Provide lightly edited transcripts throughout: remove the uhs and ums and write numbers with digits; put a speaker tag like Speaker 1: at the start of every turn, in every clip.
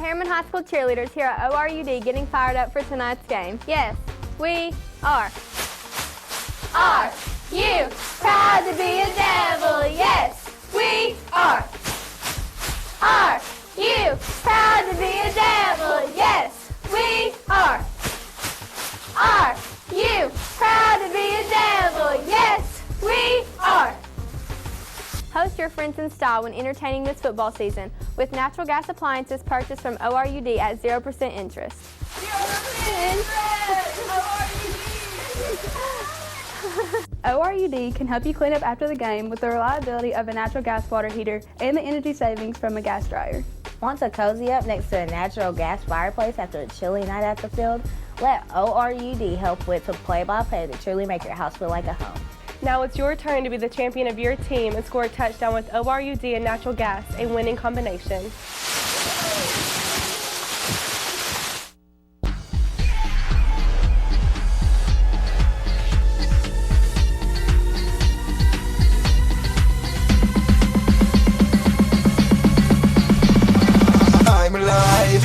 Speaker 1: Harriman High School cheerleaders here at ORUD getting fired up for tonight's game? Yes, we are. Are you proud to be a Devil? Yes, we are. Are you proud to be a Devil? Yes, we are. Are you proud to be a Devil? Yes, we are. Host your friends in style when entertaining this football season with natural gas appliances purchased from ORUD at 0% interest. 0%
Speaker 2: ORUD can help you clean up after the game with the reliability of a natural gas water heater and the energy savings from a gas dryer.
Speaker 3: Want to cozy up next to a natural gas fireplace after a chilly night at the field? Let ORUD help with the play-by-play to truly make your house feel like a home.
Speaker 4: Now it's your turn to be the champion of your team and score a touchdown with ORUD and natural gas, a winning combination.
Speaker 5: I'm alive.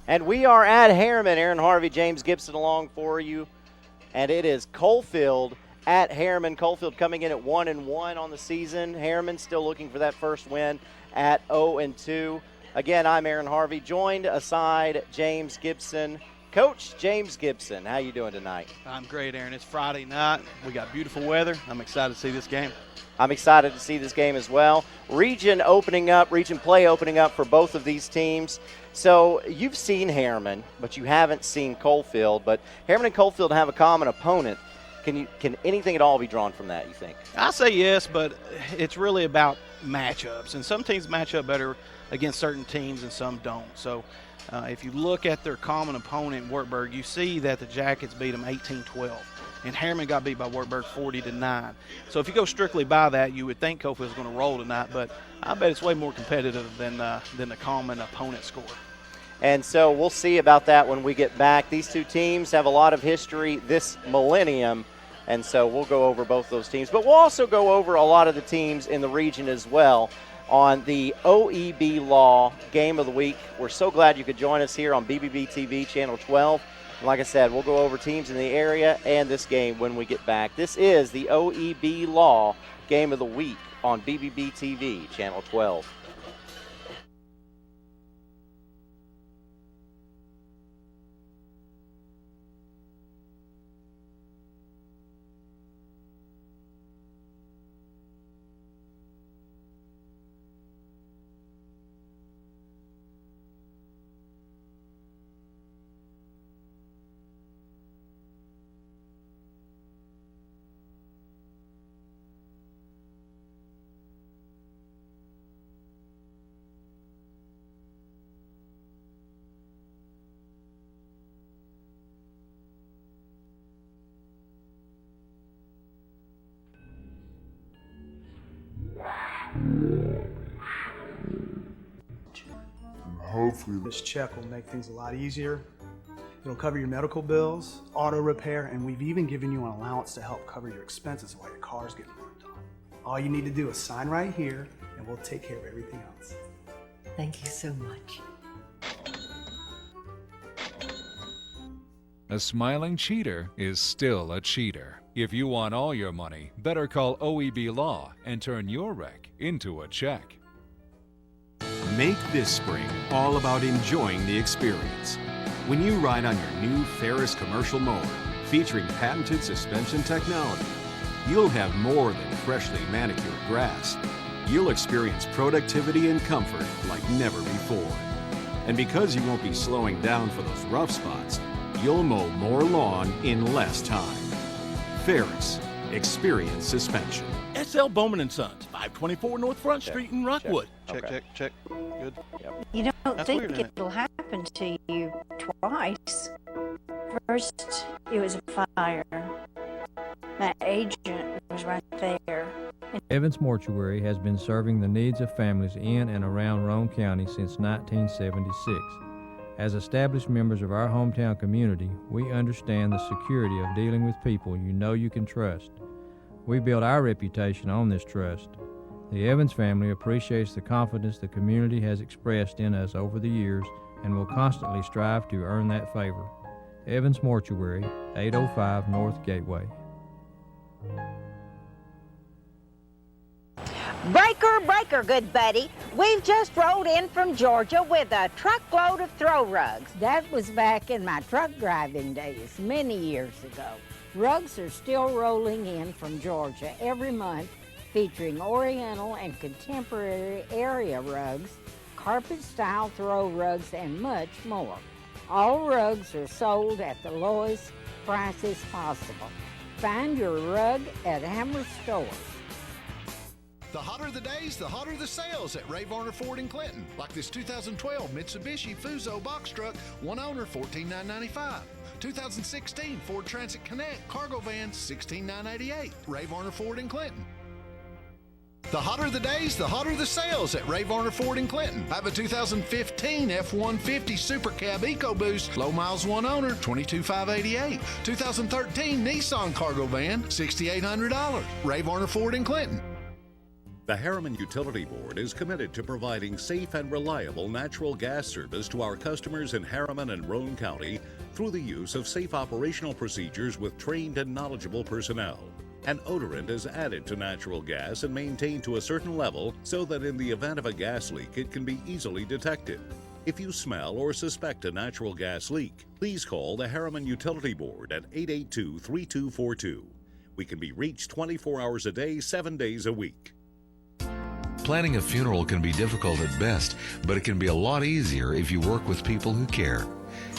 Speaker 6: And we are at Harriman. Aaron Harvey, James Gibson along for you. And it is Coalfield at Harriman. Coalfield coming in at 1-1 on the season. Harriman still looking for that first win at 0-2. Again, I'm Aaron Harvey, joined aside James Gibson. Coach James Gibson, how you doing tonight?
Speaker 7: I'm great, Aaron. It's Friday night. We got beautiful weather. I'm excited to see this game.
Speaker 6: I'm excited to see this game as well. Region play opening up for both of these teams. So you've seen Harriman, but you haven't seen Coalfield. But Harriman and Coalfield have a common opponent. Can anything at all be drawn from that, you think?
Speaker 7: I say yes, but it's really about matchups. And some teams match up better against certain teams and some don't. So if you look at their common opponent, Wartburg, you see that the Jackets beat them 18-12. And Harriman got beat by Wartburg 40-9. So if you go strictly by that, you would think Coalfield's going to roll tonight, but I bet it's way more competitive than the common opponent score.
Speaker 6: And so we'll see about that when we get back. These two teams have a lot of history this millennium, and so we'll go over both those teams. But we'll also go over a lot of the teams in the region as well on the OEB Law Game of the Week. We're so glad you could join us here on BBB TV Channel 12. And like I said, we'll go over teams in the area and this game when we get back. This is the OEB Law Game of the Week on BBB TV Channel 12.
Speaker 8: Hopefully this check will make things a lot easier. It'll cover your medical bills, auto repair, and we've even given you an allowance to help cover your expenses while your car's getting worked on. All you need to do is sign right here and we'll take care of everything else.
Speaker 9: Thank you so much.
Speaker 10: A smiling cheater is still a cheater. If you want all your money, better call OEB Law and turn your wreck into a check.
Speaker 11: Make this spring all about enjoying the experience.
Speaker 5: When you ride on your new Ferris commercial mower, featuring patented suspension technology, you'll have more than freshly manicured grass. You'll experience productivity and comfort like never before. And because you won't be slowing down for those rough spots, you'll mow more lawn in less time. Ferris, experience suspension.
Speaker 11: S.L. Bowman & Sons, 524 North Front Street in Rockwood.
Speaker 7: Check. Good.
Speaker 6: Yep.
Speaker 12: You don't
Speaker 7: That's
Speaker 12: think
Speaker 7: weird, isn't it?
Speaker 12: it'll happen to you twice. First, it was a fire. My agent was right there.
Speaker 13: Evans Mortuary has been serving the needs of families in and around Roane County since 1976. As established members of our hometown community, we understand the security of dealing with people you know you can trust. We build our reputation on this trust. The Evans family appreciates the confidence the community has expressed in us over the years and will constantly strive to earn that favor. Evans Mortuary, 805 North Gateway.
Speaker 14: Breaker, good buddy. We've just rolled in from Georgia with a truckload of throw rugs.
Speaker 3: That was back in my truck driving days, many years ago. Rugs are still rolling in from Georgia every month, featuring Oriental and contemporary area rugs, carpet-style throw rugs, and much more. All rugs are sold at the lowest prices possible. Find your rug at Hammer Stores.
Speaker 15: The hotter the days, the hotter the sales at Ray Varner Ford in Clinton. Like this 2012 Mitsubishi Fuso box truck, one owner, $14,995. 2016 Ford Transit Connect cargo van, $16,988. Ray Varner Ford in Clinton. The hotter the days, the hotter the sales at Ray Varner Ford in Clinton. I have a 2015 F-150 Super Cab EcoBoost, low miles, one owner, $22,588. 2013 Nissan cargo van, $6,800. Ray Varner Ford in Clinton.
Speaker 16: The Harriman Utility Board is committed to providing safe and reliable natural gas service to our customers in Harriman and Roane County through the use of safe operational procedures with trained and knowledgeable personnel. An odorant is added to natural gas and maintained to a certain level so that in the event of a gas leak, it can be easily detected. If you smell or suspect a natural gas leak, please call the Harriman Utility Board at 882-3242. We can be reached 24 hours a day, 7 days a week.
Speaker 17: Planning a funeral can be difficult at best, but it can be a lot easier if you work with people who care.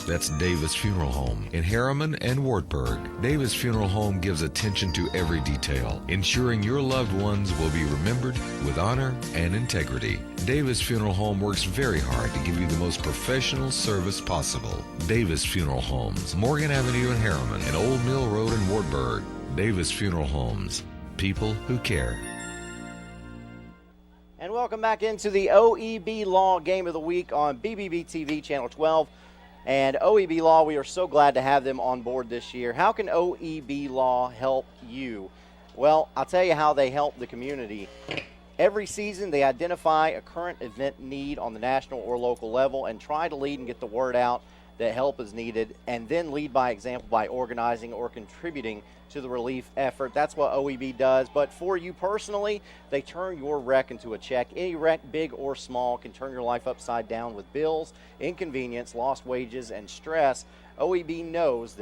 Speaker 17: That's Davis Funeral Home in Harriman and Wartburg. Davis Funeral Home gives attention to every detail, ensuring your loved ones will be remembered with honor and integrity. Davis Funeral Home works very hard to give you the most professional service possible. Davis Funeral Homes, Morgan Avenue in Harriman and Old Mill Road in Wartburg. Davis Funeral Homes, people who care.
Speaker 6: And welcome back into the OEB Law Game of the Week on BBB TV Channel 12. And OEB Law, we are so glad to have them on board this year. How can OEB Law help you? Well, I'll tell you how they help the community. Every season, they identify a current event need on the national or local level and try to lead and get the word out that help is needed, and then lead by example by organizing or contributing to the relief effort. That's what OEB does. But for you personally, they turn your wreck into a check. Any wreck, big or small, can turn your life upside down with bills, inconvenience, lost wages, and stress. OEB knows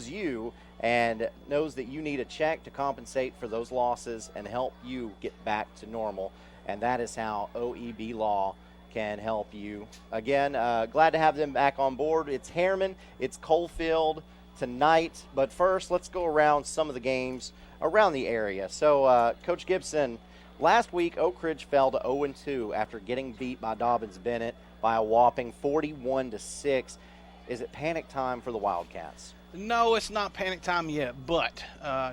Speaker 6: you and knows that you need a check to compensate for those losses and help you get back to normal. And that is how OEB Law can help you. Again, glad to have them back on board. It's Harriman, it's Coalfield tonight. But first, let's go around some of the games around the area. So, Coach Gibson, last week Oak Ridge fell to 0-2 after getting beat by Dobbins-Bennett by a whopping 41-6. Is it panic time for the Wildcats?
Speaker 7: No, it's not panic time yet, but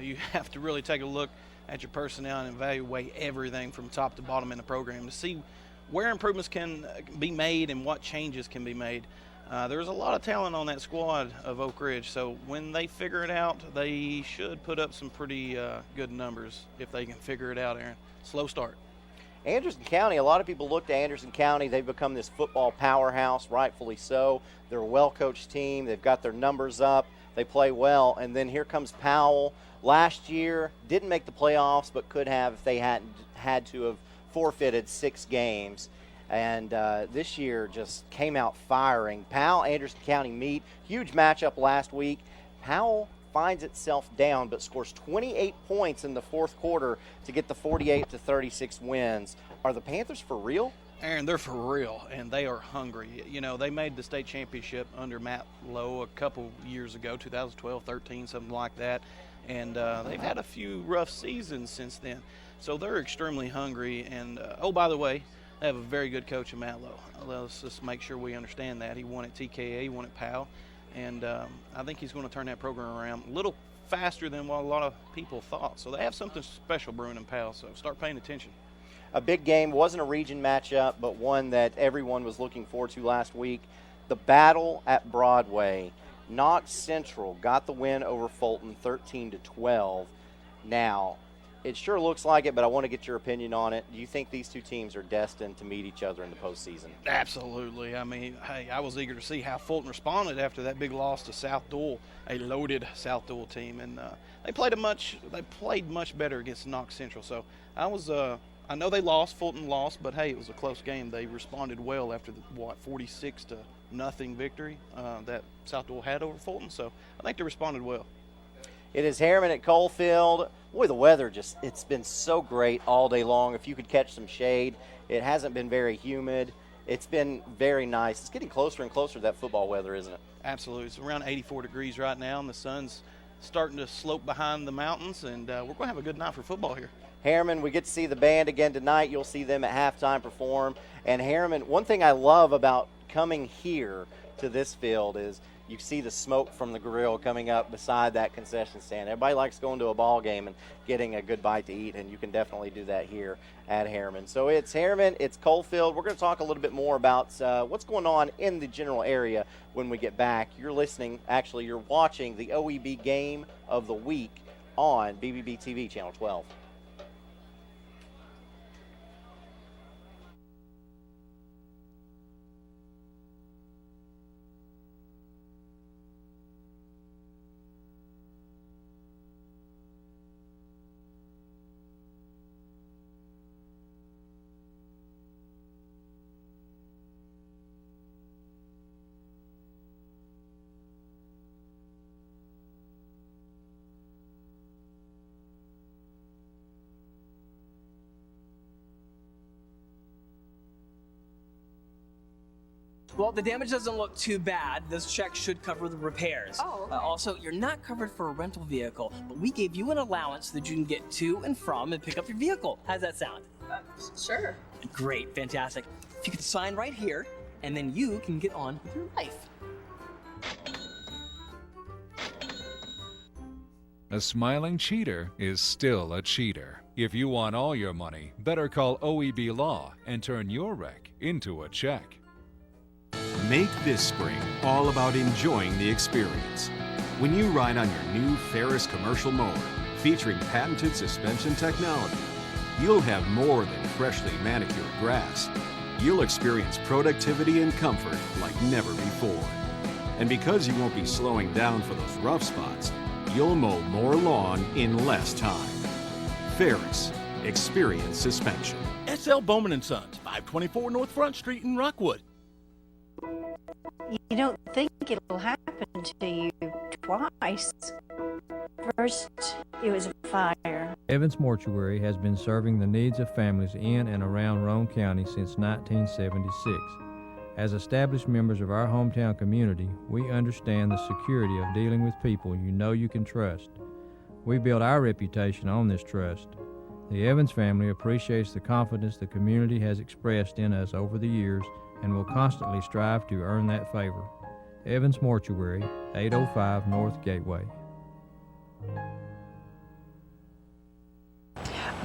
Speaker 7: you have to really take a look at your personnel and evaluate everything from top to bottom in the program to see where improvements can be made and what changes can be made. There's a lot of talent on that squad of Oak Ridge, so when they figure it out, they should put up some pretty good numbers if they can figure it out, Aaron. Slow start.
Speaker 6: Anderson County, a lot of people look to Anderson County. They've become this football powerhouse, rightfully so. They're a well-coached team. They've got their numbers up. They play well. And then here comes Powell. Last year, didn't make the playoffs, but could have if they hadn't had to have forfeited 6 games. and this year just came out firing. Powell, Anderson County meet, huge matchup last week. Powell finds itself down but scores 28 points in the fourth quarter to get the 48-36 wins. Are the Panthers for real?
Speaker 7: Aaron, they're for real, and they are hungry. You know, they made the state championship under Matt Lowe a couple years ago, 2012, 13, something like that, and they've had a few rough seasons since then. So they're extremely hungry, and oh, by the way, they have a very good coach in Matt Lowe. Let's just make sure we understand that. He won at TKA, he won at Powell, and I think he's going to turn that program around a little faster than what a lot of people thought. So they have something special brewing in Powell, so start paying attention.
Speaker 6: A big game, wasn't a region matchup, but one that everyone was looking forward to last week. The battle at Broadway. Knox Central got the win over Fulton, 13-12. Now, it sure looks like it, but I want to get your opinion on it. Do you think these two teams are destined to meet each other in the postseason?
Speaker 7: Absolutely. I mean, hey, I was eager to see how Fulton responded after that big loss to South Dual, a loaded South Dual team, and they played much better against Knox Central. So I know they lost, Fulton lost, but hey, it was a close game. They responded well after the 46-0 victory that South Dual had over Fulton. So I think they responded well.
Speaker 6: It is Harriman at Coalfield. Boy, the weather it's been so great all day long. If you could catch some shade, it hasn't been very humid. It's been very nice. It's getting closer and closer to that football weather, isn't it?
Speaker 7: Absolutely. It's around 84 degrees right now, and the sun's starting to slope behind the mountains, and we're going to have a good night for football here.
Speaker 6: Harriman, we get to see the band again tonight. You'll see them at halftime perform. And Harriman, one thing I love about coming here to this field is you see the smoke from the grill coming up beside that concession stand. Everybody likes going to a ball game and getting a good bite to eat, and you can definitely do that here at Harriman. So it's Harriman, it's Coalfield. We're going to talk a little bit more about what's going on in the general area when we get back. You're watching the OEB Game of the Week on BBB TV Channel 12.
Speaker 18: Well, the damage doesn't look too bad. This check should cover the repairs.
Speaker 19: Oh, okay.
Speaker 18: Also, you're not covered for a rental vehicle, but we gave you an allowance so that you can get to and from and pick up your vehicle. How's that sound?
Speaker 19: Sure.
Speaker 18: Great, fantastic. If you could sign right here, and then you can get on with your life.
Speaker 10: A smiling cheater is still a cheater. If you want all your money, better call OEB Law and turn your wreck into a check.
Speaker 5: Make this spring all about enjoying the experience. When you ride on your new Ferris commercial mower featuring patented suspension technology, you'll have more than freshly manicured grass. You'll experience productivity and comfort like never before. And because you won't be slowing down for those rough spots, you'll mow more lawn in less time. Ferris, experience suspension.
Speaker 11: S.L. Bowman & Sons, 524 North Front Street in Rockwood.
Speaker 12: You don't think it'll happen to you twice. First, it was a fire.
Speaker 13: Evans Mortuary has been serving the needs of families in and around Roane County since 1976. As established members of our hometown community, we understand the security of dealing with people you know you can trust. We build our reputation on this trust. The Evans family appreciates the confidence the community has expressed in us over the years and will constantly strive to earn that favor. Evans Mortuary, 805 North Gateway.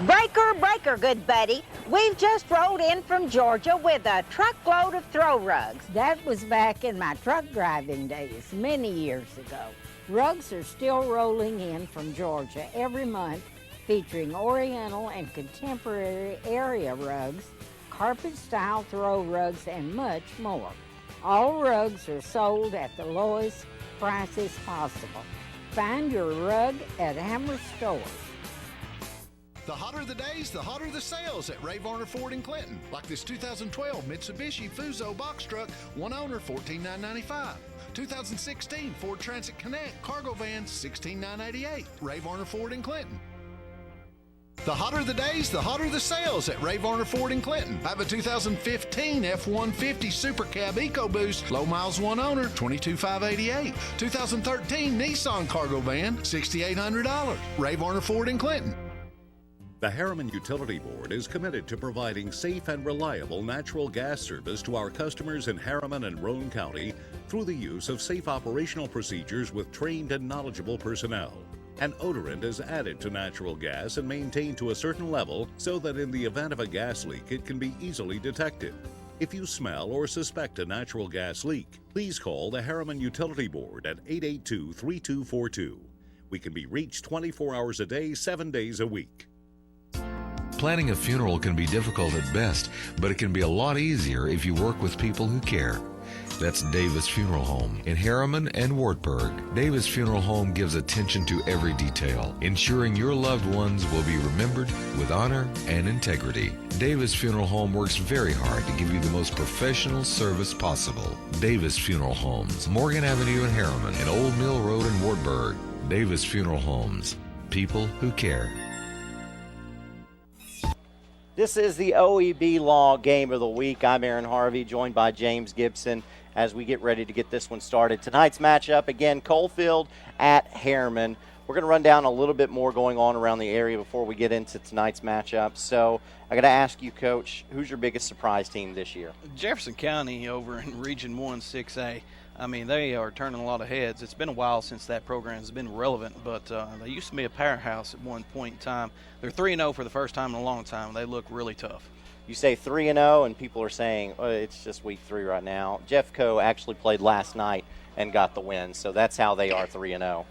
Speaker 14: Breaker, breaker, good buddy. We've just rolled in from Georgia with a truckload of throw rugs.
Speaker 3: That was back in my truck driving days, many years ago. Rugs are still rolling in from Georgia every month, featuring Oriental and contemporary area rugs, carpet-style throw rugs, and much more. All rugs are sold at the lowest prices possible. Find your rug at Hammer Stores.
Speaker 15: The hotter the days, the hotter the sales at Ray Varner Ford in Clinton. Like this 2012 Mitsubishi Fuso box truck, one owner, $14,995. 2016 Ford Transit Connect cargo van, $16,988. Ray Varner Ford in Clinton. The hotter the days, the hotter the sales at Ray Varner Ford in Clinton. I have a 2015 F-150 Super Cab EcoBoost, low miles, one owner, $22,588. 2013 Nissan cargo van, $6,800. Ray Varner Ford in Clinton.
Speaker 16: The Harriman Utility Board is committed to providing safe and reliable natural gas service to our customers in Harriman and Roane County through the use of safe operational procedures with trained and knowledgeable personnel. An odorant is added to natural gas and maintained to a certain level so that in the event of a gas leak, it can be easily detected. If you smell or suspect a natural gas leak, please call the Harriman Utility Board at 882-3242. We can be reached 24 hours a day, 7 days a week.
Speaker 17: Planning a funeral can be difficult at best, but it can be a lot easier if you work with people who care. That's Davis Funeral Home in Harriman and Wartburg. Davis Funeral Home gives attention to every detail, ensuring your loved ones will be remembered with honor and integrity. Davis Funeral Home works very hard to give you the most professional service possible. Davis Funeral Homes, Morgan Avenue in Harriman and Old Mill Road in Wartburg. Davis Funeral Homes, people who care.
Speaker 6: This is the OEB Law Game of the Week. I'm Aaron Harvey, joined by James Gibson as we get ready to get this one started. Tonight's matchup, again, Coalfield at Harriman. We're going to run down a little bit more going on around the area before we get into tonight's matchup. So I got to ask you, Coach, who's your biggest surprise team this year?
Speaker 7: Jefferson County over in Region 1 6A. I mean, they are turning a lot of heads. It's been a while since that program has been relevant, but they used to be a powerhouse at one point in time. They're 3-0 for the first time in a long time. They look really tough.
Speaker 6: You say 3-0, and people are saying, oh, it's just week 3 right now. Jeffco actually played last night and got the win, so that's how they are 3-0.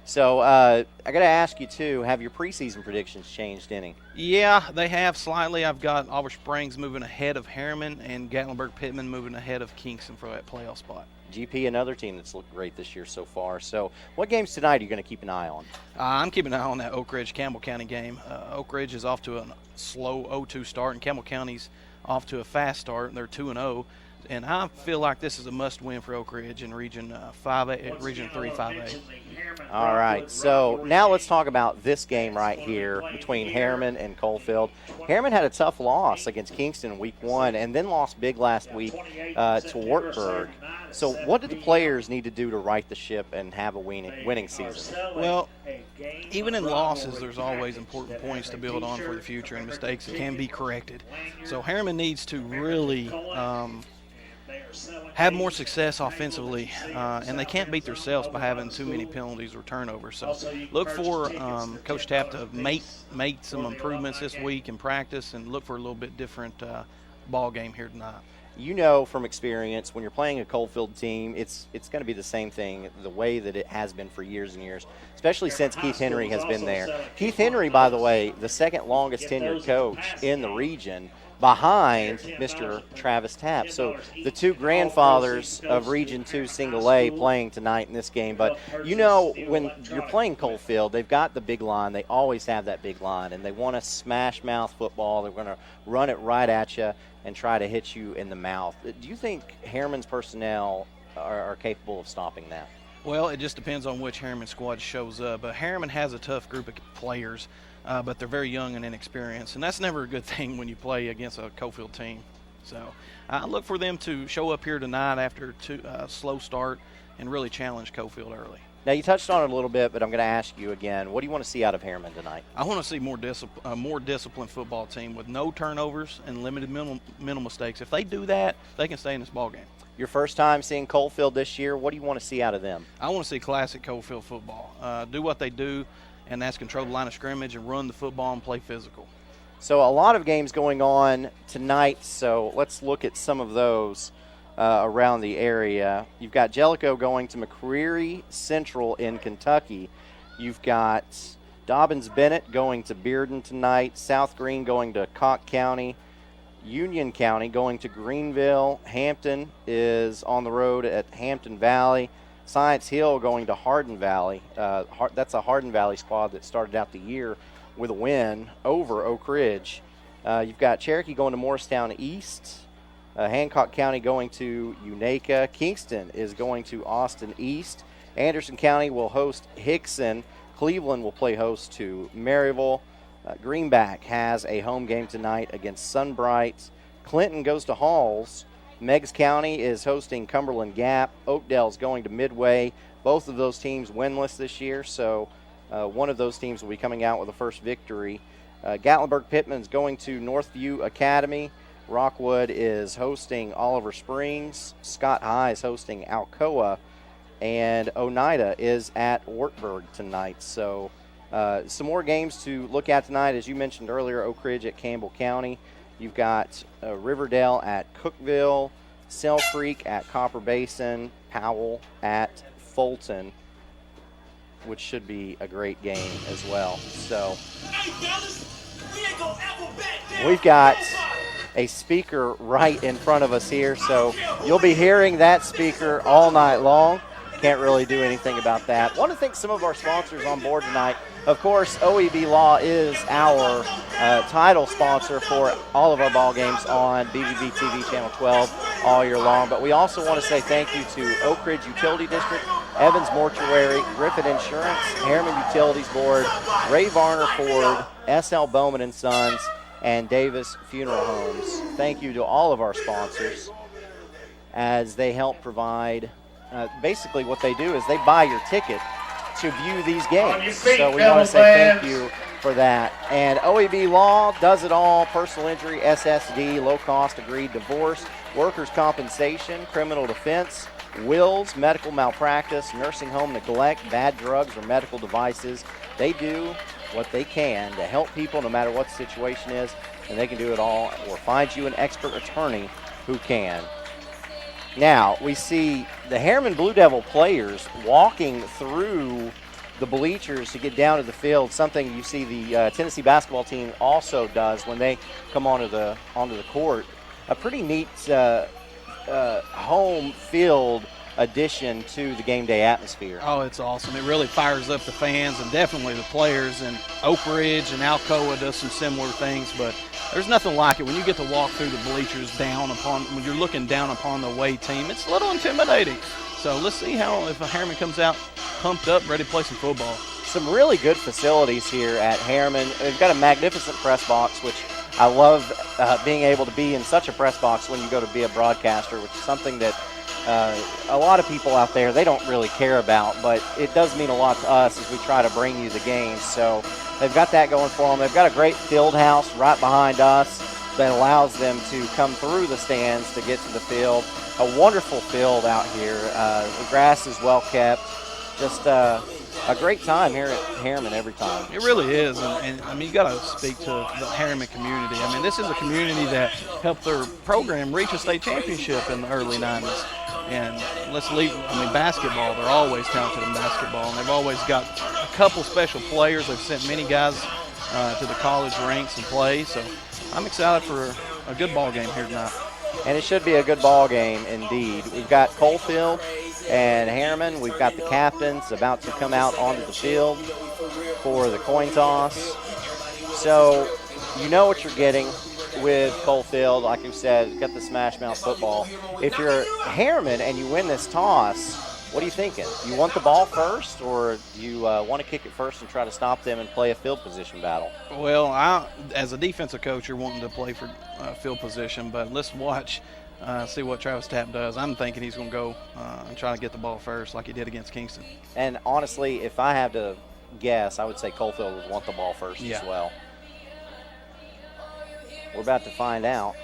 Speaker 6: So I got to ask you, too, have your preseason predictions changed any?
Speaker 7: Yeah, they have slightly. I've got Auburn Springs moving ahead of Harriman and Gatlinburg-Pittman moving ahead of Kingston for that playoff spot.
Speaker 6: GP, another team that's looked great this year so far. So what games tonight are you going to keep an eye on?
Speaker 7: I'm keeping an eye on that Oak Ridge-Campbell County game. Oak Ridge is off to a slow 0-2 start, and Campbell County's off to a fast start. They're 2-0. And I feel like this is a must-win for Oak Ridge in Region 5A, Region 3 5A.
Speaker 6: All right, so now let's talk about this game right here between Harriman and Coalfield. Harriman had a tough loss against Kingston week 1 and then lost big last week to Wartburg. So what did the players need to do to right the ship and have a winning season?
Speaker 7: Well, even in losses, there's always important points to build on for the future and mistakes that can be corrected. So Harriman needs to really have more success offensively, and they can't beat themselves by having too many penalties or turnovers. So look for Coach Tapp to make some improvements this week in practice and look for a little bit different ball game here tonight.
Speaker 6: You know from experience, when you're playing a Coalfield team, it's going to be the same thing the way that it has been for years and years, especially since Keith Henry has been there. Keith Henry, by the way, the second longest tenured coach in the region, behind Mr. Travis Tapp. So the two grandfathers of Region 2 Single A playing tonight in this game. But you know, when you're playing Coalfield, they've got the big line. They always have that big line, and they want to smash mouth football. They're going to run it right at you and try to hit you in the mouth. Do you think Harriman's personnel are capable of stopping that?
Speaker 7: Well, it just depends on which Harriman squad shows up. But Harriman has a tough group of players. But they're very young and inexperienced, and that's never a good thing when you play against a Coalfield team. So I look for them to show up here tonight after a slow start and really challenge Coalfield early.
Speaker 6: Now, you touched on it a little bit, but I'm going to ask you again. What do you want to see out of Harriman tonight?
Speaker 7: I want to see a more disciplined football team with no turnovers and limited mental mistakes. If they do that, they can stay in this ballgame.
Speaker 6: Your first time seeing Coalfield this year, what do you want to see out of them?
Speaker 7: I want to see classic Coalfield football. Do what they do, and that's control the line of scrimmage and run the football and play physical.
Speaker 6: So a lot of games going on tonight, so let's look at some of those around the area. You've got Jellicoe going to McCreary Central in Kentucky. You've got Dobbins-Bennett going to Bearden tonight. South Green going to Cocke County. Union County going to Greenville. Hampton is on the road at Hampton Valley. Science Hill going to Hardin Valley. That's a Hardin Valley squad that started out the year with a win over Oak Ridge. You've got Cherokee going to Morristown East. Hancock County going to Unaka. Kingston is going to Austin East. Anderson County will host Hickson. Cleveland will play host to Maryville. Greenback has a home game tonight against Sunbright. Clinton goes to Halls. Meigs County is hosting Cumberland Gap. Oakdale's going to Midway. Both of those teams winless this year, so one of those teams will be coming out with a first victory. Gatlinburg-Pittman's going to Northview Academy. Rockwood is hosting Oliver Springs. Scott High is hosting Alcoa. And Oneida is at Wartburg tonight. So some more games to look at tonight. As you mentioned earlier, Oak Ridge at Campbell County. You've got Riverdale at Cookville. Sell Creek at Copper Basin. Powell at Fulton, which should be a great game as well. So we've got a speaker right in front of us here, so you'll be hearing that speaker all night long. Can't really do anything about that. Want to thank some of our sponsors on board tonight. Of course, OEB Law is our title sponsor for all of our ball games on BVB TV Channel 12 all year long. But we also want to say thank you to Oak Ridge Utility District, Evans Mortuary, Griffith Insurance, Harriman Utilities Board, Ray Varner Ford, S.L. Bowman & Sons, and Davis Funeral Homes. Thank you to all of our sponsors as they help provide basically what they do is they buy your ticket to view these games. So we want to say thank you for that. And OEB Law does it all: personal injury, SSD, low-cost agreed divorce, workers' compensation, criminal defense, wills, medical malpractice, nursing home neglect, bad drugs or medical devices. They do what they can to help people no matter what the situation is, and they can do it all or find you an expert attorney who can. Now, we see the Harriman Blue Devil players walking through the bleachers to get down to the field, something you see the Tennessee basketball team also does when they come onto the court. A pretty neat home field addition to the game day atmosphere.
Speaker 7: Oh, it's awesome. It really fires up the fans and definitely the players. And Oak Ridge and Alcoa does some similar things, but there's nothing like it when you get to walk through the bleachers when you're looking down upon the away team. It's a little intimidating. So let's see if Harriman comes out pumped up, ready to play some football.
Speaker 6: Some really good facilities here at Harriman. They've got a magnificent press box, which I love being able to be in such a press box when you go to be a broadcaster, which is something that a lot of people out there, they don't really care about, but it does mean a lot to us as we try to bring you the games. So they've got that going for them. They've got a great field house right behind us that allows them to come through the stands to get to the field. A wonderful field out here. The grass is well kept. Just a great time here at Harriman every time.
Speaker 7: It really is, and I mean, you got to speak to the Harriman community. I mean, this is a community that helped their program reach a state championship in the early 90s. And basketball, they're always talented in basketball, and they've always got a couple special players. They've sent many guys to the college ranks and play, so I'm excited for a good ball game here tonight.
Speaker 6: And it should be a good ball game indeed. We've got Coalfield and Harriman. We've got the captains about to come out onto the field for the coin toss. So you know what you're getting with Coalfield. Like you said, you've got the Smash Mouth football. If you're Harriman and you win this toss, what are you thinking? You want the ball first, or do you want to kick it first and try to stop them and play a field position battle?
Speaker 7: Well, as a defensive coach, you're wanting to play for field position, but let's watch, see what Travis Tapp does. I'm thinking he's going to go and try to get the ball first like he did against Kingston.
Speaker 6: And honestly, if I have to guess, I would say Coalfield would want the ball first as well. We're about to find out.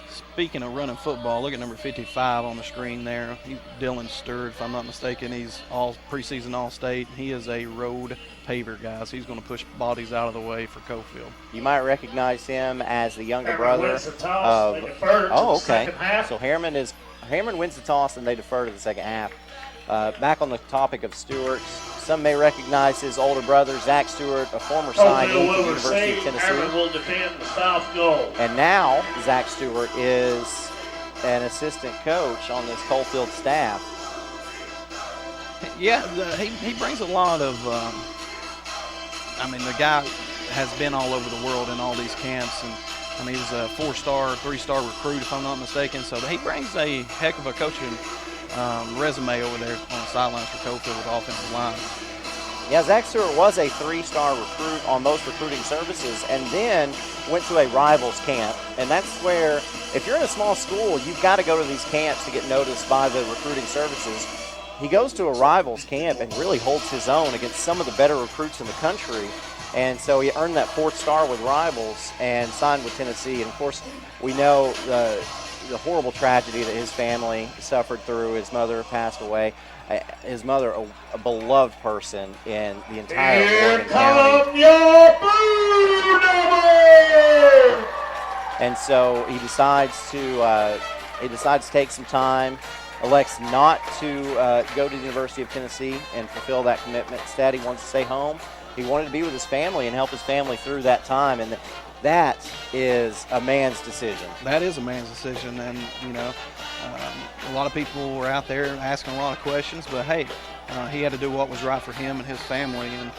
Speaker 7: Speaking of running football, look at number 55 on the screen there. He's Dylan Stewart, if I'm not mistaken. He's preseason All-State. He is a road paver, guys. He's going to push bodies out of the way for Coalfield.
Speaker 6: You might recognize him as the younger brother of. Oh, okay. So Harriman wins the toss and they defer to the second half. Back on the topic of Stewart's, some may recognize his older brother, Zach Stewart, a former signee to the University of Tennessee.
Speaker 19: Will defend the south goal.
Speaker 6: And now Zach Stewart is an assistant coach on this Coalfield staff.
Speaker 7: Yeah, he brings a lot of I mean, the guy has been all over the world in all these camps, and I mean, he was a 4-star, 3-star recruit, if I'm not mistaken. So he brings a heck of a coaching resume over there on the sidelines for Coalfield with offensive line.
Speaker 6: Yeah, Zach Stewart was a 3-star recruit on most recruiting services and then went to a rivals camp. And that's where, if you're in a small school, you've got to go to these camps to get noticed by the recruiting services. He goes to a rivals camp and really holds his own against some of the better recruits in the country. And so he earned that 4th star with rivals and signed with Tennessee. And, of course, we know the horrible tragedy that his family suffered through. His mother passed away. His mother, a beloved person in the entire Morgan County. And so he decides to take some time, elects not to go to the University of Tennessee and fulfill that commitment. Instead, he wants to stay home. He wanted to be with his family and help his family through that time, and that is a man's decision.
Speaker 7: That is a man's decision, and you know, a lot of people were out there asking a lot of questions, but hey, he had to do what was right for him and his family. And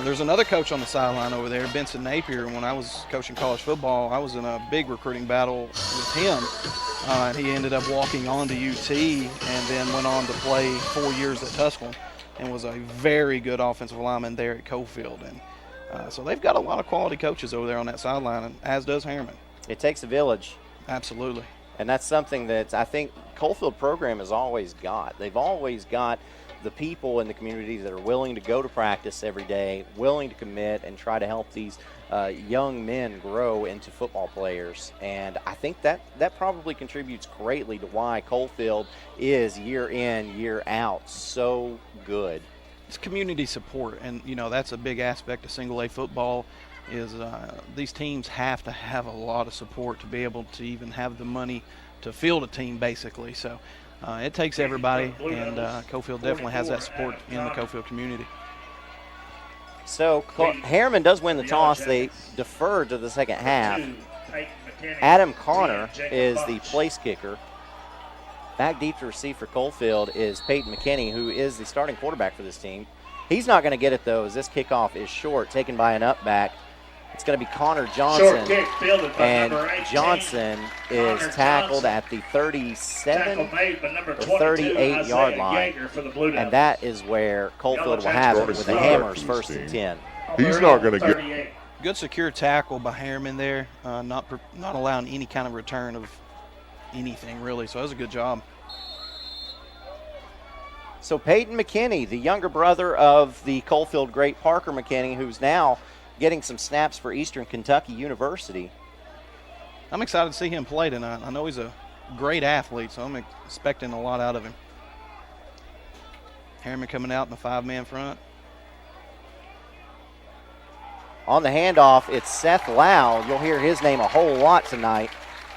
Speaker 7: there's another coach on the sideline over there, Benson Napier. When I was coaching college football, I was in a big recruiting battle with him, and he ended up walking on to UT and then went on to play 4 years at Tusculum and was a very good offensive lineman there at Coalfield. And so they've got a lot of quality coaches over there on that sideline, as does Harriman.
Speaker 6: It takes a village.
Speaker 7: Absolutely.
Speaker 6: And that's something that I think Coalfield program has always got. They've always got the people in the community that are willing to go to practice every day, willing to commit and try to help these young men grow into football players. And I think that probably contributes greatly to why Coalfield is year in, year out so good.
Speaker 7: It's community support, and you know that's a big aspect of single A football. Is these teams have to have a lot of support to be able to even have the money to field a team, basically. So it takes everybody, and Coalfield definitely has that support in the Coalfield community.
Speaker 6: So Harriman does win the toss. They defer to the second half. Adam Connor is the place kicker. Back deep to receive for Coalfield is Peyton McKinney, who is the starting quarterback for this team. He's not going to get it, though, as this kickoff is short, taken by an up back. It's going to be Connor Johnson, and Johnson is tackled at the 37 or 38-yard line, and that is where Coalfield will have it with the Hammers 1st and 10.
Speaker 20: He's not going to get
Speaker 7: good secure tackle by Harriman there, not allowing any kind of return of anything really, so that was a good job.
Speaker 6: So Peyton McKinney, the younger brother of the Coalfield great Parker McKinney, who's now getting some snaps for Eastern Kentucky University.
Speaker 7: I'm excited to see him play tonight. I know he's a great athlete, so I'm expecting a lot out of him. Harriman coming out in the 5-man front.
Speaker 6: On the handoff, it's Seth Loud. You'll hear his name a whole lot tonight.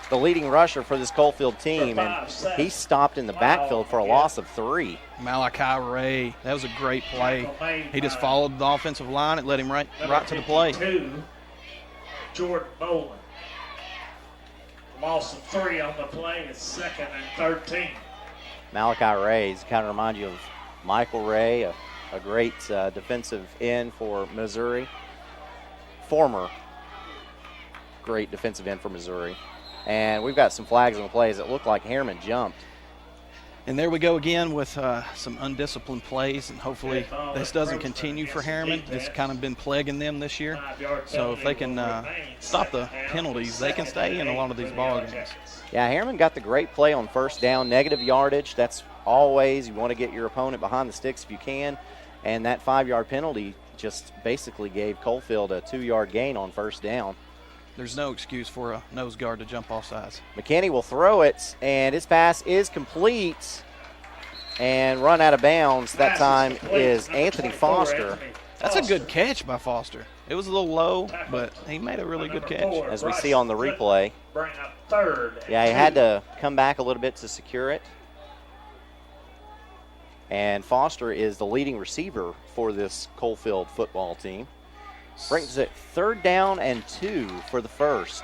Speaker 6: The leading rusher for this Coalfield team, and he stopped in the backfield for a loss of 3.
Speaker 7: Malachi Ray, that was a great play. He just followed the offensive line. It led him right to the play.
Speaker 19: Jordan Boland. Loss of 3 on the play. It's 2nd and 13.
Speaker 6: Malachi Ray is kind of remind you of Michael Ray, a great defensive end for Missouri. Former great defensive end for Missouri. And we've got some flags on the plays that look like Harriman jumped.
Speaker 7: And there we go again with some undisciplined plays, and hopefully this doesn't continue for Harriman. It's kind of been plaguing them this year. So if they can stop the penalties, they can stay in a lot of these ball games.
Speaker 6: Yeah, Harriman got the great play on 1st down, negative yardage. That's always, you want to get your opponent behind the sticks if you can. And that 5-yard penalty just basically gave Coalfield a 2-yard gain on 1st down.
Speaker 7: There's no excuse for a nose guard to jump off sides.
Speaker 6: McKinney will throw it, and his pass is complete and run out of bounds. That time is Anthony Foster.
Speaker 7: That's a good catch by Foster. It was a little low, but he made a really good catch.
Speaker 6: As we see on the replay.
Speaker 19: Bring up 3rd.
Speaker 6: Yeah, he had to come back a little bit to secure it. And Foster is the leading receiver for this Coalfield football team. Brings it 3rd down and 2 for the first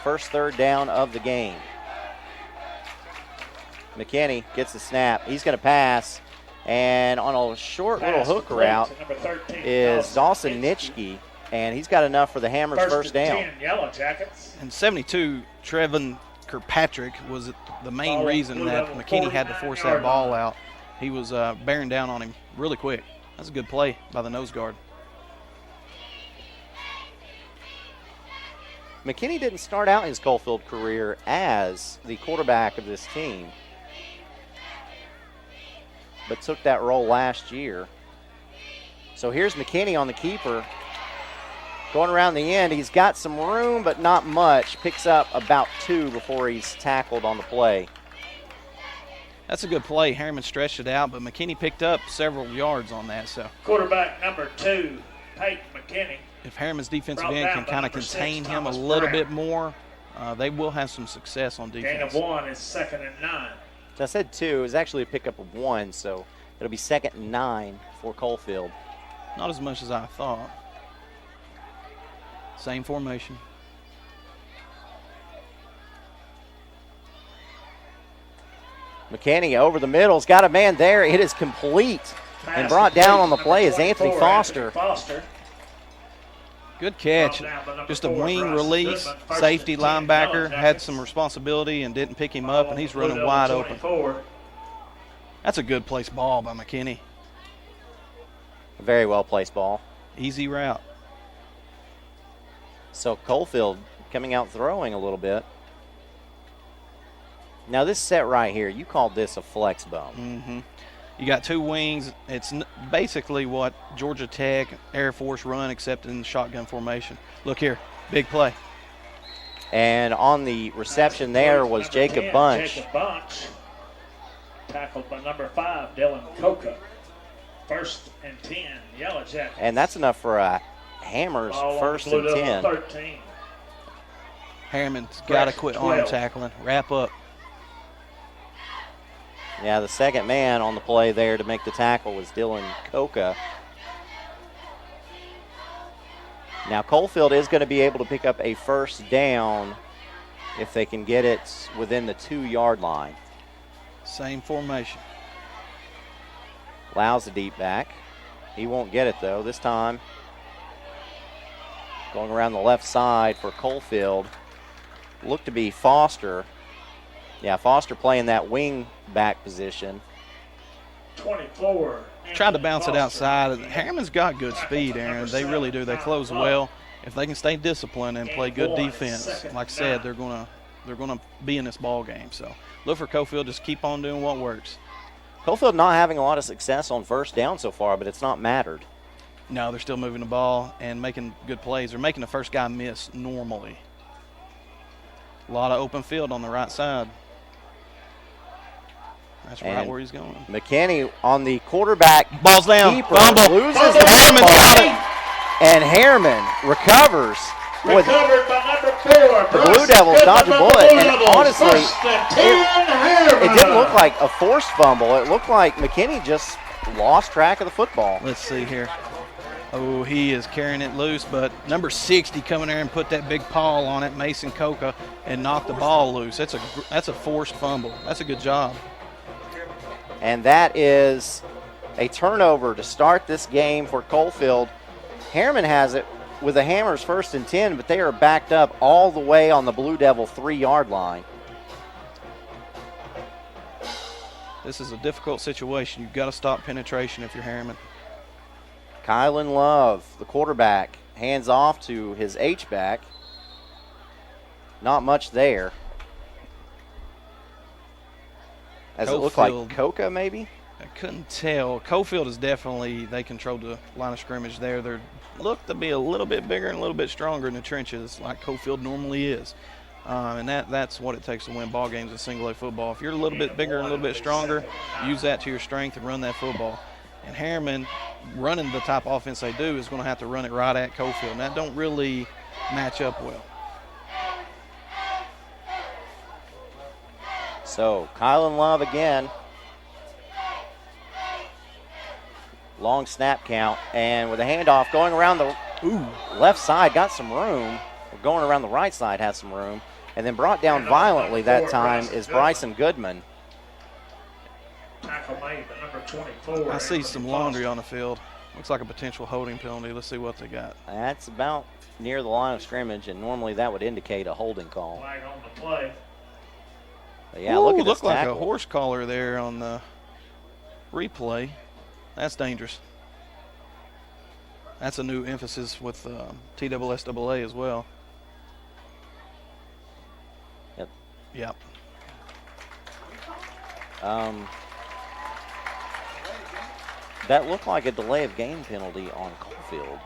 Speaker 6: 3rd down of the game. McKinney gets the snap. He's going to pass, And on a short little hook route is Dawson Nitschke, and he's got enough for the Hammers first down.
Speaker 19: 10, Yellow Jackets.
Speaker 7: And 72, Trevin Kirkpatrick was the main reason that McKinney had to force that ball out. He was bearing down on him really quick. That's a good play by the nose guard.
Speaker 6: McKinney didn't start out his Coalfield career as the quarterback of this team, but took that role last year. So here's McKinney on the keeper. Going around the end, he's got some room, but not much. Picks up about 2 before he's tackled on the play.
Speaker 7: That's a good play. Harriman stretched it out, but McKinney picked up several yards on that. So
Speaker 19: Quarterback number 2, Peyton McKinney.
Speaker 7: If Harriman's defensive end can kind of contain him a little bit more, they will have some success on defense.
Speaker 19: Gain of 1 is 2nd and 9.
Speaker 6: So I said 2. It was actually a pickup of 1, so it'll be 2nd and 9 for Coalfield.
Speaker 7: Not as much as I thought. Same formation.
Speaker 6: McKinney over the middle's got a man there. It is complete. And brought down on the play is Anthony Foster.
Speaker 7: Good catch. Just a wing release. Safety linebacker had some responsibility and didn't pick him up, and he's running wide open. That's a good placed ball by McKinney.
Speaker 6: A very well placed ball.
Speaker 7: Easy route.
Speaker 6: So Coalfield coming out throwing a little bit. Now this set right here, you called this a flex bone.
Speaker 7: Mm-hmm. You got 2 wings. It's basically what Georgia Tech, Air Force run, except in shotgun formation. Look here, big play.
Speaker 6: And on the reception there was Jacob Bunch.
Speaker 19: Jacob Bunch, tackled by number 5, Dylan Coca. 1st and 10, Yellow Jackets.
Speaker 6: And that's enough for a Hammers 1st and 10.
Speaker 19: 13.
Speaker 7: Harriman's got to quit arm tackling. Wrap up.
Speaker 6: Yeah, the second man on the play there to make the tackle was Dylan Coca. Now Coalfield is going to be able to pick up a first down if they can get it within the 2-yard line.
Speaker 7: Same formation.
Speaker 6: Allows the deep back. He won't get it though this time. Going around the left side for Coalfield. Looked to be Foster. Yeah, Foster playing that wing back position.
Speaker 19: 24.
Speaker 7: Tried to bounce it outside. Harriman's got good speed, Aaron. They really do. They close well. If they can stay disciplined and play good defense, like I said, they're gonna be in this ball game. So look for Coalfield. Just keep on doing what works.
Speaker 6: Coalfield not having a lot of success on first down so far, but it's not mattered.
Speaker 7: No, they're still moving the ball and making good plays. They're making the first guy miss normally. A lot of open field on the right side. That's right where he's going.
Speaker 6: McKinney on the quarterback.
Speaker 7: Ball's down.
Speaker 6: Keeper
Speaker 7: Fumble.
Speaker 6: loses
Speaker 7: Fumble.
Speaker 6: the
Speaker 7: Harriman got it.
Speaker 6: And Harriman recovers.
Speaker 19: Recovered by number 4.
Speaker 6: The Blue Devils dodge a bullet. And honestly, it didn't look like a forced fumble. It looked like McKinney just lost track of the football.
Speaker 7: Let's see here. Oh, he is carrying it loose, but number 60 coming there and put that big paw on it, Mason Coca, and knocked the ball loose. That's a forced fumble. That's a good job.
Speaker 6: And that is a turnover to start this game for Coalfield. Harriman has it with the Hammers 1st and 10, but they are backed up all the way on the Blue Devil 3-yard line.
Speaker 7: This is a difficult situation. You've got to stop penetration if you're Harriman.
Speaker 6: Kylan Love, the quarterback, hands off to his H-back. Not much there. As it looked like Coca, maybe?
Speaker 7: I couldn't tell. Coalfield is definitely, they controlled the line of scrimmage there. They look to be a little bit bigger and a little bit stronger in the trenches like Coalfield normally is. And that's what it takes to win ball games in single-A football. If you're a little bit bigger and a little bit stronger, use that to your strength and run that football. And Harriman, running the type of offense they do, is going to have to run it right at Coalfield. And that don't really match up well.
Speaker 6: So, Kylan Love again. Long snap count. And with a handoff going around the left side, got some room. Going around the right side has some room. And then brought down violently that time is Bryson Goodman.
Speaker 19: tackle made by number 24.
Speaker 7: I see some laundry on the field. Looks like a potential holding penalty. Let's see what they got.
Speaker 6: That's about near the line of scrimmage, and normally that would indicate a holding call.
Speaker 19: Flag on the play.
Speaker 6: But yeah, look at this
Speaker 7: looked like
Speaker 6: tackle.
Speaker 7: a horse collar there on the replay. That's dangerous. That's a new emphasis with TSSAA as well.
Speaker 6: Yep.
Speaker 7: Yep.
Speaker 6: That looked like a delay of game penalty on Coalfield.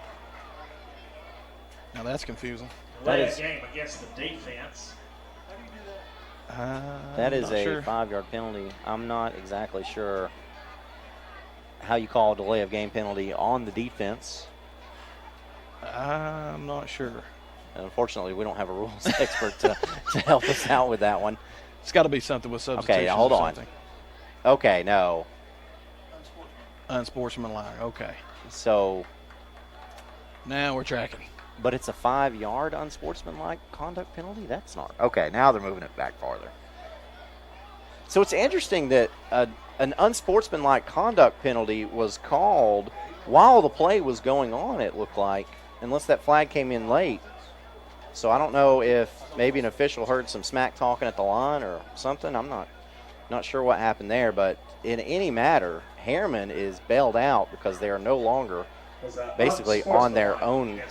Speaker 7: Now that's confusing.
Speaker 19: Delay of game against the defense.
Speaker 6: That is a
Speaker 7: sure.
Speaker 6: 5-yard penalty. I'm not exactly sure how you call a delay of game penalty on the defense.
Speaker 7: I'm not sure.
Speaker 6: Unfortunately, we don't have a rules expert to help us out with that one.
Speaker 7: It's got to be something with substitutions.
Speaker 6: Okay, hold
Speaker 7: or
Speaker 6: on.
Speaker 7: something.
Speaker 6: Okay, no.
Speaker 7: Unsportsmanlike. Okay.
Speaker 6: So
Speaker 7: now we're tracking.
Speaker 6: But it's a 5-yard unsportsmanlike conduct penalty? That's not. Okay, now they're moving it back farther. So it's interesting that an unsportsmanlike conduct penalty was called while the play was going on, it looked like, unless that flag came in late. So I don't know if maybe an official heard some smack talking at the line or something. I'm not sure what happened there. But in any matter, Harriman is bailed out because they are no longer basically on their own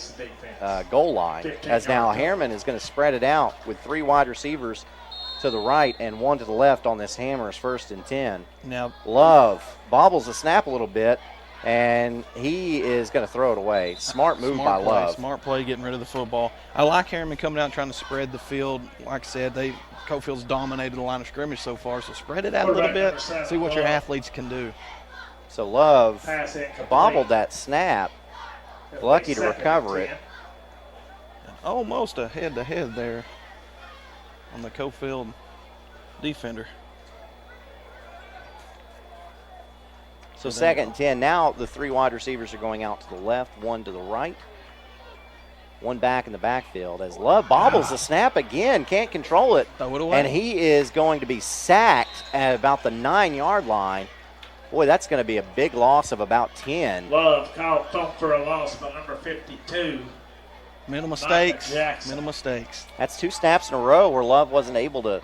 Speaker 6: goal line. As now Harriman is going to spread it out with 3 wide receivers to the right and 1 to the left on this Hammers 1st and 10.
Speaker 7: Now
Speaker 6: Love bobbles the snap a little bit, and he is going to throw it away. Smart move by Love.
Speaker 7: Smart play getting rid of the football. I like Harriman coming out and trying to spread the field. Like I said, Coalfield's dominated the line of scrimmage so far, so spread it out a little bit, see what your athletes can do.
Speaker 6: So Love bobbled that snap, lucky to recover it.
Speaker 7: And almost a head-to-head there on the Coalfield defender.
Speaker 6: So 2nd and 10. Now the 3 wide receivers are going out to the left, 1 to the right, 1 back in the backfield. As Love bobbles the snap again, can't control it.
Speaker 7: Throw it away.
Speaker 6: And he is going to be sacked at about the 9-yard line. Boy, that's going to be a big loss of about 10.
Speaker 19: Love called thump for a loss by number 52.
Speaker 7: Middle mistakes. Middle mistakes.
Speaker 6: That's 2 snaps in a row where Love wasn't able to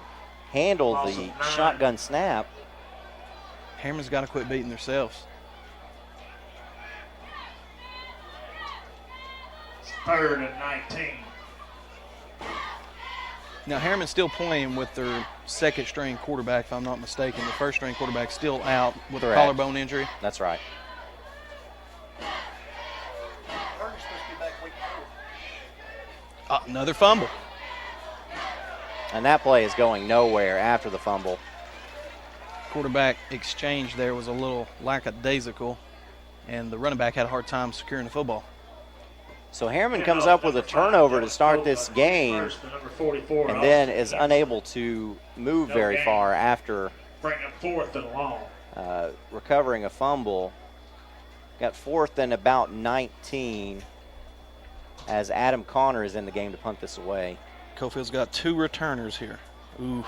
Speaker 6: handle the shotgun snap.
Speaker 7: Harriman's got to quit beating themselves.
Speaker 19: 3rd and 19.
Speaker 7: Now, Harriman's still playing with their 2nd-string quarterback, if I'm not mistaken. The 1st-string quarterback's still out with a collarbone injury.
Speaker 6: That's right.
Speaker 7: Another fumble.
Speaker 6: And that play is going nowhere after the fumble.
Speaker 7: Quarterback exchange there was a little lackadaisical, and the running back had a hard time securing the football.
Speaker 6: So Harriman comes up with a turnover to start this game, and then is unable to move very far after
Speaker 19: Bring up 4th and long.
Speaker 6: Recovering a fumble. Got 4th and about 19 as Adam Connor is in the game to punt this away.
Speaker 7: Coalfield's got 2 returners here. Ooh.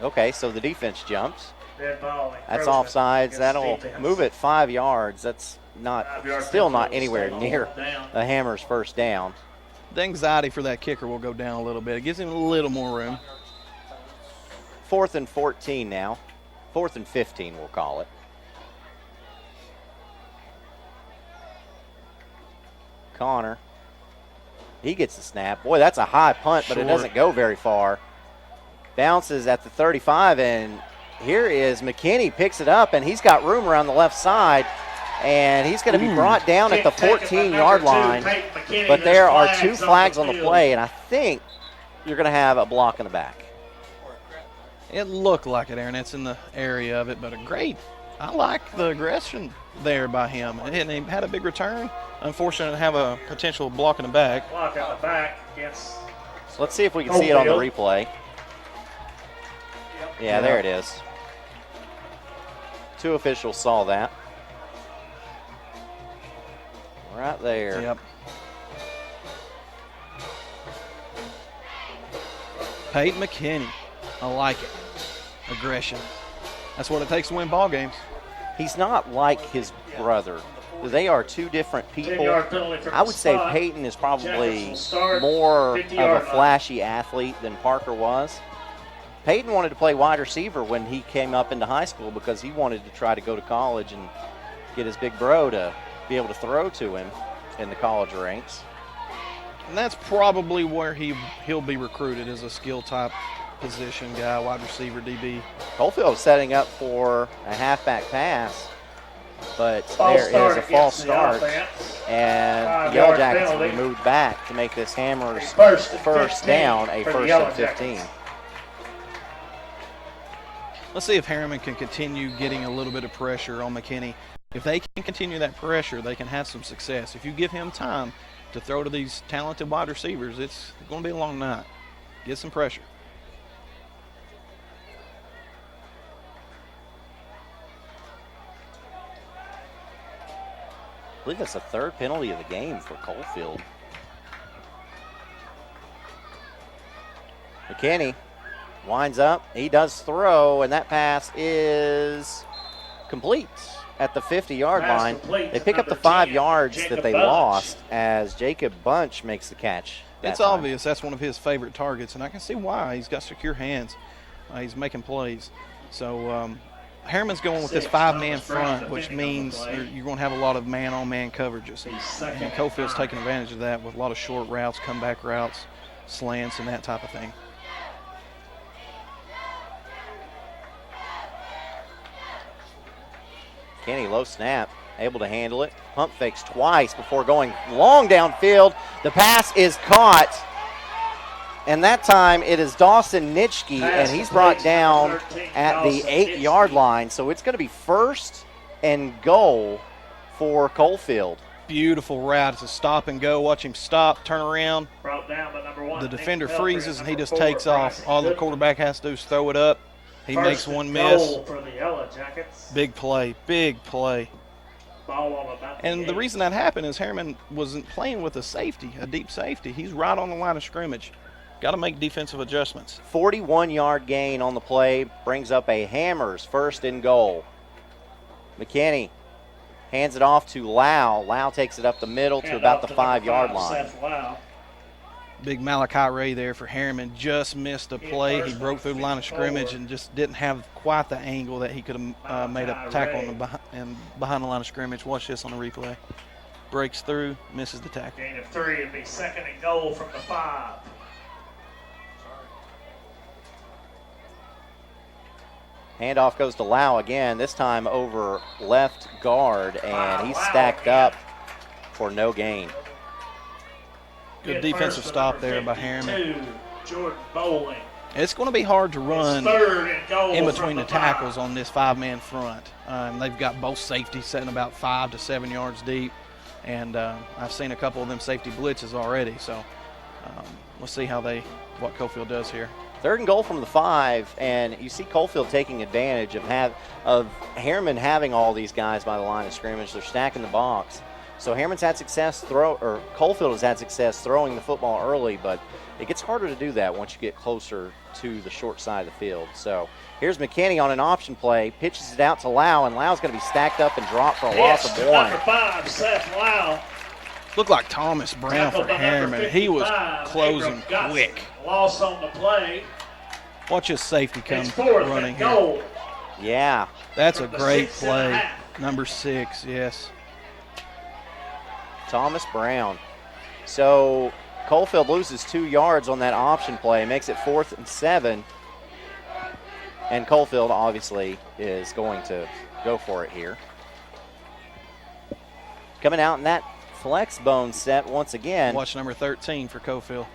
Speaker 6: Okay, so the defense jumps.
Speaker 19: Dead ball.
Speaker 6: That's offsides. That'll move it 5 yards. That's still not anywhere near the Hammers' 1st down.
Speaker 7: The anxiety for that kicker will go down a little bit. It gives him a little more room.
Speaker 6: 4th and 14 now. 4th and 15, we'll call it. Connor. He gets the snap. Boy, that's a high punt, but it doesn't go very far. Bounces at the 35, and here is McKinney, picks it up, and he's got room around the left side, and he's going to be brought down at the 14-yard line. But there are 2 flags on the play, and I think you're going to have a block in the back.
Speaker 7: It looked like it, Aaron. It's in the area of it, but I like the aggression there by him. And he had a big return. Unfortunate to have a potential block in the back.
Speaker 19: Block out the back against.
Speaker 6: So let's see if we can see it on the replay. Yeah, there it is. 2 officials saw that. Right there.
Speaker 7: Yep. Peyton McKinney. I like it. aggression. That's what it takes to win ball games.
Speaker 6: He's not like his brother. They are two different people.
Speaker 19: 10-yard penalty from
Speaker 6: I would
Speaker 19: the
Speaker 6: say
Speaker 19: spot.
Speaker 6: Peyton is probably
Speaker 19: Jackets will start
Speaker 6: more of
Speaker 19: 50-yard
Speaker 6: a
Speaker 19: line.
Speaker 6: flashy athlete than Parker was. Peyton wanted to play wide receiver when he came up into high school because he wanted to try to go to college and get his big bro to be able to throw to him in the college ranks.
Speaker 7: And that's probably where he'll be recruited as a skill type position guy, wide receiver, DB.
Speaker 6: Coalfield setting up for a halfback pass, but
Speaker 19: False
Speaker 6: there
Speaker 19: start
Speaker 6: is a false
Speaker 19: against the
Speaker 6: start,
Speaker 19: offense.
Speaker 6: and the
Speaker 19: 5-yard
Speaker 6: Yellow Jackets will be
Speaker 19: penalty.
Speaker 6: moved back to make this Hammers
Speaker 19: First and
Speaker 6: first
Speaker 19: 15
Speaker 6: down, a
Speaker 19: for the
Speaker 6: first
Speaker 19: Yellow
Speaker 6: and 15.
Speaker 19: Jackets.
Speaker 7: Let's see if Harriman can continue getting a little bit of pressure on McKinney. If they can continue that pressure, they can have some success. If you give him time to throw to these talented wide receivers, it's going to be a long night. Get some pressure.
Speaker 6: I believe that's the third penalty of the game for Coalfield. McKinney winds up. He does throw, and that pass is complete at the 50-yard
Speaker 19: Pass
Speaker 6: line.
Speaker 19: complete
Speaker 6: They
Speaker 19: to
Speaker 6: pick up the
Speaker 19: number
Speaker 6: 5
Speaker 19: 10,
Speaker 6: yards that
Speaker 19: Jacob
Speaker 6: they
Speaker 19: Bunch.
Speaker 6: lost as Jacob Bunch makes the catch. that
Speaker 7: It's
Speaker 6: time.
Speaker 7: obvious that's one of his favorite targets, and I can see why. He's got secure hands. He's making plays. So Harriman's going with this 5-man front, which means you're going to have a lot of man-on-man coverages. And Coalfield's taking advantage of that with a lot of short routes, comeback routes, slants, and that type of thing.
Speaker 6: Kenny, low snap, able to handle it. Pump fakes twice before going long downfield. The pass is caught, and that time it is Dawson Nitschke, and he's brought down at the 8-yard line. So it's going to be first and goal for Coalfield.
Speaker 7: Beautiful route. It's a stop and go. Watch him stop, turn around.
Speaker 19: Brought down by number 1.
Speaker 7: The defender
Speaker 19: Nick
Speaker 7: freezes, and he
Speaker 19: Pelfrey,
Speaker 7: just
Speaker 19: number 4,
Speaker 7: takes off.
Speaker 19: Bryson
Speaker 7: All the
Speaker 19: Goodman.
Speaker 7: quarterback has to do is throw it up. He
Speaker 19: First
Speaker 7: makes one
Speaker 19: and
Speaker 7: miss.
Speaker 19: goal for the Yellow Jackets.
Speaker 7: Big play, big play.
Speaker 19: Ball on about the
Speaker 7: And the
Speaker 19: 8.
Speaker 7: reason that happened is Harriman wasn't playing with a safety, a deep safety. He's right on the line of scrimmage. Got to make defensive adjustments.
Speaker 6: 41-yard gain on the play brings up a Hammers first and goal. McKinney hands it off to Lau. Lau takes it up the middle to
Speaker 19: Hand
Speaker 6: about
Speaker 19: off
Speaker 6: the
Speaker 19: to number
Speaker 6: 5-yard
Speaker 19: 5,
Speaker 6: line.
Speaker 19: Seth Lau.
Speaker 7: Big Malachi Ray there for Harriman. Just missed a play. He broke through the line of scrimmage and just didn't have quite the angle that he could have made a tackle on behind the line of scrimmage. Watch this on the replay. Breaks through, misses the tackle.
Speaker 19: Gain of 3. It'll be second and goal from the 5.
Speaker 6: Handoff goes to Lau again, this time over left guard, and he's stacked up for no gain.
Speaker 7: Good defensive stop there by Harriman.
Speaker 19: Jordan Bowling.
Speaker 7: It's going to be hard to run
Speaker 19: third and goal
Speaker 7: in
Speaker 19: from
Speaker 7: between
Speaker 19: the
Speaker 7: the tackles on this 5-man front. They've got both safeties sitting about 5 to 7 yards deep, and I've seen a couple of them safety blitzes already. So we'll see what Coalfield does here.
Speaker 6: Third and goal from the 5, and you see Coalfield taking advantage of Harriman having all these guys by the line of scrimmage. They're stacking the box. So Harriman's had success Coalfield has had success throwing the football early, but it gets harder to do that once you get closer to the short side of the field. So here's McKinney on an option play, pitches it out to Lau, and Lau's going to be stacked up and dropped for a loss of 1.
Speaker 19: Number 5, Seth Lau.
Speaker 7: Looked like Thomas Brown for Harriman. He was closing
Speaker 19: Abram
Speaker 7: quick.
Speaker 19: Loss on the play.
Speaker 7: Watch his safety come
Speaker 19: It's fourth
Speaker 7: running
Speaker 19: and
Speaker 7: here.
Speaker 19: goal.
Speaker 6: Yeah.
Speaker 7: That's a
Speaker 19: From the
Speaker 7: great
Speaker 19: 6 and a
Speaker 7: play.
Speaker 19: half.
Speaker 7: Number 6, yes.
Speaker 6: Thomas Brown. So Coalfield loses 2 yards on that option play, makes it 4th and 7. And Coalfield obviously is going to go for it here. Coming out in that flex bone set once again.
Speaker 7: Watch number 13 for Coalfield.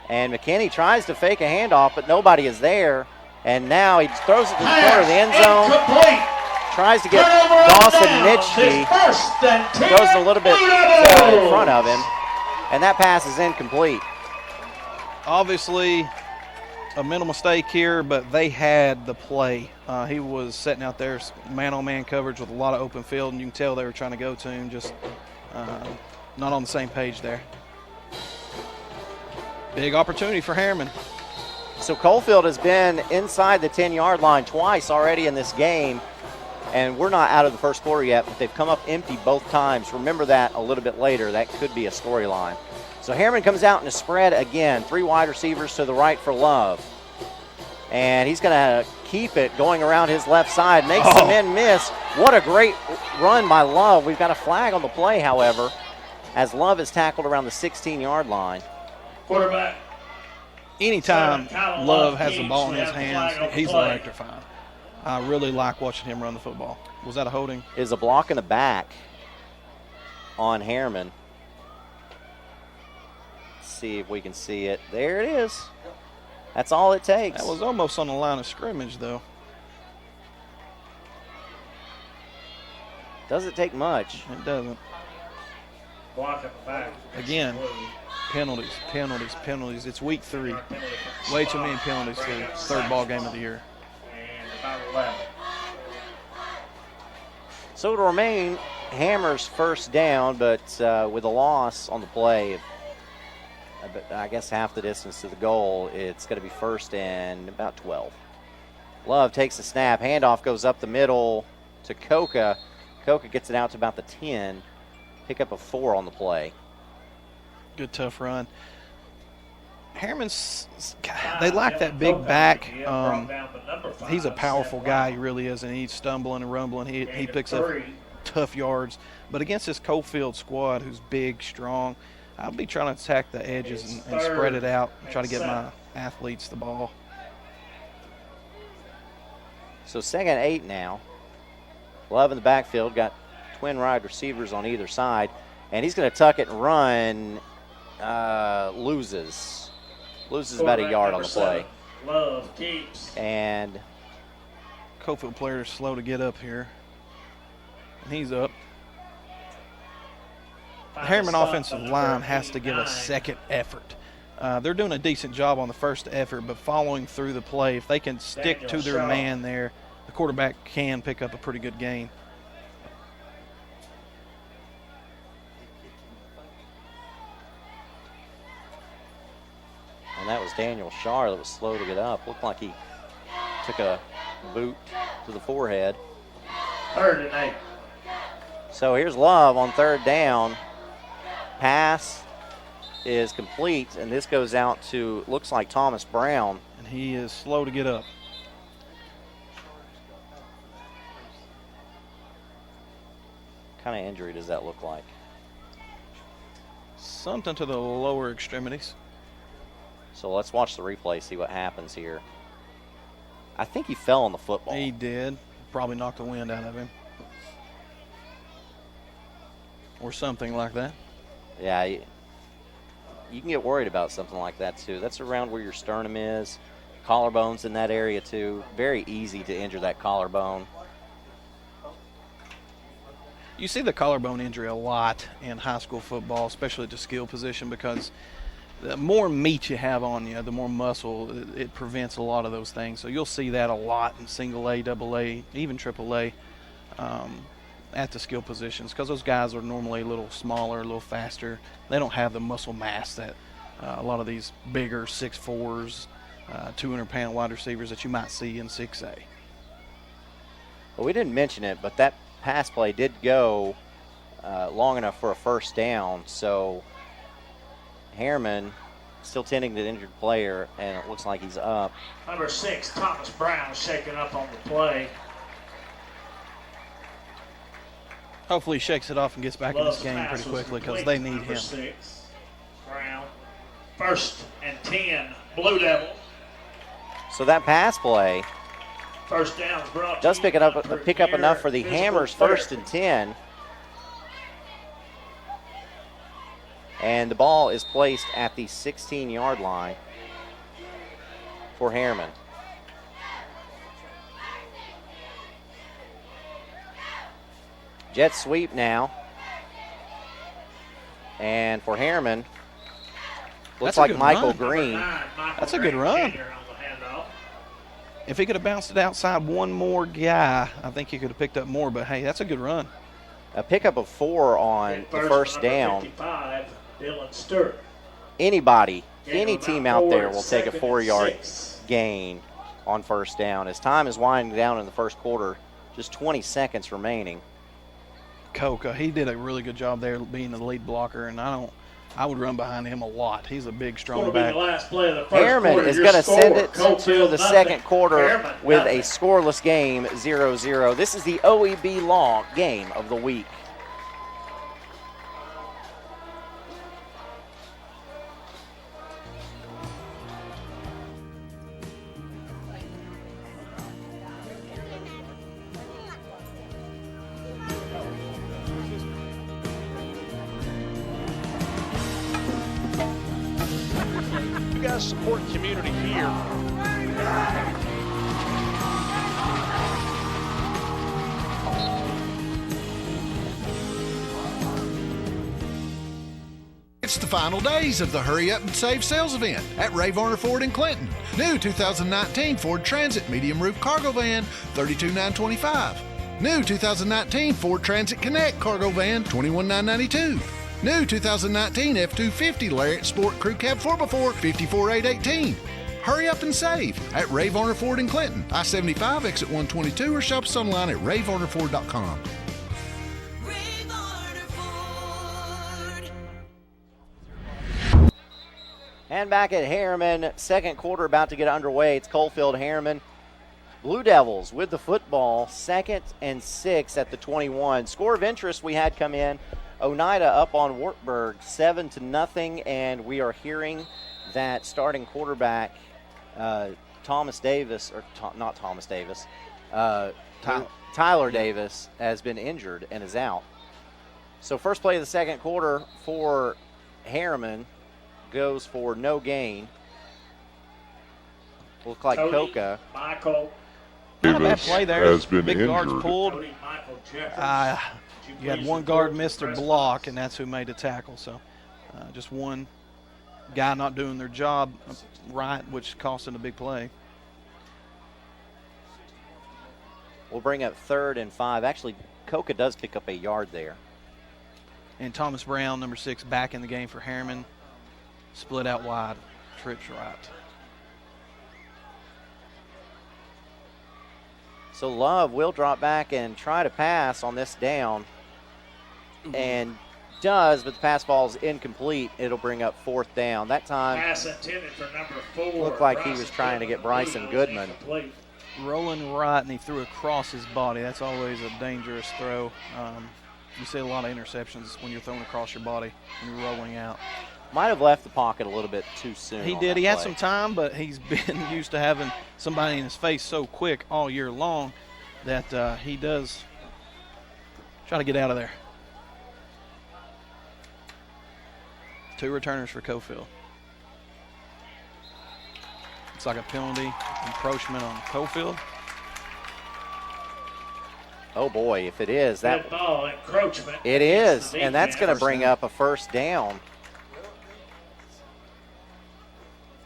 Speaker 6: And McKinney tries to fake a handoff, but nobody is there. And now he throws it to the corner of the end zone.
Speaker 19: Incomplete.
Speaker 6: Tries to get
Speaker 19: Turnover on
Speaker 6: Dawson
Speaker 19: down.
Speaker 6: Nitschke.
Speaker 19: His first and 10
Speaker 6: Goes a little bit
Speaker 19: Blue
Speaker 6: in front of
Speaker 19: Devils.
Speaker 6: him. And that pass is incomplete.
Speaker 7: Obviously, a mental mistake here, but they had the play. He was sitting out there, man-on-man coverage with a lot of open field, and you can tell they were trying to go to him, just not on the same page there. Big opportunity for Harriman.
Speaker 6: So Coalfield has been inside the 10-yard line twice already in this game, and we're not out of the first quarter yet, but they've come up empty both times. Remember that a little bit later. That could be a storyline. So Harriman comes out in a spread again. 3 wide receivers to the right for Love. And he's going to keep it going around his left side. Makes the men miss. What a great run by Love. We've got a flag on the play, however, as Love is tackled around the 16-yard line.
Speaker 19: Quarterback.
Speaker 7: Anytime Love has the ball in his hands, he's electrifying. I really like watching him run the football. Was that a holding?
Speaker 6: Is a block in the back on Harriman. Let's see if we can see it. There it is. That's all it takes.
Speaker 7: That was almost on the line of scrimmage, though.
Speaker 6: Doesn't take much.
Speaker 7: It doesn't.
Speaker 19: Block in the back.
Speaker 7: Again, penalties, penalties, penalties. It's week 3. Way too many penalties for the 3rd ball game of the year.
Speaker 19: And about 11.
Speaker 6: So it'll remain Hammer's first down, but with a loss on the play, I guess half the distance to the goal, it's going to be first and about 12. Love takes the snap. Handoff goes up the middle to Coca. Coca gets it out to about the 10. Pick up a 4 on the play.
Speaker 7: Good tough run. Harriman's, they like that big back. He's a powerful guy, he really is, and he's stumbling and rumbling. He picks up tough yards. But against this Coalfield squad, who's big, strong, I'll be trying to attack the edges and spread it out and try to get my athletes the ball.
Speaker 6: So 2nd and 8 now. Love in the backfield, got twin wide receivers on either side, and he's going to tuck it and run. Loses about a yard on the play.
Speaker 19: Love keeps.
Speaker 6: And
Speaker 7: Coalfield player is slow to get up here. And he's up. The Harriman offensive line has to give a second effort. They're doing a decent job on the first effort, but following through the play, if they can stick to their man there, the quarterback can pick up a pretty good gain.
Speaker 6: And that was Daniel Shar that was slow to get up. Looked like he took a boot to the forehead.
Speaker 19: 3rd and 8.
Speaker 6: So here's Love on 3rd down. Pass is complete, and this goes out to, looks like Thomas Brown.
Speaker 7: And he is slow to get up.
Speaker 6: What kind of injury does that look like?
Speaker 7: Something to the lower extremities.
Speaker 6: So let's watch the replay, see what happens here. I think he fell on the football.
Speaker 7: He did. Probably knocked the wind out of him. Or something like that.
Speaker 6: Yeah, you can get worried about something like that, too. That's around where your sternum is. Collarbone's in that area, too. Very easy to injure that collarbone.
Speaker 7: You see the collarbone injury a lot in high school football, especially at the skill position, because the more meat you have on you, the more muscle, it prevents a lot of those things. So you'll see that a lot in single A, double A, even triple A at the skill positions, because those guys are normally a little smaller, a little faster. They don't have the muscle mass that a lot of these bigger 6'4", 200-pound wide receivers that you might see in 6A.
Speaker 6: Well, we didn't mention it, but that pass play did go long enough for a first down, so Harriman still tending to the injured player, and it looks like he's up.
Speaker 19: Number 6, Thomas Brown, shaking up on the play.
Speaker 7: Hopefully he shakes it off and gets back in this game pretty quickly, because they need him.
Speaker 19: 6, Brown. 1st and 10, Blue Devils.
Speaker 6: So that pass play
Speaker 19: First down brought
Speaker 6: does pick up enough for the Hammers. 1st and 10. And the ball is placed at the 16-yard line for Harriman. Jet sweep now. And for Harriman, looks like Michael Green.
Speaker 7: That's a good run. If he could have bounced it outside one more guy, I think he could have picked up more, but hey, that's a good run.
Speaker 6: A pickup of 4 on the first down.
Speaker 19: 55, Dylan Stewart.
Speaker 6: Anybody any team out there will take a 4-yard gain on first down. As time is winding down in the first quarter, just 20 seconds remaining.
Speaker 7: Coca, he did a really good job there being the lead blocker, and I would run behind him a lot. He's a big, strong back.
Speaker 6: Harriman is going to send it to the second quarter with a scoreless game, 0-0. This is the OEB Law game of the week.
Speaker 11: Support community here.
Speaker 15: It's the final days of the Hurry Up and Save sales event at Ray Varner Ford in Clinton. New 2019 Ford Transit medium roof cargo van, $32,925. New 2019 Ford Transit Connect cargo van, $21,992. New 2019 F-250 Lariat Sport Crew Cab 4x4, $54,818. Hurry up and save at Ray Varner Ford in Clinton, I-75 exit 122, or shop us online at rayvarnerford.com.
Speaker 6: And back at Harriman, second quarter about to get underway. It's Coalfield Harriman. Blue Devils with the football, 2nd and 6 at the 21. Score of interest we had come in. Oneida up on Wartburg 7-0, and we are hearing that starting quarterback Thomas Davis, or not Thomas Davis, Tyler Davis has been injured and is out. So first play of the second quarter for Harriman goes for no gain. Look like Coca.
Speaker 19: Michael.
Speaker 7: Not a bad play there.
Speaker 20: Has been
Speaker 7: Big guards
Speaker 20: injured.
Speaker 7: pulled. You had one guard miss their block, and that's who made the tackle. So just one guy not doing their job right, which cost them a big play.
Speaker 6: We'll bring up 3rd and 5. Actually, Coca does pick up a yard there.
Speaker 7: And Thomas Brown, number 6, back in the game for Harriman. Split out wide, trips right.
Speaker 6: So Love will drop back and try to pass on this down. And does, but the pass ball is incomplete. It'll bring up 4th down. That time,
Speaker 19: Pass intended for number 4.
Speaker 6: looked like he was trying to get Bryson Goodman.
Speaker 7: Rolling right, and he threw across his body. That's always a dangerous throw. You see a lot of interceptions when you're throwing across your body when you're rolling out.
Speaker 6: Might have left the pocket a little bit too soon.
Speaker 7: He did. He had some time, but he's been used to having somebody in his face so quick all year long that he does try to get out of there. 2 returners for Coalfield. It's like a penalty, encroachment on Coalfield.
Speaker 6: Oh boy, if it is, that
Speaker 19: ball, encroachment.
Speaker 6: It is, and that's going to bring up a first down.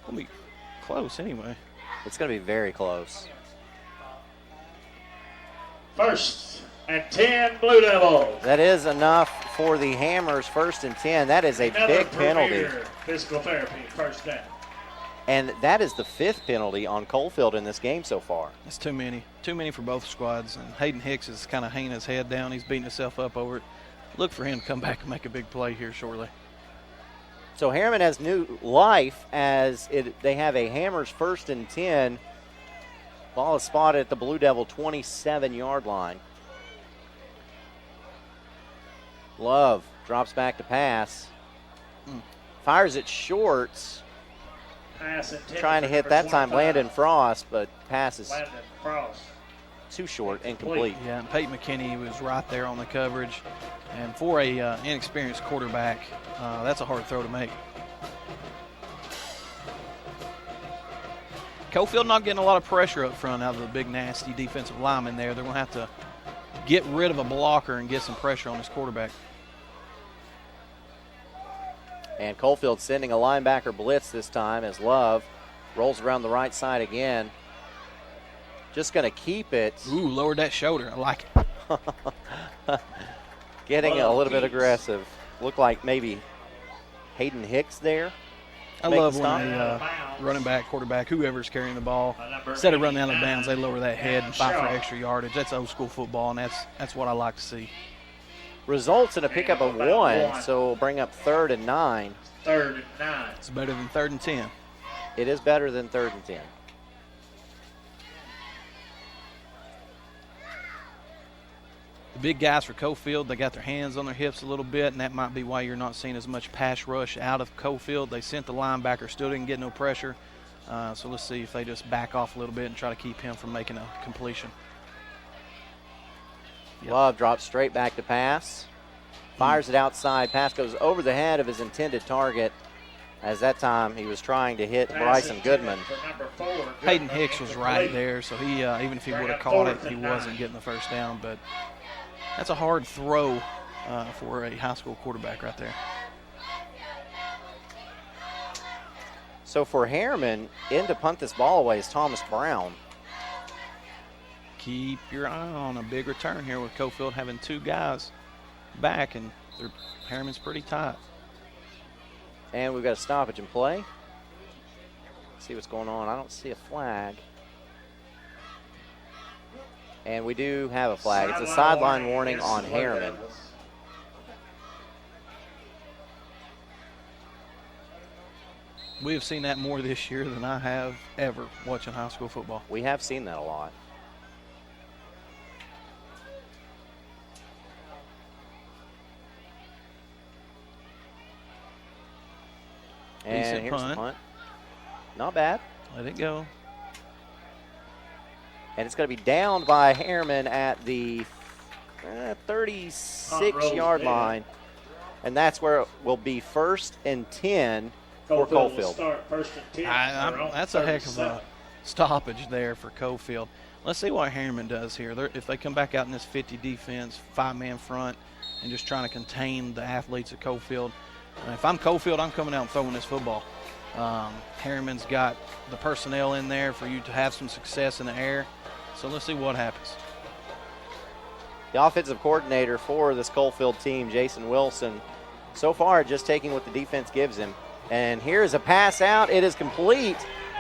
Speaker 7: It'll be close anyway.
Speaker 6: It's going to be very close.
Speaker 19: 1st and 10, Blue Devils.
Speaker 6: That is enough for the Hammers. 1st and 10. That is a big penalty.
Speaker 19: Physical therapy, first down.
Speaker 6: And that is the 5th penalty on Coalfield in this game so far.
Speaker 7: That's too many. Too many for both squads. And Hayden Hicks is kind of hanging his head down. He's beating himself up over it. Look for him to come back and make a big play here shortly.
Speaker 6: So Harriman has new life as they have a Hammers 1st and 10. Ball is spotted at the Blue Devil 27-yard line. Love drops back to pass. Fires it short.
Speaker 19: Pass
Speaker 6: Trying to hit that time Landon Frost, but passes
Speaker 19: Frost.
Speaker 6: Too short, incomplete.
Speaker 7: Yeah, and Peyton McKinney was right there on the coverage. And for a inexperienced quarterback, that's a hard throw to make. Coalfield not getting a lot of pressure up front out of the big, nasty defensive lineman there. They're going to have to get rid of a blocker and get some pressure on this quarterback.
Speaker 6: And Coalfield sending a linebacker blitz this time as Love rolls around the right side again. Just going to keep it.
Speaker 7: Ooh, lowered that shoulder. I like it.
Speaker 6: Getting a little bit aggressive. Looked like maybe Hayden Hicks there.
Speaker 7: I love when the running back, quarterback, whoever's carrying the ball, instead of running out of bounds, they lower that head and fight for extra yardage. That's old school football, and that's what I like to see.
Speaker 6: Results in a pickup of 1, so we'll bring up 3rd and 9.
Speaker 19: 3rd and 9.
Speaker 7: It's better than 3rd and 10.
Speaker 6: It is better than 3rd and 10.
Speaker 7: The big guys for Coalfield, they got their hands on their hips a little bit, and that might be why you're not seeing as much pass rush out of Coalfield. They sent the linebacker, still didn't get no pressure. So let's see if they just back off a little bit and try to keep him from making a completion.
Speaker 6: Yep. Love drops straight back to pass. Fires it outside. Pass goes over the head of his intended target. As that time he was trying to hit Bryson Goodman.
Speaker 7: Hayden Hicks was right there, so he even if he would have caught it, he wasn't getting the first down. But that's a hard throw for a high school quarterback right there.
Speaker 6: So for Harriman, in to punt this ball away is Thomas Brown.
Speaker 7: Keep your eye on a big return here with Coalfield having 2 guys back, and Harriman's pretty tight.
Speaker 6: And we've got a stoppage in play. Let's see what's going on. I don't see a flag. And we do have a flag. It's a sideline warning on Harriman.
Speaker 7: We have seen that more this year than I have ever watching high school football.
Speaker 6: We have seen that a lot. And here's the punt. Not bad.
Speaker 7: Let it go.
Speaker 6: And it's going to be down by Harriman at the 36-yard line. And that's where it will be 1st and 10 for Coalfield.
Speaker 7: That's a heck of a stoppage there for Coalfield. Let's see what Harriman does here. If they come back out in this 50 defense, 5-man front, and just trying to contain the athletes at Coalfield. If I'm Coalfield, I'm coming out and throwing this football. Harriman's got the personnel in there for you to have some success in the air. So let's see what happens.
Speaker 6: The offensive coordinator for this Coalfield team, Jason Wilson, so far just taking what the defense gives him. And here's a pass out. It is complete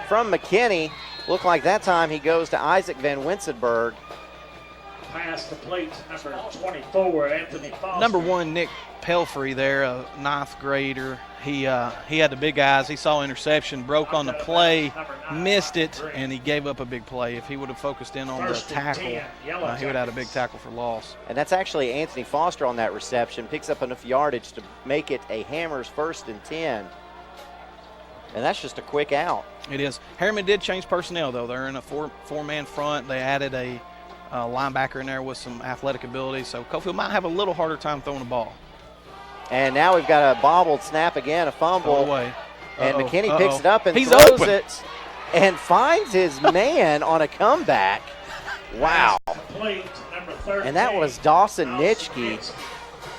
Speaker 6: from McKinney. Looked like that time he goes to Isaac Van Winsenberg.
Speaker 19: Pass complete, number 24, Anthony Foster.
Speaker 7: Number 1, Nick Pelfrey there, a 9th grader. He had the big eyes. He saw interception, broke on the play, missed it, and he gave up a big play. If he would have focused in on the tackle, he would have had a big tackle for loss.
Speaker 6: And that's actually Anthony Foster on that reception. Picks up enough yardage to make it a Hammers 1st and 10. And that's just a quick out.
Speaker 7: It is. Harriman did change personnel, though. They're in a four-man front. They added a linebacker in there with some athletic ability. So Coalfield might have a little harder time throwing the ball.
Speaker 6: And now we've got a bobbled snap again, a fumble.
Speaker 7: Away.
Speaker 6: And McKinney picks it up and
Speaker 7: He's
Speaker 6: throws
Speaker 7: open.
Speaker 6: it and finds his man on a comeback. Wow. And that was Dawson Nitschke.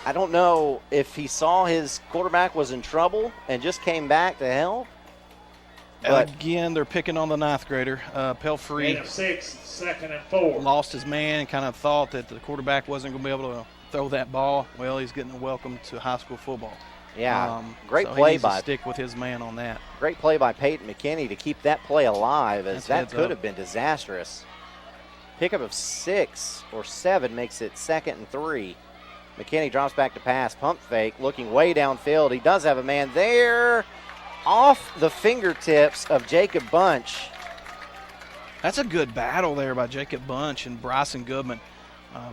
Speaker 6: I don't know if he saw his quarterback was in trouble and just came back to help.
Speaker 7: But again, they're picking on the 9th grader. Pelfrey
Speaker 19: 6, 2nd and 4.
Speaker 7: Lost his man, kind of thought that the quarterback wasn't going to be able to throw that ball. Well, he's getting a welcome to high school football.
Speaker 6: Yeah, great
Speaker 7: so
Speaker 6: play
Speaker 7: he needs
Speaker 6: by
Speaker 7: to stick with his man on that.
Speaker 6: Great play by Peyton McKinney to keep that play alive, as that
Speaker 7: heads
Speaker 6: could
Speaker 7: up.
Speaker 6: have been disastrous. Pickup of 6 or 7 makes it 2nd and 3. McKinney drops back to pass, pump fake, looking way downfield. He does have a man there, off the fingertips of Jacob Bunch.
Speaker 7: That's a good battle there by Jacob Bunch and Bryson Goodman.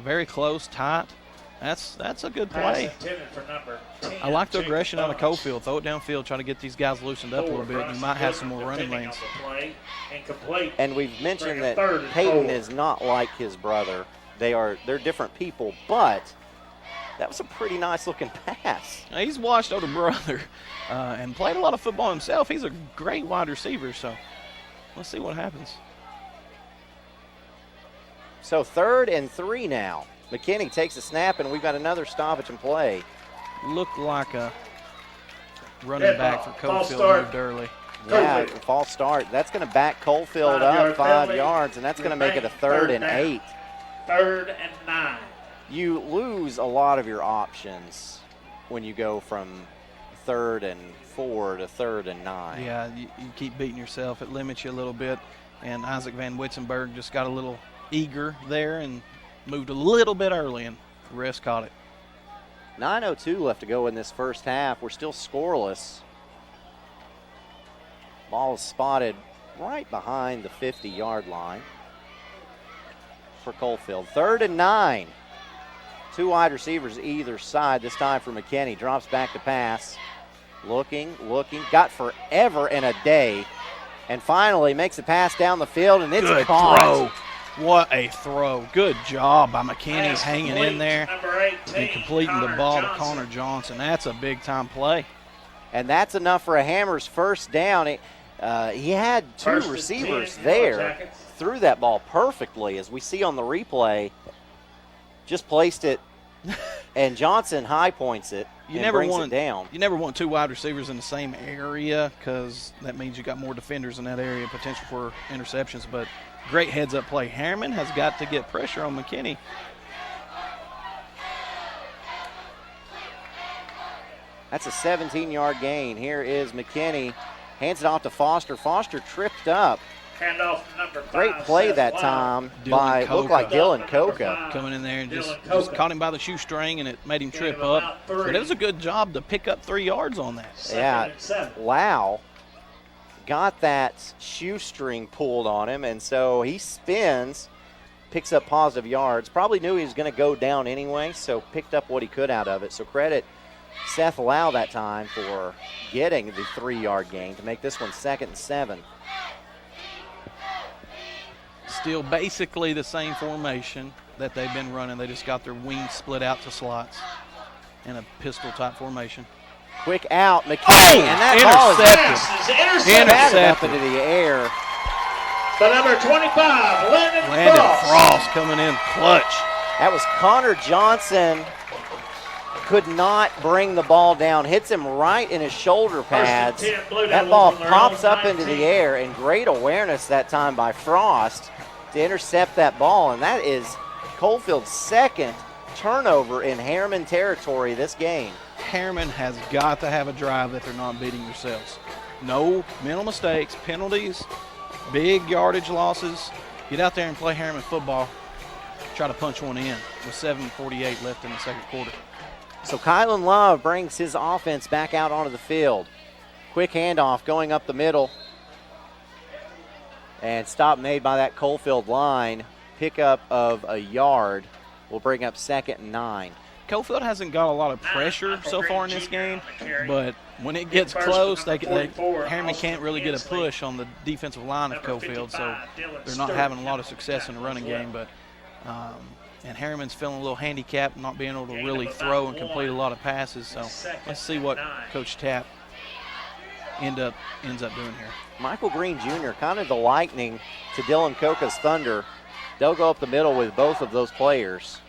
Speaker 7: Very close, tight. That's a good play. I like the aggression out of Coalfield. Throw it downfield, try to get these guys loosened up a little bit. You might have some more running lanes.
Speaker 6: And we've mentioned that Peyton is not like his brother. They're different people, but that was a pretty nice looking pass.
Speaker 7: Now, he's watched older brother and played a lot of football himself. He's a great wide receiver, so let's see what happens.
Speaker 6: So 3rd and 3 now. McKinney takes a snap, and we've got another stoppage in play.
Speaker 7: Looked like a running back for Coalfield moved early.
Speaker 6: Yeah, false start. That's going to back Coalfield up 5 yards, and that's going to make it a 3rd and 8.
Speaker 19: 3rd and 9.
Speaker 6: You lose a lot of your options when you go from 3rd and 4 to 3rd and 9.
Speaker 7: Yeah, you keep beating yourself. It limits you a little bit. And Isaac Van Witzenberg just got a little eager there and moved a little bit early, and the rest caught it.
Speaker 6: 9:02 left to go in this first half. We're still scoreless. Ball is spotted right behind the 50-yard line for Coalfield. 3rd and 9. 2 wide receivers either side. This time for McKinney. Drops back to pass. Looking. Got forever and a day. And finally makes a pass down the field, and it's
Speaker 7: Good
Speaker 6: caught.
Speaker 7: throw. What a throw. Good job by McKinney hanging in there and completing the ball to Connor Johnson. That's a big-time play.
Speaker 6: And that's enough for a Hammers first down. He had 2 receivers there. Threw that ball perfectly, as we see on the replay. Just placed it, and Johnson high points it and brings it down.
Speaker 7: You never want 2 wide receivers in the same area, because that means you got more defenders in that area, potential for interceptions. But great heads-up play. Harriman has got to get pressure on McKinney.
Speaker 6: That's a 17-yard gain. Here is McKinney. Hands it off to Foster. Foster tripped up.
Speaker 19: Handoff to number 5.
Speaker 6: Great play that time by, looked like Dylan Coca.
Speaker 7: Coming in there and just caught him by the shoestring, and it made him trip up. But it was a good job to pick up 3 yards on that.
Speaker 6: Yeah, Lau got that shoestring pulled on him, and so he spins, picks up positive yards. Probably knew he was going to go down anyway, so picked up what he could out of it. So credit Seth Lau that time for getting the 3-yard gain to make this one 2nd and 7.
Speaker 7: Still basically the same formation that they've been running. They just got their wings split out to slots in a pistol-type formation.
Speaker 6: Quick out, McKinney, and that ball is
Speaker 7: intercepted
Speaker 6: up into the air.
Speaker 19: The number 25,
Speaker 7: Landon Frost coming in clutch.
Speaker 6: That was Connor Johnson. Could not bring the ball down. Hits him right in his shoulder pads. That ball pops up into the air, and great awareness that time by Frost to intercept that ball. And that is Coalfield's 2nd turnover in Harriman territory this game.
Speaker 7: Harriman has got to have a drive that they're not beating themselves. No mental mistakes, penalties, big yardage losses. Get out there and play Harriman football. Try to punch one in with 7:48 left in the second quarter.
Speaker 6: So Kylan Love brings his offense back out onto the field. Quick handoff going up the middle. And stop made by that Coalfield line. Pickup of a yard will bring up 2nd and 9.
Speaker 7: Coalfield hasn't got a lot of pressure so far in this game, but when it gets close, Harriman can't really get a push on the defensive line of Coalfield, so they're not having a lot of success in the running game. But and Harriman's feeling a little handicapped, not being able to really throw and complete a lot of passes. So let's see what Coach Tapp ends up doing here.
Speaker 6: Michael Green Jr., kind of the lightning to Dylan Coca's thunder. They'll go up the middle with both of those players.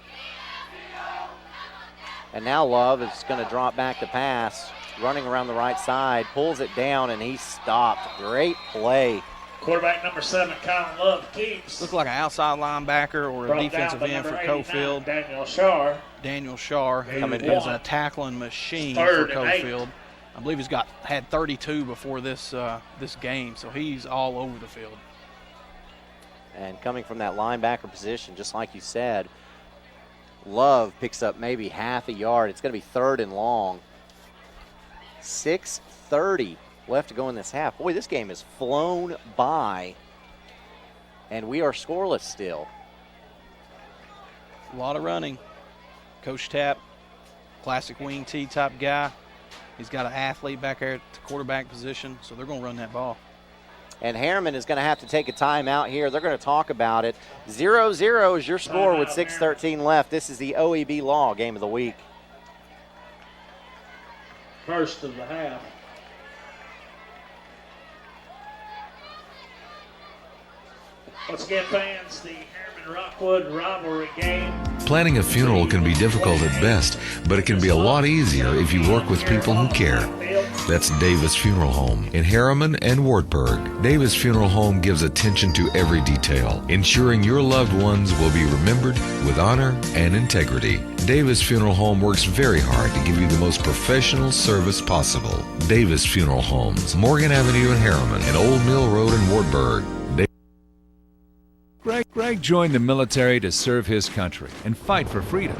Speaker 6: And now Love is going to drop back to pass, running around the right side, pulls it down, and he's stopped. Great play.
Speaker 19: Quarterback number 7, Colin Love, keeps.
Speaker 7: Looked like an outside linebacker or a defensive end for Coalfield.
Speaker 19: Daniel Shar,
Speaker 7: who is a tackling machine for Coalfield. I believe he's had 32 before this game, so he's all over the field.
Speaker 6: And coming from that linebacker position, just like you said, Love picks up maybe half a yard. It's going to be 3rd and long. 6:30 left to go in this half. Boy, this game has flown by, and we are scoreless still.
Speaker 7: A lot of running. Coach Tapp, classic wing T type guy. He's got an athlete back there at the quarterback position, so they're going to run that ball.
Speaker 6: And Harriman is going to have to take a timeout here. They're going to talk about it. 0-0 is your score with 6:13 left. This is the OEB Law Game of the Week.
Speaker 19: First of the half. Once again, fans, the Harriman-Rockwood rivalry game.
Speaker 17: Planning a funeral can be difficult at best, but it can be a lot easier if you work with people who care. That's Davis Funeral Home in Harriman and Wartburg. Davis Funeral Home gives attention to every detail, ensuring your loved ones will be remembered with honor and integrity. Davis Funeral Home works very hard to give you the most professional service possible. Davis Funeral Homes, Morgan Avenue in Harriman and Old Mill Road in Wartburg.
Speaker 10: Greg joined the military to serve his country and fight for freedom.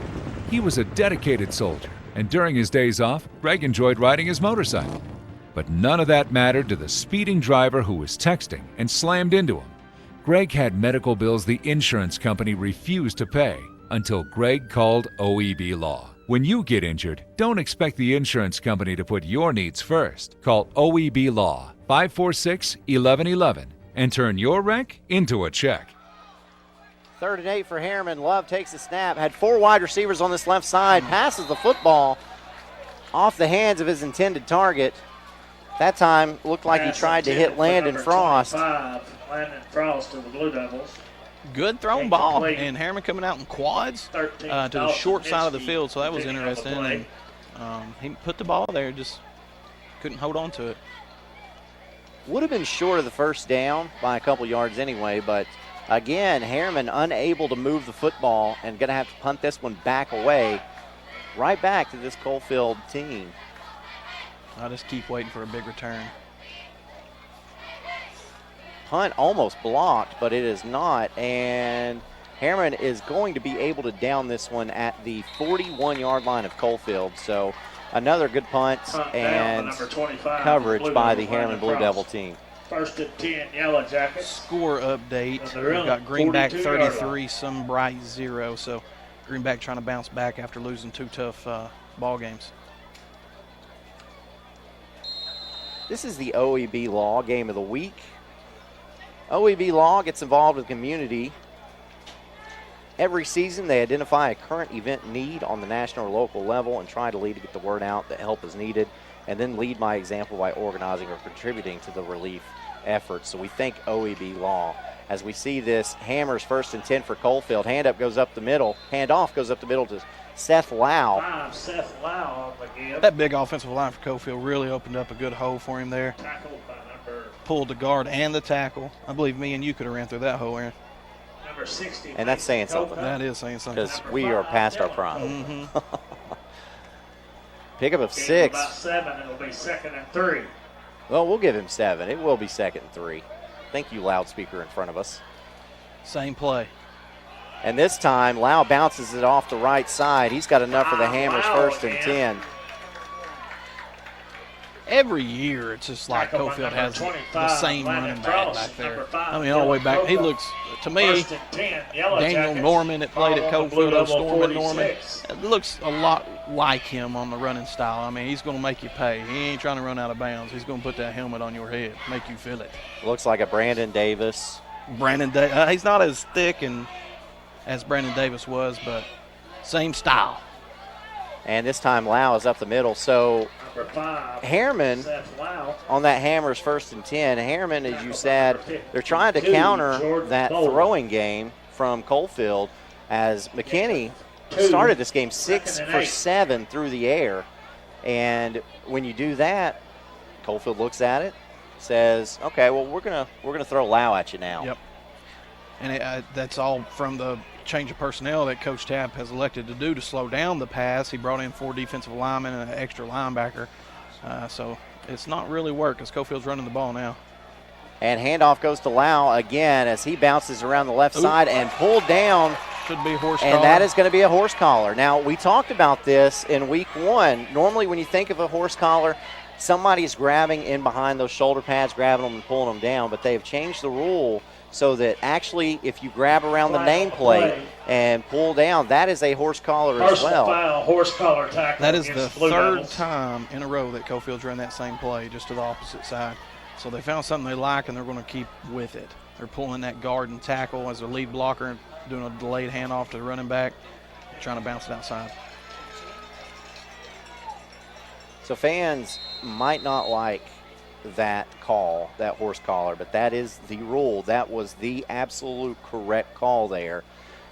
Speaker 10: He was a dedicated soldier, and during his days off, Greg enjoyed riding his motorcycle. But none of that mattered to the speeding driver who was texting and slammed into him. Greg had medical bills the insurance company refused to pay until Greg called OEB Law. When you get injured, don't expect the insurance company to put your needs first. Call OEB Law 546-1111 and turn your wreck into a check.
Speaker 6: 3rd and 8 for Harriman. Love takes the snap. Had 4 wide receivers on this left side. Passes the football off the hands of his intended target. That time looked like he tried to hit Landon Frost.
Speaker 19: Landon Frost of the Blue Devils.
Speaker 7: Good thrown ball, and Harriman coming out in quads to the short side of the field, so that was interesting. And he put the ball there, just couldn't hold on to it.
Speaker 6: Would have been short of the first down by a couple yards anyway, but again, Harriman unable to move the football and going to have to punt this one back away, right back to this Coalfield team.
Speaker 7: I'll just keep waiting for a big return.
Speaker 6: Punt almost blocked, but it is not, and Harriman is going to be able to down this one at the 41-yard line of Coalfield. So another good punt and coverage by the Harriman Blue Devil team.
Speaker 19: 1st and 10, Yellow Jackets.
Speaker 7: Score update. We've got Greenback 33, Sunbright 0. So Greenback trying to bounce back after losing 2 tough ball games.
Speaker 6: This is the OEB Law Game of the Week. OEB Law gets involved with the community. Every season they identify a current event need on the national or local level and try to lead to get the word out that help is needed, and then lead by example by organizing or contributing to the relief efforts. So we thank OEB Law. As we see this, Hammers 1st and 10 for Coalfield. Handoff goes up the middle to Seth Lau.
Speaker 19: Seth Lau on the give.
Speaker 7: That big offensive line for Coalfield really opened up a good hole for him there.
Speaker 19: Tackled by number.
Speaker 7: Pulled the guard and the tackle. I believe me and you could have ran through that hole, Aaron.
Speaker 19: Number 60.
Speaker 6: And that's saying something.
Speaker 7: That is saying something.
Speaker 6: Because we are past our prime.
Speaker 7: Mm-hmm.
Speaker 6: Pickup of 6.
Speaker 19: About 7. It'll be 2nd and 3.
Speaker 6: Well, we'll give him 7. It will be 2nd and 3. Thank you, loudspeaker in front of us.
Speaker 7: Same play.
Speaker 6: And this time, Lau bounces it off the right side. He's got enough for the Hammers 1st and 10.
Speaker 7: Every year, it's just like Coalfield has the same running back there. I mean, all the way back. He looks, to me, Daniel Norman that played at Coalfield, Storm Norman, it looks a lot like him on the running style. I mean, he's going to make you pay. He ain't trying to run out of bounds. He's going to put that helmet on your head, make you feel it.
Speaker 6: Looks like a Brandon Davis.
Speaker 7: He's not as thick as Brandon Davis was, but same style.
Speaker 6: And this time Lau is up the middle. So Harriman on that Hammers 1st and 10. Harriman, as you said, they're trying to counter that throwing game from Coalfield as McKinney started this game 6 for 7 through the air. And when you do that, Coalfield looks at it, says, okay, well, we're gonna throw Lau at you now.
Speaker 7: Yep. And that's all from the change of personnel that Coach Tapp has elected to do to slow down the pass. He brought in 4 defensive linemen and an extra linebacker. So it's not really work because Coalfield's running the ball now.
Speaker 6: And handoff goes to Lau again as he bounces around the left side and pulled down.
Speaker 7: Should be a horse collar.
Speaker 6: And that is going to be a horse collar. Now, we talked about this in week 1. Normally when you think of a horse collar, somebody's grabbing in behind those shoulder pads, grabbing them and pulling them down, but they've changed the rule so that actually if you grab around the nameplate and pull down, that is a horse collar as well.
Speaker 19: Final horse collar tackle.
Speaker 7: That is the 3rd time in a row that Coalfield's run that same play, just to the opposite side. So they found something they like, and they're going to keep with it. They're pulling that guard and tackle as a lead blocker, doing a delayed handoff to the running back, trying to bounce it outside.
Speaker 6: So fans might not like that call, that horse collar, but that is the rule. That was the absolute correct call there,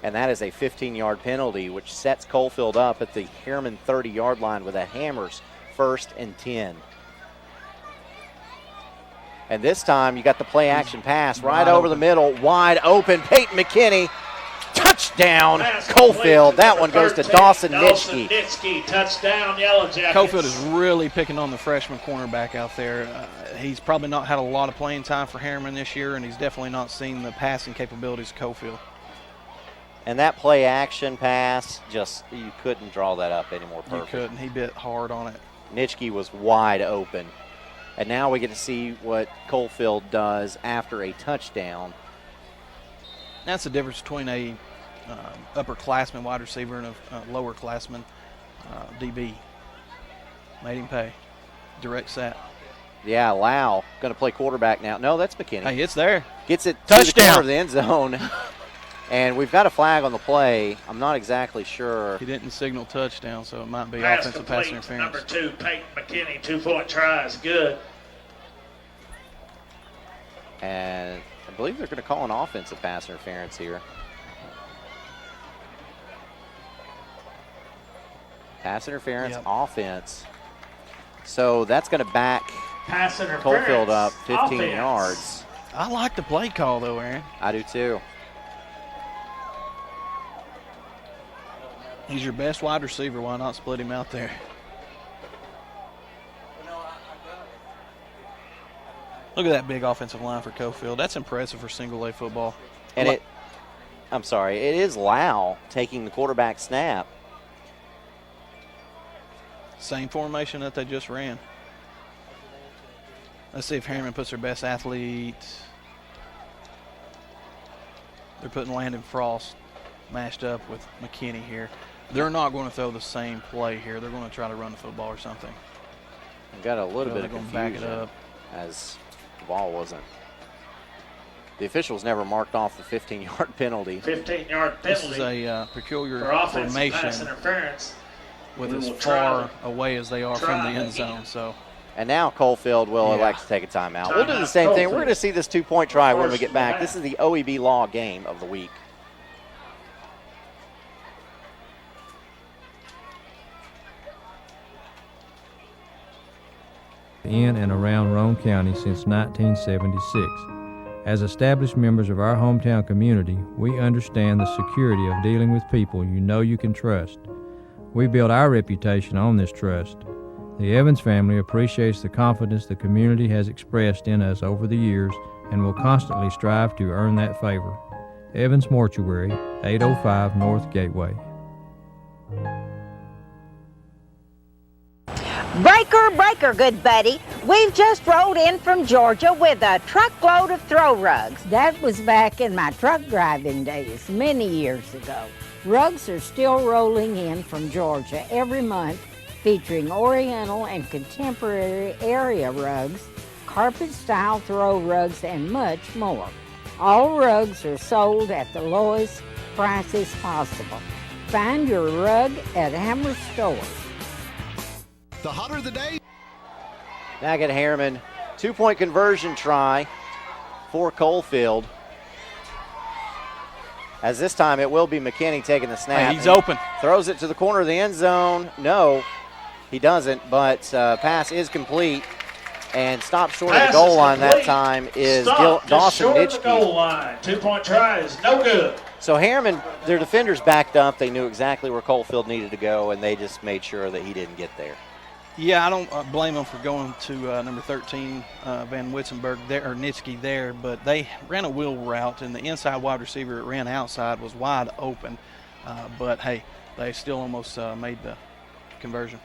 Speaker 6: and that is a 15-yard penalty, which sets Coalfield up at the Harriman 30-yard line with a Hammers 1st and 10. And this time you got the play action pass right over the middle, wide open. Peyton McKinney, touchdown, Coalfield. That one goes to Dawson Nitschke.
Speaker 19: Nitschke, touchdown, Yellow Jackets.
Speaker 7: Coalfield is really picking on the freshman cornerback out there. He's probably not had a lot of playing time for Harriman this year, and he's definitely not seen the passing capabilities of Coalfield.
Speaker 6: And that play action pass, just you couldn't draw that up any more perfect.
Speaker 7: You couldn't. He bit hard on it.
Speaker 6: Nitschke was wide open. And now we get to see what Coalfield does after a touchdown.
Speaker 7: That's the difference between a upperclassman wide receiver and a lowerclassman DB. Made him pay. Direct sack.
Speaker 6: Yeah, Lau going to play quarterback now. No, that's McKinney.
Speaker 7: Hey, it's there.
Speaker 6: Gets it
Speaker 7: touchdown
Speaker 6: to the corner of the end zone. And we've got a flag on the play. I'm not exactly sure.
Speaker 7: He didn't signal touchdown, so it might be
Speaker 19: Pass
Speaker 7: offensive pass interference.
Speaker 19: Number 2, Peyton McKinney, 2-point tries. Good.
Speaker 6: And I believe they're going to call an offensive pass interference here. Pass interference, offense. So that's going to back
Speaker 19: pass interference,
Speaker 6: Coalfield up 15
Speaker 19: offense.
Speaker 6: yards.
Speaker 7: I like the play call, though, Aaron.
Speaker 6: I do, too.
Speaker 7: He's your best wide receiver. Why not split him out there? Look at that big offensive line for Coalfield. That's impressive for single-A football.
Speaker 6: And it is Lau taking the quarterback snap.
Speaker 7: Same formation that they just ran. Let's see if Harriman puts their best athlete. They're putting Landon Frost matched up with McKinney here. They're not going to throw the same play here. They're going to try to run the football or something.
Speaker 6: Got a little bit of
Speaker 7: going to
Speaker 6: confusion
Speaker 7: back it up.
Speaker 6: As the ball wasn't. The officials never marked off the 15-yard penalty.
Speaker 19: 15-yard penalty.
Speaker 7: This is a peculiar formation
Speaker 19: pass interference.
Speaker 7: With as far away as they are from the end zone. So.
Speaker 6: And now Coalfield will elect to take a timeout. We'll do the same thing. We're going to see this 2-point try when we get back. This is the OEB Law game of the week.
Speaker 13: In and around Roane County since 1976. As established members of our hometown community, we understand the security of dealing with people you know you can trust. We build our reputation on this trust. The Evans family appreciates the confidence the community has expressed in us over the years and will constantly strive to earn that favor. Evans Mortuary, 805 North Gateway.
Speaker 14: Breaker, breaker, good buddy. We've just rolled in from Georgia with a truckload of throw rugs. That was back in my truck driving days, many years ago. Rugs are still rolling in from Georgia every month, featuring Oriental and contemporary area rugs, carpet-style throw rugs, and much more. All rugs are sold at the lowest prices possible. Find your rug at Hammer Stores.
Speaker 15: The hotter the day.
Speaker 6: Back at Harriman, 2-point conversion try for Coalfield. As this time it will be McKinney taking the snap.
Speaker 7: Hey, he's open.
Speaker 6: Throws it to the corner of the end zone. No, he doesn't, but pass is complete. And stopped short of the goal line that time is Dawson Nitschke.
Speaker 19: Goal line. 2-point try is no good.
Speaker 6: So Harriman, their defenders backed up. They knew exactly where Coalfield needed to go, and they just made sure that he didn't get there.
Speaker 7: Yeah, I don't blame them for going to number 13, Van Witzenberg there, or Nitschke there, but they ran a wheel route, and the inside wide receiver that ran outside was wide open. But, hey, they still almost made the conversion.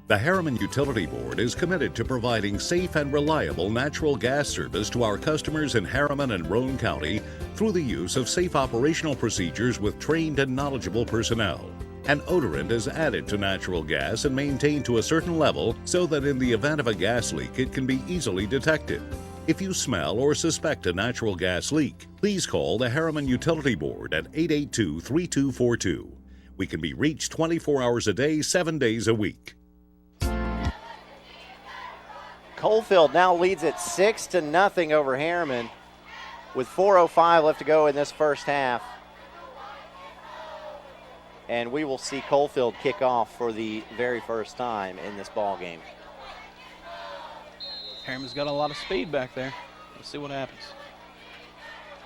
Speaker 16: The Harriman Utility Board is committed to providing safe and reliable natural gas service to our customers in Harriman and Roane County through the use of safe operational procedures with trained and knowledgeable personnel. An odorant is added to natural gas and maintained to a certain level so that in the event of a gas leak it can be easily detected. If you smell or suspect a natural gas leak, please call the Harriman Utility Board at 882-3242. We can be reached 24 hours a day, 7 days a week.
Speaker 6: Coalfield now leads it 6-0 over Harriman with 4:05 left to go in this first half. And we will see Coalfield kick off for the very first time in this ball game.
Speaker 7: Harriman's got a lot of speed back there. Let's see what happens.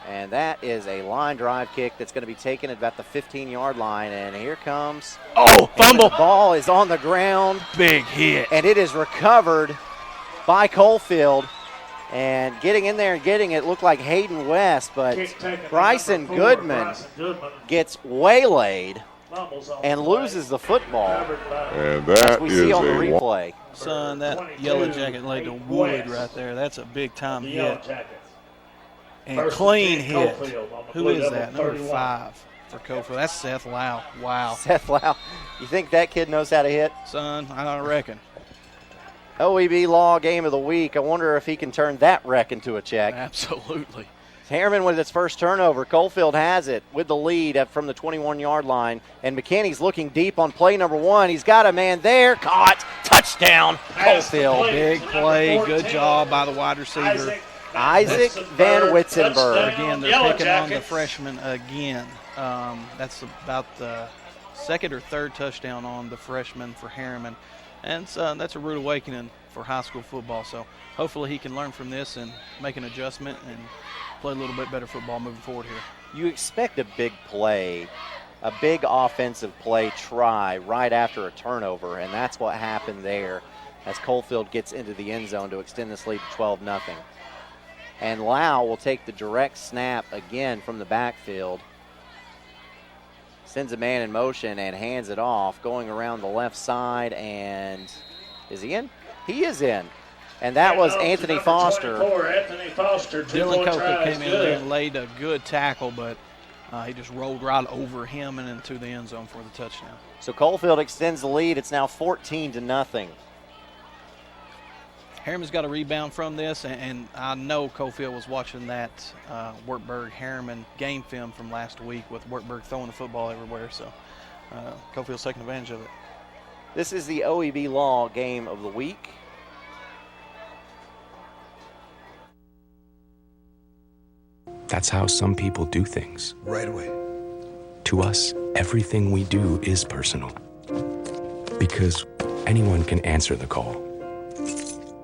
Speaker 6: And that is a line drive kick that's going to be taken at about the 15-yard line. And here comes.
Speaker 7: Oh, fumble.
Speaker 6: The ball is on the ground.
Speaker 7: Big hit.
Speaker 6: And it is recovered by Coalfield. And getting in there and getting it looked like Hayden West, but Bryson Goodman gets waylaid and loses the football.
Speaker 20: And that
Speaker 6: we
Speaker 20: is
Speaker 6: see on the replay.
Speaker 7: Son, that Yellow Jacket laid the wood right there. That's a big-time hit. And clean hit. Who is that? Number 5 for Coalfield. That's Seth Lau. Wow.
Speaker 6: Seth Lau. You think that kid knows how to hit?
Speaker 7: Son, I reckon.
Speaker 6: OEB Law Game of the Week. I wonder if he can turn that wreck into a check.
Speaker 7: Absolutely.
Speaker 6: Harriman with its first turnover. Coalfield has it with the lead from the 21-yard line. And McKinney's looking deep on play number 1. He's got a man there. Caught. Touchdown. Coalfield.
Speaker 7: Big play. Good job by the wide receiver.
Speaker 6: Isaac Van Witzenberg.
Speaker 7: Again, they're picking on the freshman again. That's about the second or third touchdown on the freshman for Harriman. And that's a rude awakening for high school football. So hopefully he can learn from this and make an adjustment and play a little bit better football moving forward here.
Speaker 6: You expect a big play, a big offensive play try right after a turnover, and that's what happened there as Coalfield gets into the end zone to extend this lead to 12-0. And Lau will take the direct snap again from the backfield. Sends a man in motion and hands it off, going around the left side, and is he in? He is in. And that was Anthony Foster.
Speaker 19: Anthony Foster.
Speaker 7: Dylan Coker came in there and laid a good tackle, but he just rolled right over him and into the end zone for the touchdown.
Speaker 6: So Coalfield extends the lead. It's now 14-0.
Speaker 7: Harriman's got a rebound from this, and I know Coalfield was watching that Wartburg-Harriman game film from last week with Wartburg throwing the football everywhere, so Coalfield's taking advantage of it.
Speaker 6: This is the OEB Law Game of the Week.
Speaker 21: That's how some people do things.
Speaker 22: Right away.
Speaker 21: To us, everything we do is personal. Because anyone can answer the call.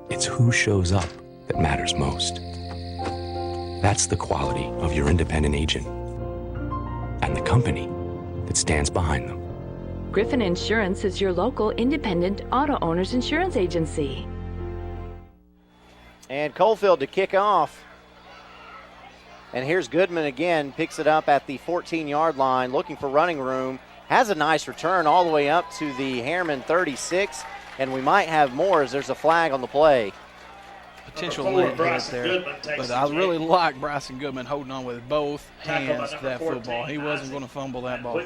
Speaker 21: It's who shows up that matters most. That's the quality of your independent agent and the company that stands behind them.
Speaker 23: Griffin Insurance is your local independent auto owners insurance agency.
Speaker 6: And Coalfield to kick off. And here's Goodman again, picks it up at the 14-yard line, looking for running room. Has a nice return all the way up to the Harriman 36. And we might have more as there's a flag on the play.
Speaker 7: Potential late hit there, but I really like Bryson Goodman holding on with both hands to that football. He wasn't going to fumble that ball.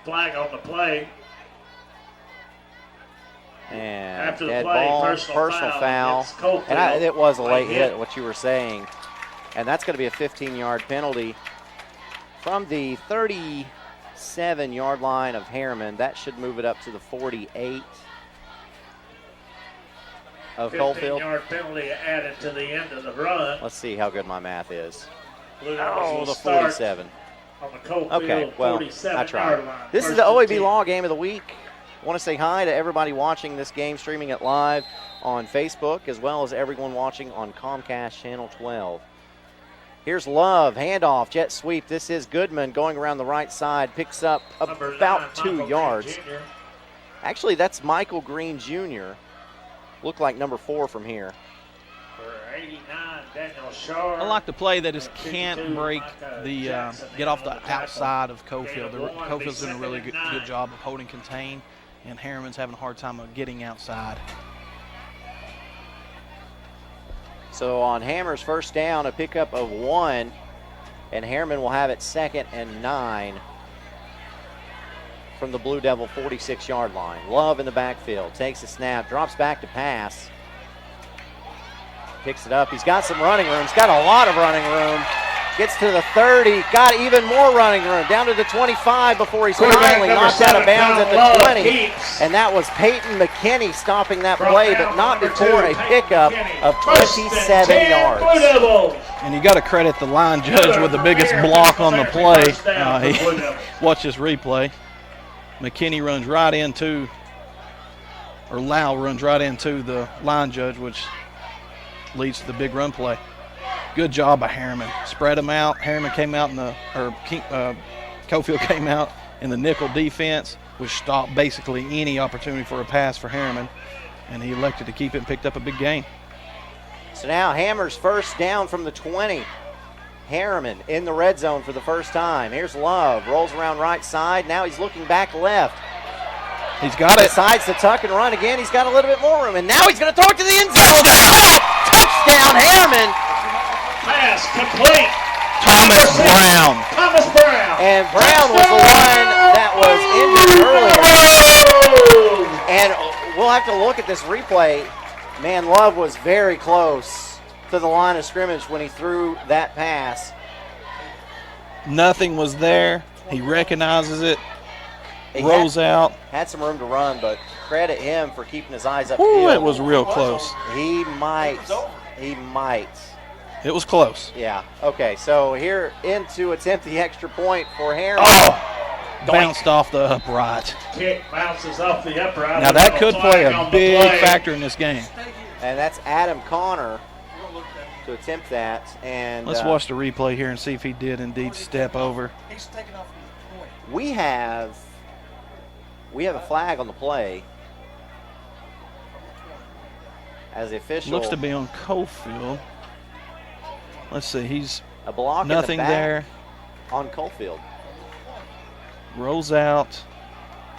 Speaker 19: Flag on the play.
Speaker 6: And
Speaker 19: after
Speaker 6: dead
Speaker 19: the play,
Speaker 6: ball, personal foul. And it was a late hit, what you were saying. And that's going to be a 15-yard penalty from the 37-yard line of Harriman. That should move it up to the 48. Of Coalfield.
Speaker 19: 15-yard penalty added to the end of the run.
Speaker 6: Let's see how good my math is.
Speaker 19: Oh,
Speaker 6: the 47.
Speaker 19: On the Coalfield
Speaker 6: okay, well, I tried.
Speaker 19: Line.
Speaker 6: This is the OEB Law Game of the Week. I want to say hi to everybody watching this game, streaming it live on Facebook, as well as everyone watching on Comcast Channel 12. Here's Love, handoff, jet sweep. This is Goodman going around the right side, picks up about 2 yards. Actually, that's Michael Green Jr. Look like number 4 from here.
Speaker 19: For 89, Daniel Shar.
Speaker 7: I like the play that just can't break the get off the outside of Coalfield. Coalfield's doing a really good job of holding contain, and Harriman's having a hard time of getting outside.
Speaker 6: So on Hammer's first down, a pickup of 1, and Harriman will have it 2nd and 9 from the Blue Devil 46-yard line. Love in the backfield, takes a snap, drops back to pass. Picks it up, he's got some running room, he's got a lot of running room. Gets to the 30, got even more running room, down to the 25 before he's finally knocked out of bounds at the 20. And that was Peyton McKinney stopping that play, but not before a pickup of 27 yards.
Speaker 7: And you got to credit the line judge with the biggest block on the play. Watch this replay. McKinney runs right into, or Lau runs right into the line judge, which leads to the big run play. Good job by Harriman. Spread them out. Harriman came out Coalfield came out in the nickel defense, which stopped basically any opportunity for a pass for Harriman, and he elected to keep it and picked up a big gain.
Speaker 6: So now Hammer's first down from the 20. Harriman in the red zone for the first time. Here's Love, rolls around right side. Now he's looking back left.
Speaker 7: He's got it.
Speaker 6: Decides to tuck and run again. He's got a little bit more room, and now he's going to throw it to the end zone. Touchdown, Harriman.
Speaker 19: Pass complete.
Speaker 7: Thomas Brown.
Speaker 6: And Brown was the one that was injured earlier. And we'll have to look at this replay. Man, Love was very close to the line of scrimmage when he threw that pass.
Speaker 7: Nothing was there. He recognizes it. Rolls out.
Speaker 6: Had some room to run, but credit him for keeping his eyes up.
Speaker 7: Ooh, it was real close.
Speaker 6: He might.
Speaker 7: It was close.
Speaker 6: Yeah. Okay, so here to attempt the extra point for Harriman.
Speaker 7: Oh! Bounced off the upright.
Speaker 19: Kick bounces off the upright.
Speaker 7: Now that could play a big factor in this game.
Speaker 6: And that's Adam Connor to attempt that. And
Speaker 7: let's watch the replay here and see if he did indeed step over.
Speaker 18: He's taking off the point.
Speaker 6: We have a flag on the play. As the official
Speaker 7: Looks to be on Coalfield. Let's see, he's
Speaker 6: a block
Speaker 7: nothing
Speaker 6: in the back
Speaker 7: there.
Speaker 6: On Coalfield.
Speaker 7: Rolls out.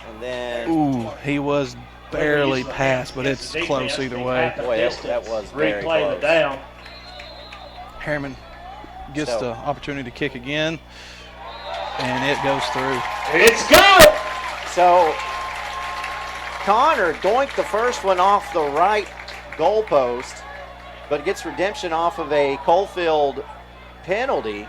Speaker 6: And then
Speaker 7: ooh, he was barely past, but it's close either way.
Speaker 6: Boy, that was very
Speaker 19: replay
Speaker 6: close.
Speaker 19: the down.
Speaker 7: Harriman gets the opportunity to kick again, and it goes through.
Speaker 19: It's good!
Speaker 6: So Connor doinked the first one off the right goalpost, but gets redemption off of a Coalfield penalty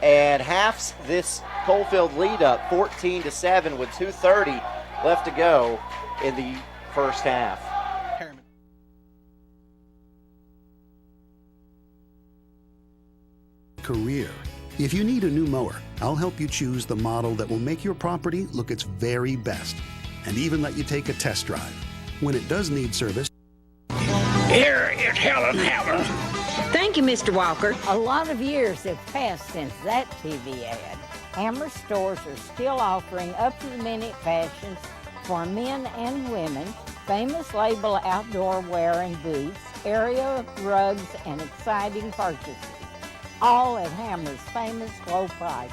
Speaker 6: and halves this Coalfield lead up 14-7 with 2:30 left to go in the first half.
Speaker 1: Career. If you need a new mower, I'll help you choose the model that will make your property look its very best and even let you take a test drive. When it does need service,
Speaker 14: here is Helen Hammer. Thank you, Mr. Walker. A lot of years have passed since that TV ad. Hammer stores are still offering up-to-the-minute fashions for men and women, famous label outdoor wear and boots, area rugs, and exciting purchases. All at Hammer's famous low price.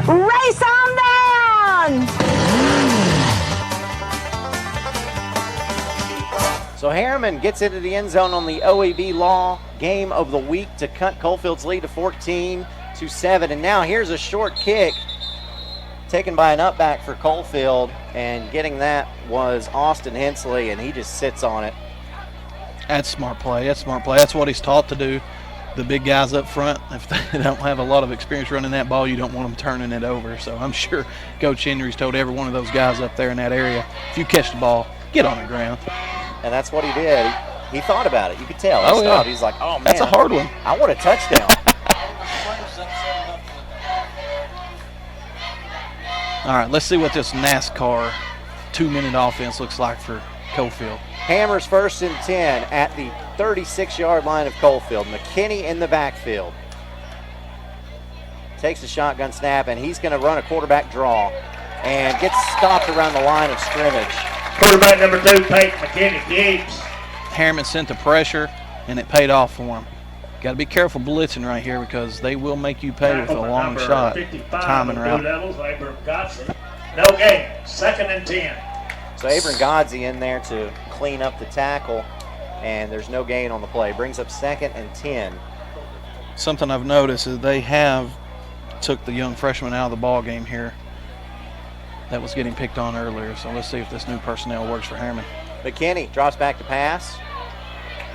Speaker 14: Race on down!
Speaker 6: So Harriman gets into the end zone on the OEB Law game of the week to cut Coalfield's lead to 14-7. And now here's a short kick taken by an upback for Coalfield, and getting that was Austin Hensley, and he just sits on it.
Speaker 7: That's smart play. That's smart play. That's what he's taught to do. The big guys up front, if they don't have a lot of experience running that ball, you don't want them turning it over. So I'm sure Coach Henry's told every one of those guys up there in that area, if you catch the ball, get on the ground.
Speaker 6: And that's what he did. He thought about it. You could tell.
Speaker 7: Oh, yeah.
Speaker 6: He's like, oh, man.
Speaker 7: That's a hard one.
Speaker 6: I want a touchdown.
Speaker 7: All right, let's see what this NASCAR 2-minute offense looks like for Coalfield.
Speaker 6: Hammer's 1st and 10 at the 36-yard line of Coalfield. McKinney in the backfield. Takes a shotgun snap, and he's going to run a quarterback draw and gets stopped around the line of scrimmage.
Speaker 19: Quarterback number 2, Peyton McKinney, keeps.
Speaker 7: Harriman sent the pressure, and it paid off for him. Got to be careful blitzing right here because they will make you pay with a long shot. Timing route.
Speaker 19: Blue Devils, Abram Godfrey. No gain, 2nd and 10.
Speaker 6: So Abram Godzi in there to clean up the tackle, and there's no gain on the play. Brings up 2nd and 10.
Speaker 7: Something I've noticed is they have took the young freshman out of the ball game here that was getting picked on earlier. So let's see if this new personnel works for Harriman.
Speaker 6: McKinney drops back to pass.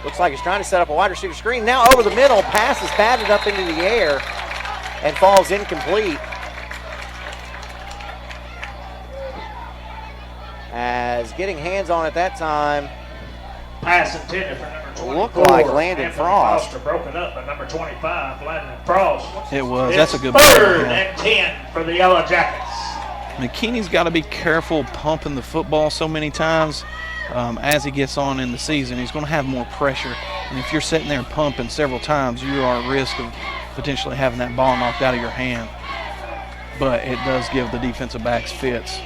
Speaker 6: Looks like he's trying to set up a wide receiver screen. Now over the middle, pass is batted up into the air and falls incomplete. As getting hands on at that time.
Speaker 19: Pass intended for number 24.
Speaker 6: Looked like Landon Frost.
Speaker 19: Foster broken up by number 25, Landon Frost.
Speaker 7: It was. That's a good
Speaker 19: play. 3rd
Speaker 7: play.
Speaker 19: and 10 for the Yellow Jackets.
Speaker 7: McKinney's got to be careful pumping the football so many times as he gets on in the season. He's going to have more pressure And if you're sitting there pumping several times, you are at risk of potentially having that ball knocked out of your hand. But it does give the defensive backs fits.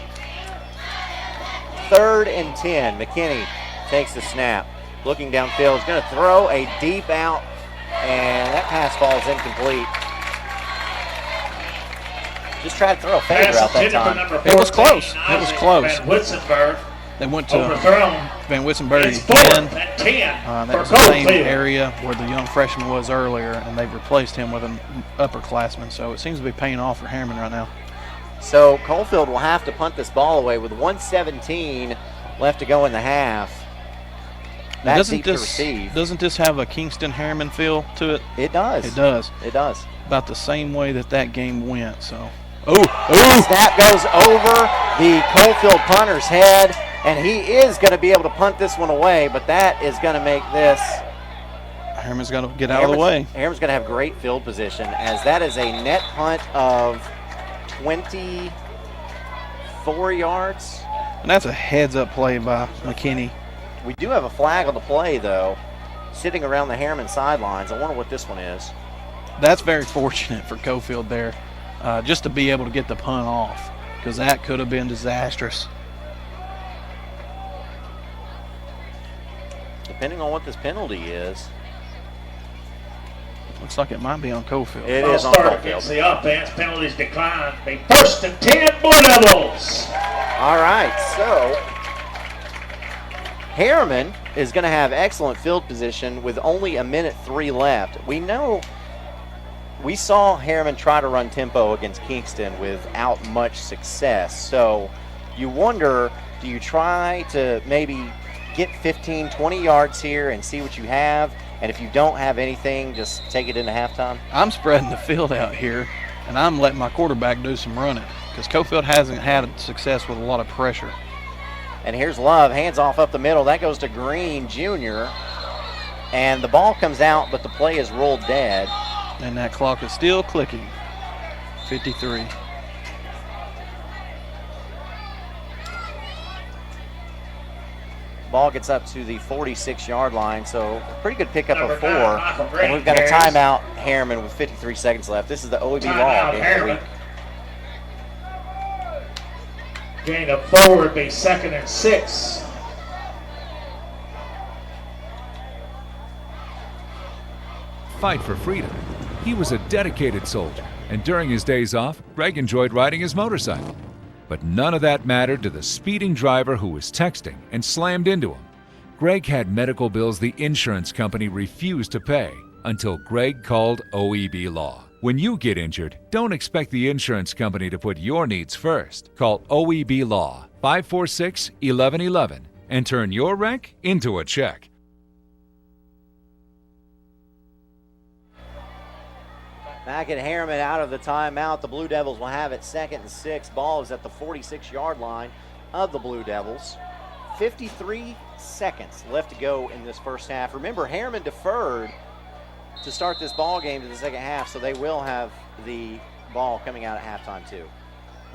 Speaker 6: 3rd and 10. McKinney takes the snap. Looking downfield, is going to throw a deep out, and that pass falls incomplete. Just tried to throw a fader out that time.
Speaker 7: It was close. It was close.
Speaker 19: Van Witzenberg.
Speaker 7: They went to
Speaker 19: Overthrown.
Speaker 7: Van Witzenberg
Speaker 19: It's 4th and 10
Speaker 7: that was the same area where the young freshman was earlier, and they've replaced him with an upperclassman. So it seems to be paying off for Harriman right now.
Speaker 6: So Coalfield will have to punt this ball away with 1:17 left to go in the half. That's deep to receive.
Speaker 7: Doesn't this have a Kingston-Harriman feel to it?
Speaker 6: It does.
Speaker 7: It does.
Speaker 6: It does.
Speaker 7: About the same way that game went. So,
Speaker 6: snap goes over the Coalfield punter's head, and he is going to be able to punt this one away, but that is going to make this.
Speaker 7: Harriman's got to get out of the way.
Speaker 6: Harriman's going to have great field position, as that is a net punt of 24 yards.
Speaker 7: And that's a heads-up play by McKinney.
Speaker 6: We do have a flag on the play, though, sitting around the Harriman sidelines. I wonder what this one is.
Speaker 7: That's very fortunate for Coalfield there, just to be able to get the punt off, because that could have been disastrous.
Speaker 6: Depending on what this penalty is.
Speaker 7: Looks like it might be on Coalfield.
Speaker 6: It is on Coalfield.
Speaker 19: Against the offense, penalties declined. The 1st and 10 Blue Devils.
Speaker 6: All right, so Harriman is going to have excellent field position with only 1:03 left. We saw Harriman try to run tempo against Kingston without much success. So you wonder, do you try to maybe get 15, 20 yards here and see what you have? And if you don't have anything, just take it into halftime?
Speaker 7: I'm spreading the field out here, and I'm letting my quarterback do some running, because Coalfield hasn't had success with a lot of pressure.
Speaker 6: And here's Love, hands off up the middle. That goes to Green Jr. And the ball comes out, but the play is ruled dead.
Speaker 7: And that clock is still clicking. 53.
Speaker 6: Ball gets up to the 46-yard line, so a pretty good pickup of 4. And we've got a timeout, Harriman, with 53 seconds left. This is the OEB law game of the week.
Speaker 19: Gain of 4 would be 2nd and 6.
Speaker 10: Fight for freedom. He was a dedicated soldier, and during his days off, Greg enjoyed riding his motorcycle. But none of that mattered to the speeding driver who was texting and slammed into him. Greg had medical bills the insurance company refused to pay until Greg called OEB Law. When you get injured, don't expect the insurance company to put your needs first. Call OEB Law 546-1111 and turn your wreck into a check.
Speaker 6: Back at Harriman out of the timeout. The Blue Devils will have it 2nd and 6. Ball is at the 46-yard line of the Blue Devils. 53 seconds left to go in this first half. Remember, Harriman deferred to start this ball game to the second half, so they will have the ball coming out at halftime too.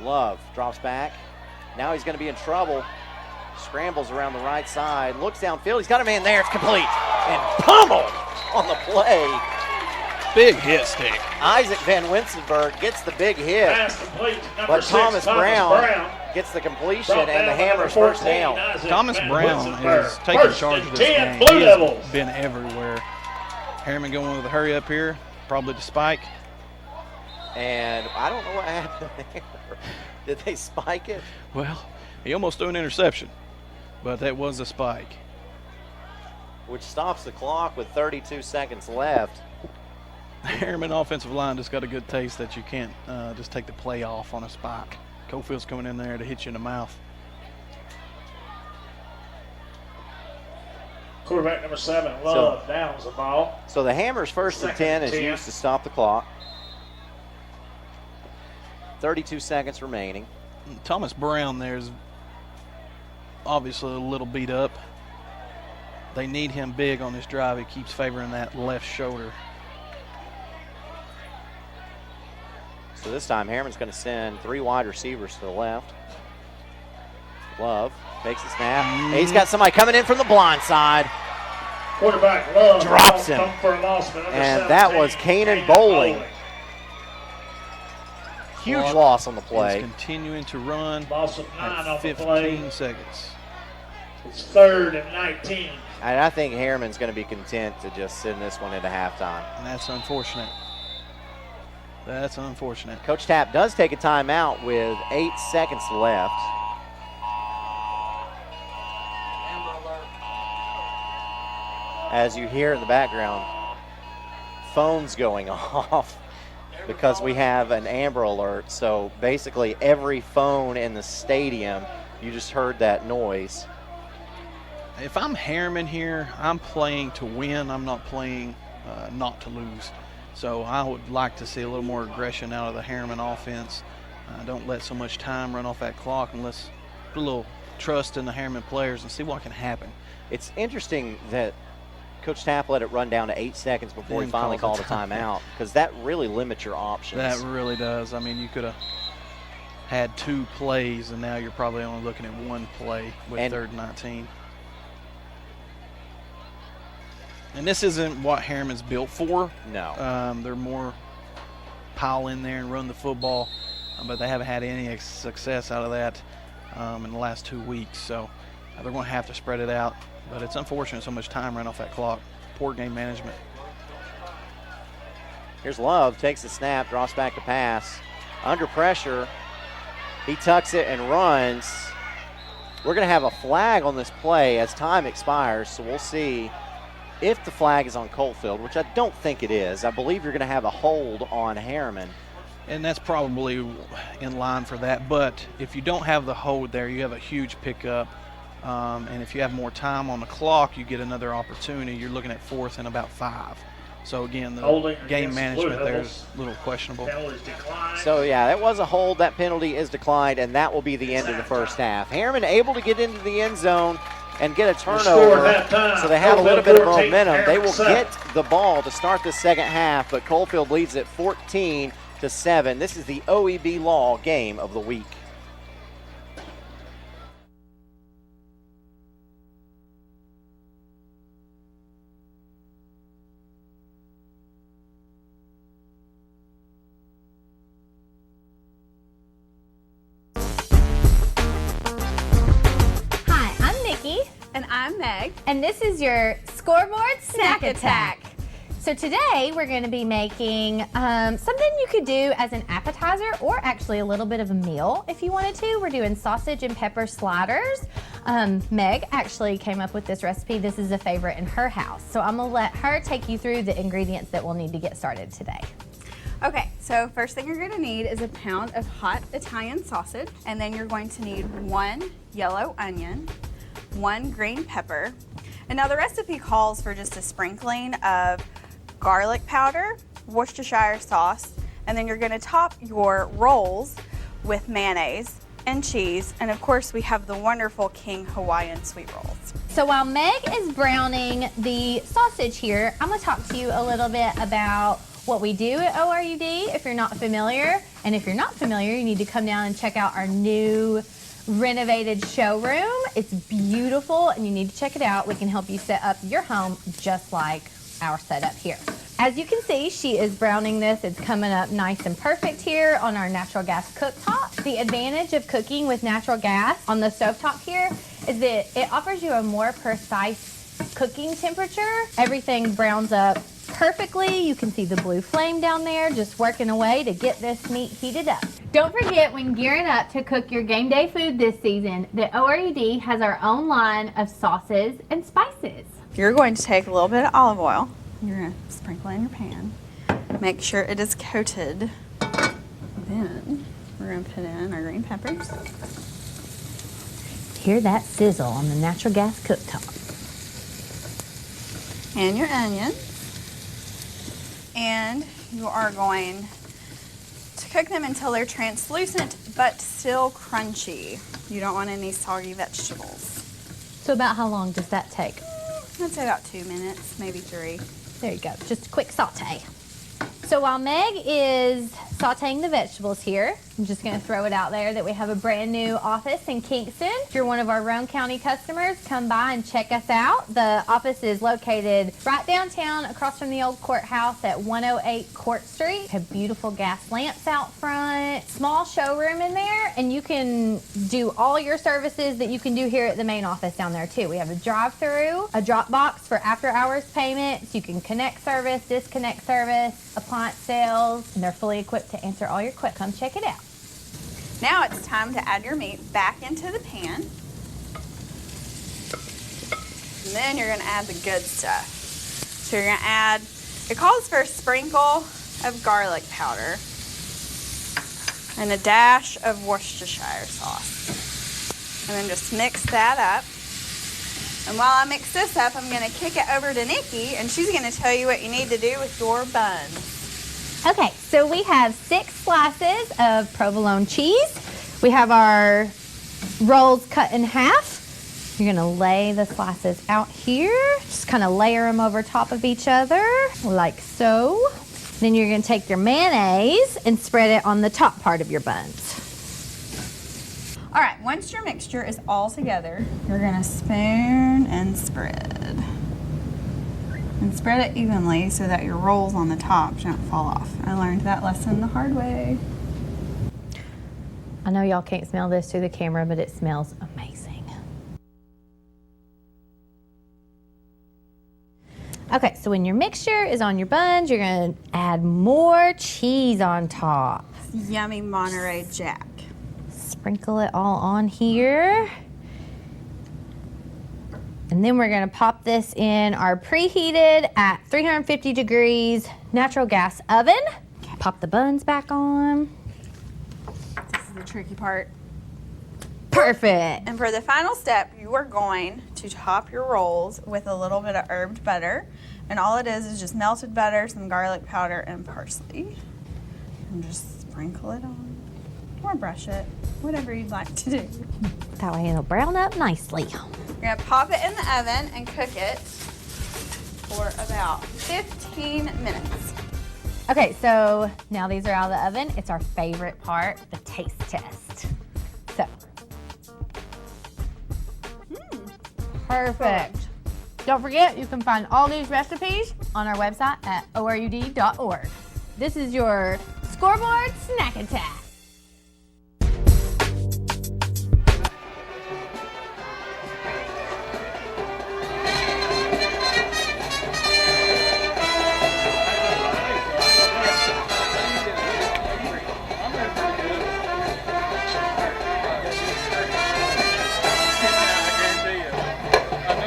Speaker 6: Love drops back. Now he's going to be in trouble. Scrambles around the right side. Looks downfield. He's got a man there. It's complete. And pummeled on the play.
Speaker 7: Big hit stick.
Speaker 6: Isaac Van Winsenberg gets the big hit. But Thomas Brown gets the completion and the Hammer's first down.
Speaker 7: Thomas Brown is taking charge of this game. He has been everywhere. Harriman going with a hurry up here, probably to spike.
Speaker 6: And I don't know what happened there. Did they spike it?
Speaker 7: Well, he almost threw an interception, but that was a spike.
Speaker 6: Which stops the clock with 32 seconds left.
Speaker 7: Harriman offensive line just got a good taste that you can't just take the play off on a spike. Coalfield's coming in there to hit you in the mouth.
Speaker 19: Quarterback number 7, Love, downs the ball.
Speaker 6: So the Hammer's 1st and 10 is used to stop the clock. 32 seconds remaining.
Speaker 7: Thomas Brown there is obviously a little beat up. They need him big on this drive. He keeps favoring that left shoulder.
Speaker 6: So this time Harriman's going to send 3 wide receivers to the left. Love takes the snap. He's got somebody coming in from the blind side.
Speaker 19: Quarterback Love
Speaker 6: drops him.
Speaker 19: For a loss,
Speaker 6: And that was Kanan Bowling. Huge loss on the play.
Speaker 7: Continuing to run.
Speaker 19: Loss of 9
Speaker 7: at
Speaker 19: on
Speaker 7: 15
Speaker 19: the play.
Speaker 7: Seconds.
Speaker 19: It's 3rd and 19.
Speaker 6: And I think Harriman's going to be content to just send this one into halftime.
Speaker 7: And that's unfortunate. That's unfortunate.
Speaker 6: Coach Tapp does take a timeout with 8 seconds left. As you hear in the background, phones going off because we have an Amber Alert. So basically every phone in the stadium, you just heard that noise.
Speaker 7: If I'm Harriman here, I'm playing to win. I'm not playing not to lose. So I would like to see a little more aggression out of the Harriman offense. Don't let so much time run off that clock, and let's put a little trust in the Harriman players and see what can happen.
Speaker 6: It's interesting that Coach Tapp let it run down to 8 seconds before he finally called a timeout, because that really limits your options.
Speaker 7: That really does. I mean, you could have had 2 plays, and now you're probably only looking at 1 play with 3rd and 19. And this isn't what Harriman's built for.
Speaker 6: No.
Speaker 7: They're more pile in there and run the football, but they haven't had any success out of that in the last 2 weeks. So they're going to have to spread it out. But it's unfortunate so much time ran off that clock. Poor game management.
Speaker 6: Here's Love, takes the snap, drops back to pass. Under pressure, he tucks it and runs. We're going to have a flag on this play as time expires, so we'll see if the flag is on Coalfield, which I don't think it is. I believe you're going to have a hold on Harriman.
Speaker 7: And that's probably in line for that. But if you don't have the hold there, you have a huge pickup. And if you have more time on the clock, you get another opportunity. You're looking at 4th and about 5. So again, the game management there is a little questionable.
Speaker 6: So yeah, that was a hold. That penalty is declined, and that will be the end of the first half. Harriman able to get into the end zone and get a turnover, so they have a little bit of momentum. They will get the ball to start the second half, but Coalfield leads it 14-7. This is the OEB Law game of the week.
Speaker 2: And I'm Meg. And this is your Scoreboard Snack Attack. So today we're going to be making something you could do as an appetizer or actually a little bit of a meal if you wanted to. We're doing sausage and pepper sliders. Meg actually came up with this recipe. This is a favorite in her house. So I'm going to let her take you through the ingredients that we'll need to get started today.
Speaker 4: Okay, so first thing you're going to need is a pound of hot Italian sausage, and then you're going to need 1 yellow onion, 1 green pepper. And now the recipe calls for just a sprinkling of garlic powder, Worcestershire sauce, and then you're going to top your rolls with mayonnaise and cheese, and of course we have the wonderful King Hawaiian sweet rolls.
Speaker 2: So while Meg is browning the sausage here, I'm going to talk to you a little bit about what we do at ORUD if you're not familiar. And if you're not familiar, you need to come down and check out our new renovated showroom. It's beautiful and you need to check it out. We can help you set up your home just like our setup here. As you can see, she is browning this. It's coming up nice and perfect here on our natural gas cooktop. The advantage of cooking with natural gas on the stovetop here is that it offers you a more precise cooking temperature. Everything browns up perfectly. You can see the blue flame down there just working away to get this meat heated up. Don't forget, when gearing up to cook your game day food this season, that ORUD has our own line of sauces and spices.
Speaker 4: You're going to take a little bit of olive oil. You're going to sprinkle in your pan. Make sure it is coated. Then we're going to put in our green peppers.
Speaker 2: Hear that sizzle on the natural gas cooktop.
Speaker 4: And your onion. And you are going to cook them until they're translucent but still crunchy. You don't want any soggy vegetables.
Speaker 2: So about how long does that take?
Speaker 4: I'd say about 2 minutes, maybe 3.
Speaker 2: There you go, just a quick saute. So while Meg is sauteing the vegetables here, I'm just going to throw it out there that we have a brand new office in Kingston. If you're one of our Roane County customers, come by and check us out. The office is located right downtown across from the old courthouse at 108 Court Street. We have beautiful gas lamps out front, small showroom in there, and you can do all your services that you can do here at the main office down there too. We have a drive-through, a drop box for after-hours payments. You can connect service, disconnect service, appliance sales, and they're fully equipped to answer all your questions. Come check it out.
Speaker 4: Now it's time to add your meat back into the pan. And then you're going to add the good stuff. So you're going to add, it calls for a sprinkle of garlic powder and a dash of Worcestershire sauce. And then just mix that up. And while I mix this up, I'm going to kick it over to Nikki, and she's going to tell you what you need to do with your buns.
Speaker 2: Okay, so we have 6 slices of provolone cheese. We have our rolls cut in half. You're gonna lay the slices out here. Just kind of layer them over top of each other, like so. Then you're gonna take your mayonnaise and spread it on the top part of your buns.
Speaker 4: All right, once your mixture is all together, you're gonna spoon and spread. And spread it evenly so that your rolls on the top don't fall off. I learned that lesson the hard way.
Speaker 2: I know y'all can't smell this through the camera, but it smells amazing. Okay, so when your mixture is on your buns, you're gonna add more cheese on top.
Speaker 4: Yummy Monterey Jack.
Speaker 2: Sprinkle it all on here. And then we're gonna pop this in our preheated at 350 degrees natural gas oven. Okay. Pop the buns back on.
Speaker 4: This is the tricky part.
Speaker 2: Perfect.
Speaker 4: And for the final step, you are going to top your rolls with a little bit of herbed butter. And all it is just melted butter, some garlic powder, and parsley. And just sprinkle it on. Or brush it, whatever you'd like to do.
Speaker 2: That way it'll brown up nicely.
Speaker 4: You're gonna pop it in the oven and cook it for about 15 minutes.
Speaker 2: Okay, so now these are out of the oven. It's our favorite part, the taste test. So. Perfect. Don't forget, you can find all these recipes on our website at orud.org. This is your scoreboard snack attack.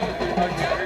Speaker 7: Here, you want to take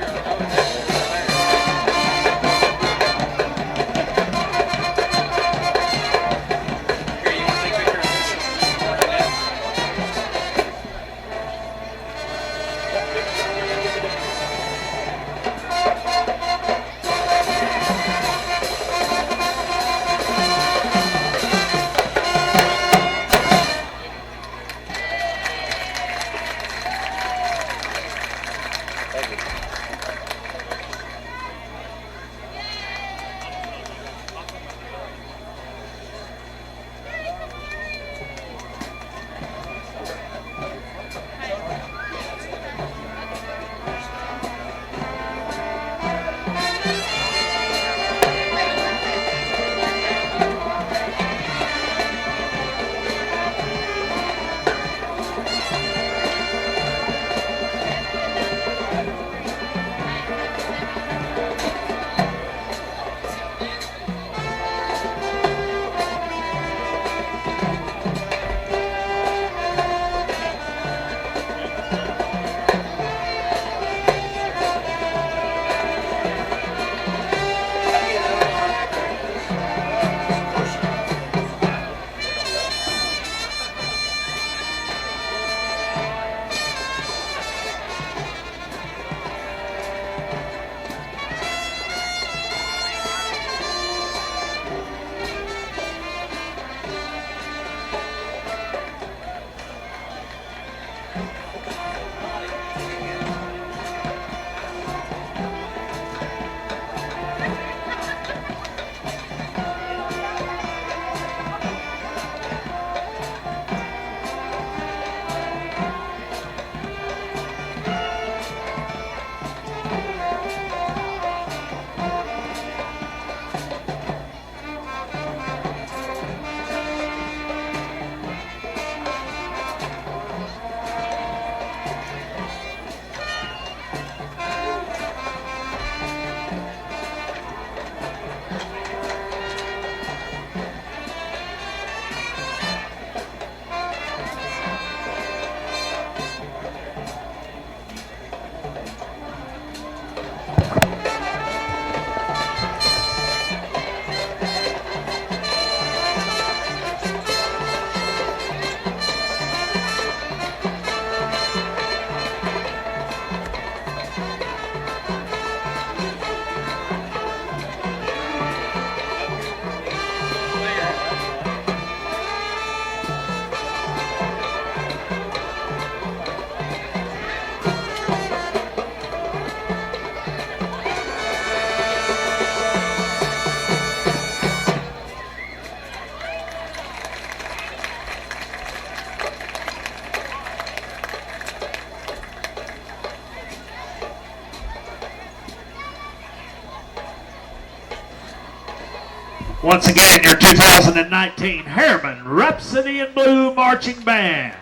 Speaker 19: Once again, your 2019 Harriman Rhapsody in Blue Marching Band.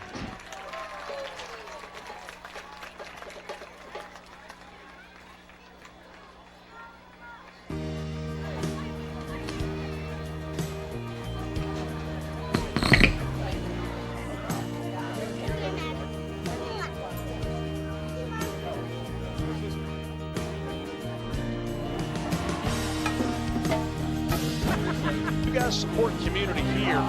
Speaker 11: You guys support community here.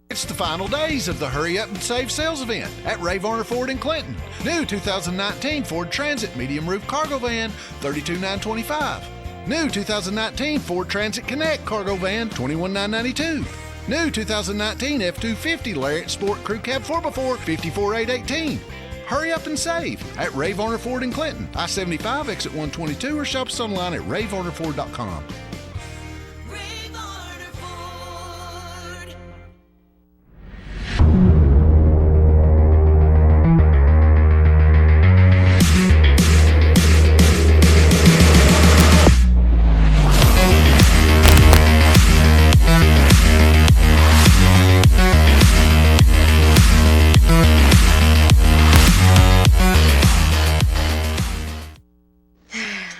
Speaker 15: It's the final days of the Hurry Up and Save sales event at Ray Varner Ford in Clinton. New 2019 Ford Transit medium roof cargo van, $32,925. New 2019 Ford Transit Connect cargo van, $21,992. New 2019 F-250 Lariat Sport Crew Cab 4x4, $54,818. Hurry up and save at Ray Varner Ford in Clinton, I-75 exit 122, or shop us online at rayvarnerford.com.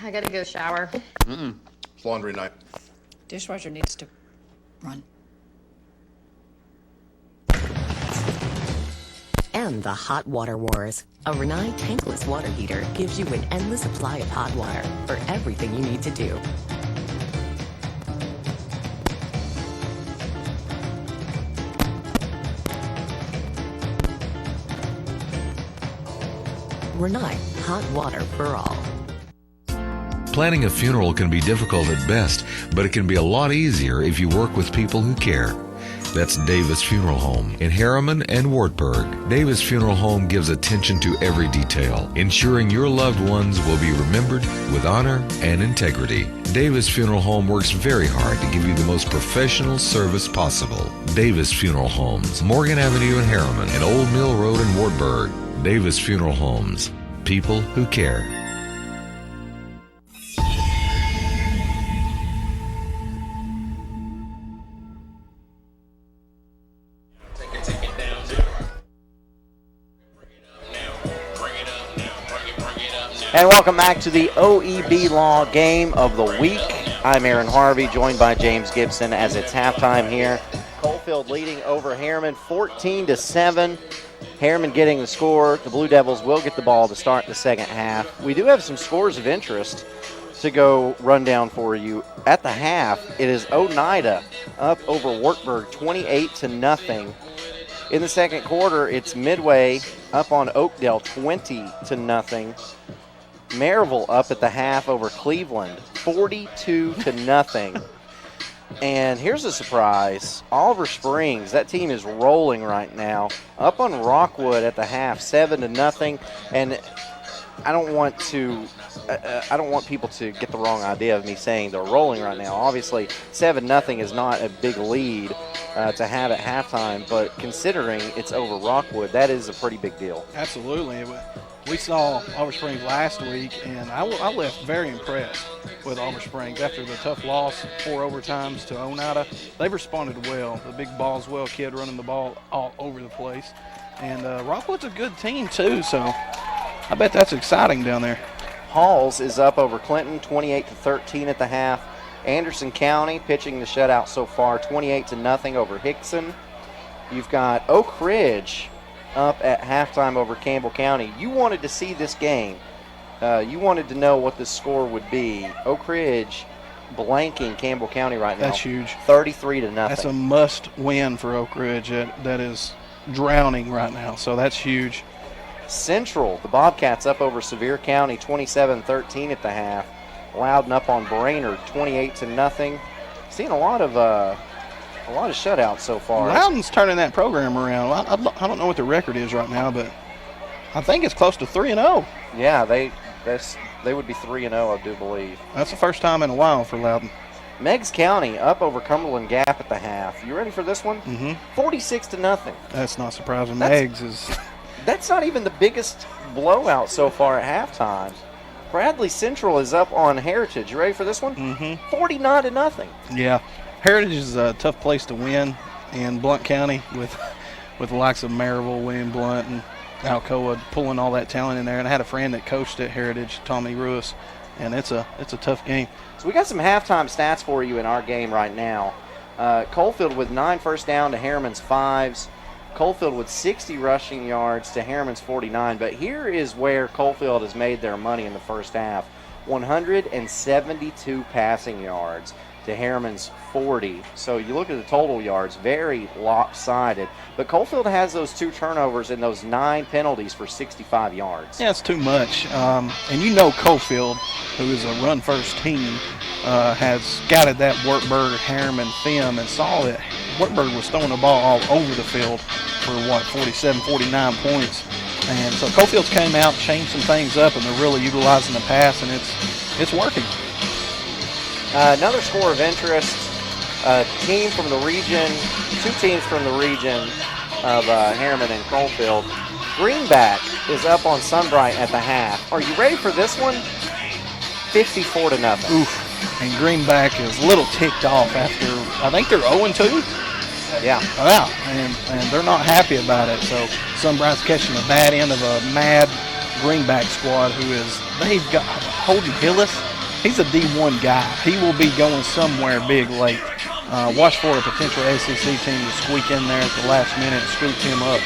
Speaker 8: I gotta go shower.
Speaker 9: It's laundry night.
Speaker 8: Dishwasher needs to run.
Speaker 22: And the Hot Water Wars. A Rinnai tankless water heater gives you an endless supply of hot water for everything you need to do. Rinnai, hot water for all.
Speaker 17: Planning a funeral can be difficult at best, but it can be a lot easier if you work with people who care. That's Davis Funeral Home in Harriman and Wartburg. Davis Funeral Home gives attention to every detail, ensuring your loved ones will be remembered with honor and integrity. Davis Funeral Home works very hard to give you the most professional service possible. Davis Funeral Homes, Morgan Avenue in Harriman and Old Mill Road in Wartburg. Davis Funeral Homes, people who care.
Speaker 6: And welcome back to the OEB Law Game of the Week. I'm Aaron Harvey, joined by James Gibson as it's halftime here. Coalfield leading over Harriman 14-7. Harriman getting the score. The Blue Devils will get the ball to start the second half. We do have some scores of interest to go run down for you. At the half, it is Oneida up over Wartburg 28-0. In the second quarter, it's Midway up on Oakdale 20-0. Maryville up at the half over Cleveland 42-0. And here's a surprise. Oliver Springs, that team is rolling right now. Up on Rockwood at the half 7-0. And I don't want people to get the wrong idea of me saying they're rolling right now. Obviously, 7-0 is not a big lead to have at halftime, but considering it's over Rockwood, that is a pretty big deal.
Speaker 7: Absolutely. We saw Oliver Springs last week, and I left very impressed with Oliver Springs after the tough loss, 4 overtimes to Oneida. They've responded well. The big Ballswell kid running the ball all over the place. And Rockwood's a good team, too, so I bet that's exciting down there.
Speaker 6: Halls is up over Clinton, 28-13 at the half. Anderson County pitching the shutout so far, 28-0 over Hickson. You've got Oak Ridge up at halftime over Campbell County. You wanted to see this game. You wanted to know what the score would be. Oak Ridge blanking Campbell County right now.
Speaker 7: That's huge.
Speaker 6: 33-0.
Speaker 7: That's a must win for Oak Ridge. That is drowning right now, so that's huge.
Speaker 6: Central, the Bobcats up over Sevier County 27-13 at the half. Loudon up on Brainerd 28-0. Seeing a lot of shutouts so far.
Speaker 7: Loudon's turning that program around. I don't know what the record is right now, but I think it's close to 3-0.
Speaker 6: Yeah, they would be 3-0, I do believe.
Speaker 7: That's the first time in a while for Loudon.
Speaker 6: Meigs County up over Cumberland Gap at the half. You ready for this one?
Speaker 7: Mm-hmm.
Speaker 6: 46-0.
Speaker 7: That's not surprising. Meigs is.
Speaker 6: That's not even the biggest blowout so far at halftime. Bradley Central is up on Heritage. You ready for this one?
Speaker 7: Mm-hmm.
Speaker 6: 49-0.
Speaker 7: Yeah, Heritage is a tough place to win in Blount County with the likes of Maryville, William Blount, and Alcoa pulling all that talent in there. And I had a friend that coached at Heritage, Tommy Ruiz, and it's a tough game.
Speaker 6: So we got some halftime stats for you in our game right now. Coalfield with 9 first down to Harriman's 5s. Coalfield with 60 rushing yards to Harriman's 49. But here is where Coalfield has made their money in the first half. 172 passing yards to Harriman's 40. So you look at the total yards, very lopsided. But Coalfield has those 2 turnovers and those 9 penalties for 65 yards.
Speaker 7: Yeah, it's too much. And you know Coalfield, who is a run-first team, has scouted that Wartburg Harriman film and saw that Wartburg was throwing the ball all over the field for, 47, 49 points. And so Coalfield's came out, changed some things up, and they're really utilizing the pass, and it's working.
Speaker 6: Another score of interest, team from the region, 2 teams from the region of Harriman and Coalfield. Greenback is up on Sunbright at the half. Are you ready for this one? 54-0.
Speaker 7: Oof. And Greenback is a little ticked off after, I think they're 0-2.
Speaker 6: Yeah.
Speaker 7: Wow. And they're not happy about it. So Sunbright's catching the bad end of a mad Greenback squad they've got Holden Hillis. He's a D1 guy. He will be going somewhere big late. Watch for a potential ACC team to squeak in there at the last minute and scoop him up.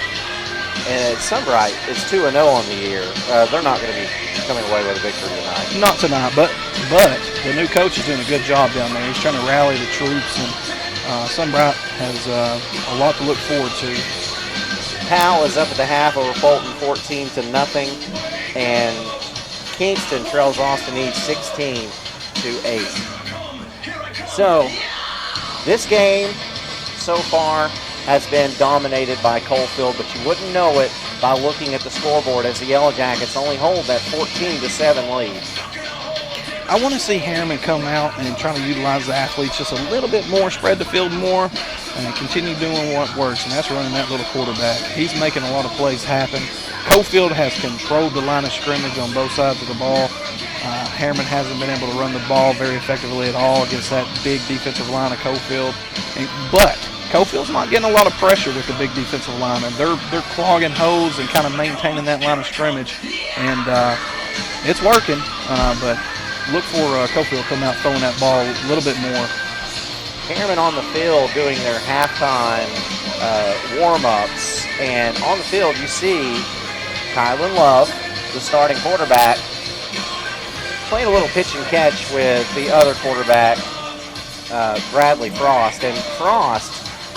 Speaker 6: And Sunbright is 2-0 on the year. They're not going to be coming away with a victory tonight.
Speaker 7: Not tonight, but the new coach is doing a good job down there. He's trying to rally the troops, and Sunbright has a lot to look forward to.
Speaker 6: Powell is up at the half over Fulton 14-0, and Kingston trails Austin East 16-8. So this game so far has been dominated by Coalfield, but you wouldn't know it by looking at the scoreboard as the Yellow Jackets only hold that 14-7 lead.
Speaker 7: I want to see Harriman come out and try to utilize the athletes just a little bit more, spread the field more, and continue doing what works, and that's running that little quarterback. He's making a lot of plays happen. Coalfield has controlled the line of scrimmage on both sides of the ball. Harriman hasn't been able to run the ball very effectively at all against that big defensive line of Coalfield. But Coalfield's not getting a lot of pressure with the big defensive linemen. They're clogging holes and kind of maintaining that line of scrimmage, and it's working. But look for Coalfield coming out throwing that ball a little bit more.
Speaker 6: Harriman on the field doing their halftime warm-ups, and on the field you see Kylan Love, the starting quarterback, playing a little pitch and catch with the other quarterback, Bradley Frost. And Frost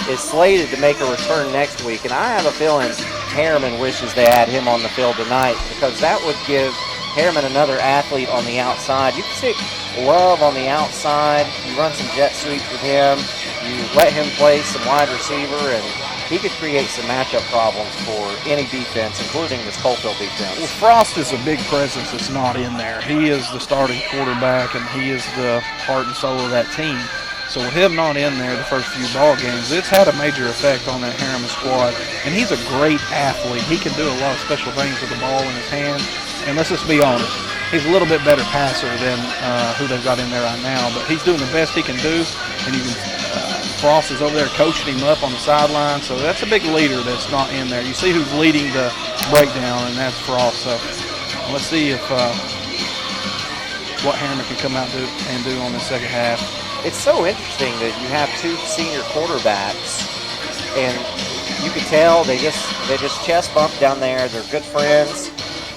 Speaker 6: is slated to make a return next week, and I have a feeling Harriman wishes they had him on the field tonight, because that would give Harriman another athlete on the outside. You can stick Love on the outside, you run some jet sweeps with him, you let him play some wide receiver, and he could create some matchup problems for any defense, including this Coalfield defense.
Speaker 7: Well, Frost is a big presence that's not in there. He is the starting quarterback, and he is the heart and soul of that team. So with him not in there the first few ball games, it's had a major effect on that Harriman squad. And he's a great athlete. He can do a lot of special things with the ball in his hand. And let's just be honest, he's a little bit better passer than who they've got in there right now. But he's doing the best he can do. And Frost is over there coaching him up on the sideline. So that's a big leader that's not in there. You see who's leading the breakdown, and that's Frost. So let's see if what Harriman can come out and do on the second half.
Speaker 6: It's so interesting that you have 2 senior quarterbacks, and you can tell they just chest bump down there. They're good friends,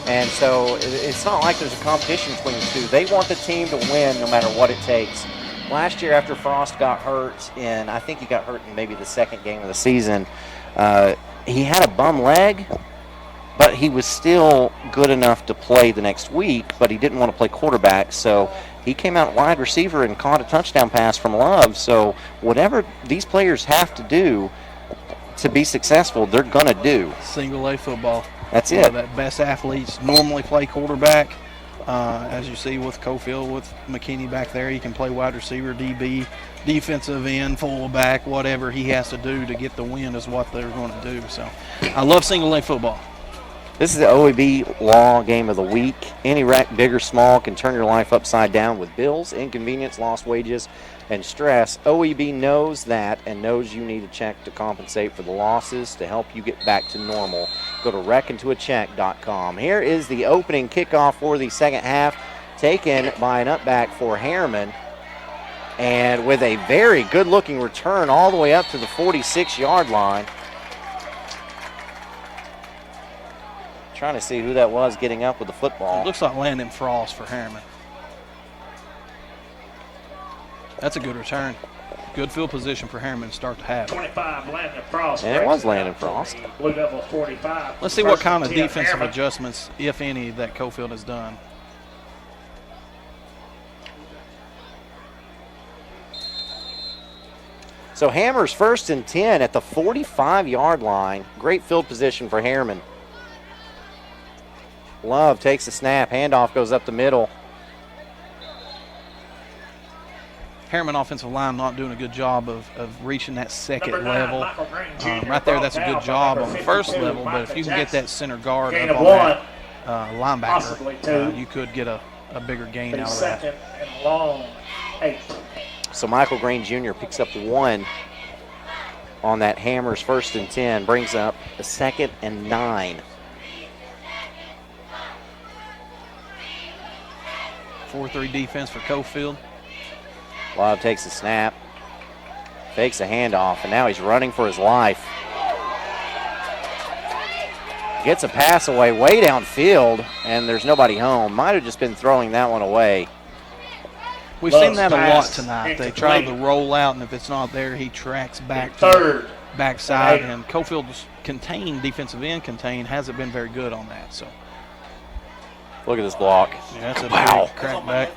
Speaker 6: and so it's not like there's a competition between the 2. They want the team to win no matter what it takes. Last year, after Frost got hurt, and I think he got hurt in maybe the second game of the season, he had a bum leg, but he was still good enough to play the next week, but he didn't want to play quarterback, so he came out wide receiver and caught a touchdown pass from Love. So whatever these players have to do to be successful, they're going to do.
Speaker 7: Single A football.
Speaker 6: That's it.
Speaker 7: That best athletes normally play quarterback, as you see with Coalfield, with McKinney back there. He can play wide receiver, DB, defensive end, fullback, whatever he has to do to get the win is what they're going to do. So I love single-leg football.
Speaker 6: This is the OEB Law Game of the Week. Any wreck, big or small, can turn your life upside down with bills, inconvenience, lost wages, and stress. OEB knows that and knows you need a check to compensate for the losses to help you get back to normal. Go to wreckintoacheck.com. Here is the opening kickoff for the second half, taken by an upback for Harriman. And with a very good-looking return all the way up to the 46-yard line. Trying to see who that was getting up with the football.
Speaker 7: It looks like Landon Frost for Harriman. That's a good return. Good field position for Harriman to start the half.
Speaker 19: 25, Landon Frost.
Speaker 6: And it was Landon Frost.
Speaker 19: Blue Devil 45.
Speaker 7: Let's see what kind of defensive adjustments, if any, that Coalfield has done.
Speaker 6: So Hammer's 1st and 10 at the 45-yard line. Great field position for Harriman. Love takes the snap. Handoff goes up the middle.
Speaker 7: Harriman offensive line not doing a good job of reaching that second level. Right there, that's a good job on the first level, but if you can get that center guard up on that linebacker, you could get a bigger gain out of that.
Speaker 19: Second and long, 8.
Speaker 6: So Michael Green Jr. picks up 1 on that Hammer's 1st and 10, brings up a 2nd and 9.
Speaker 7: 4-3 defense for Coalfield.
Speaker 6: Love takes the snap, fakes a handoff, and now he's running for his life. Gets a pass away way downfield, and there's nobody home. Might have just been throwing that one away.
Speaker 7: We've seen that a lot tonight. They try to roll out, and if it's not there, he tracks back to the backside. And Coalfield's defensive end hasn't been very good on that. So
Speaker 6: look at this block.
Speaker 7: Yeah, that's a big crackback.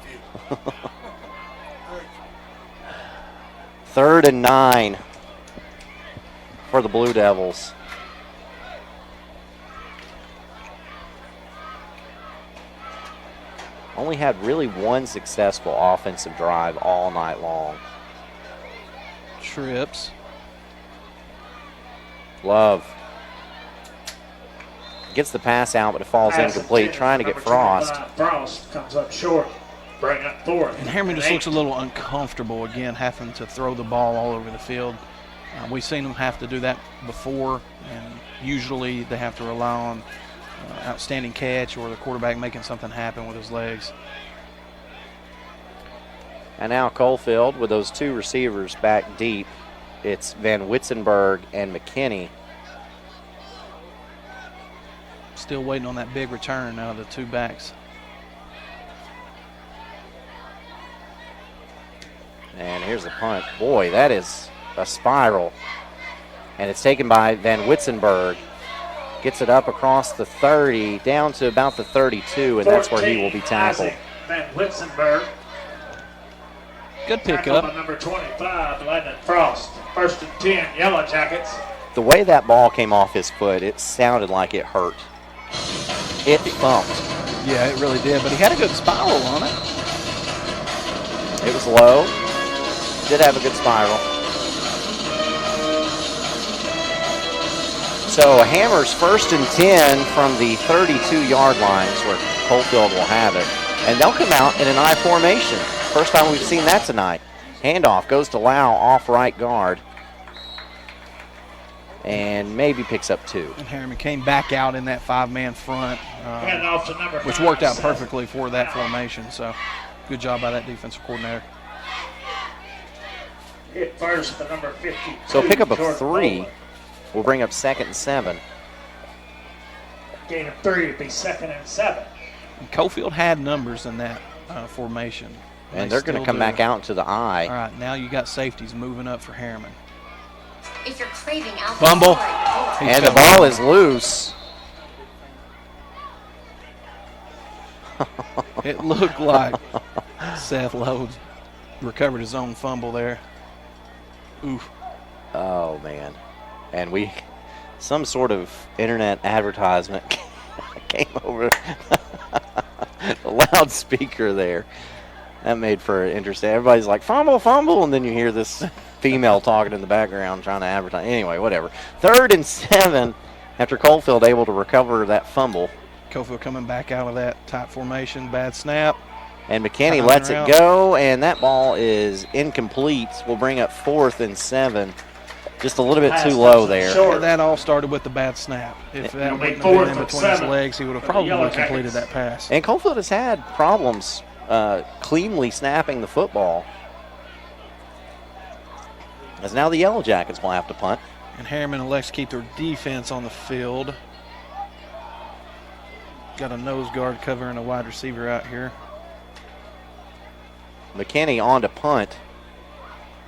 Speaker 6: 3rd and 9 for the Blue Devils. Only had really one successful offensive drive all night long.
Speaker 7: Trips.
Speaker 6: Love gets the pass out, but it falls incomplete, trying to get Frost.
Speaker 19: Frost comes up short, bring up 4th.
Speaker 7: And Harriman just looks a little uncomfortable again, having to throw the ball all over the field. We've seen them have to do that before, and usually they have to rely on outstanding catch or the quarterback making something happen with his legs.
Speaker 6: And now Coalfield with those 2 receivers back deep. It's Van Witzenberg and McKinney.
Speaker 7: Still waiting on that big return out of the 2 backs.
Speaker 6: And here's the punt. Boy, that is a spiral. And it's taken by Van Witzenberg. Gets it up across the 30, down to about the 32, and that's where he will be tackled.
Speaker 19: Van Witzenberg.
Speaker 7: Good pickup.
Speaker 19: Number 25, Landon Frost. 1st and 10, Yellow Jackets.
Speaker 6: The way that ball came off his foot, it sounded like it hurt. It thumped.
Speaker 7: Yeah, it really did, but he had a good spiral on it.
Speaker 6: It was low. Did have a good spiral. So Hammer's 1st and 10 from the 32-yard line is where Coalfield will have it. And they'll come out in an I formation. First time we've seen that tonight. Handoff goes to Lau off right guard. And maybe picks up 2.
Speaker 7: And Harriman came back out in that 5-man front,
Speaker 19: off to number 5,
Speaker 7: which worked out perfectly for that formation. So good job by that defensive coordinator.
Speaker 19: Hit first the number 52.
Speaker 6: So a pickup of 3 will bring up 2nd and 7.
Speaker 19: Gain of 3 would be 2nd and 7.
Speaker 7: And Coalfield had numbers in that formation.
Speaker 6: And they're going to come back out to the I.
Speaker 7: All right, now you got safeties moving up for Harriman.
Speaker 3: If you're craving alcohol,
Speaker 7: Fumble.
Speaker 6: And the ball is loose.
Speaker 7: It looked like Seth Lodes recovered his own fumble there. Oof.
Speaker 6: Oh, man. And some sort of internet advertisement came over. loudspeaker there. That made for interesting. Everybody's like, fumble, fumble, and then you hear this female talking in the background trying to advertise. Anyway, whatever. 3rd and 7 after Coalfield able to recover that fumble.
Speaker 7: Coalfield coming back out of that tight formation, bad snap.
Speaker 6: And McKinney lets it go, and that ball is incomplete. We'll bring up 4th and 7. Just a little bit too low there.
Speaker 7: That all started with the bad snap. If that wouldn't have been in between his legs, he would have probably completed that pass.
Speaker 6: And Coalfield has had problems cleanly snapping the football. As now the Yellow Jackets will have to punt.
Speaker 7: And Harriman elects to keep their defense on the field. Got a nose guard covering a wide receiver out here.
Speaker 6: McKinney on to punt.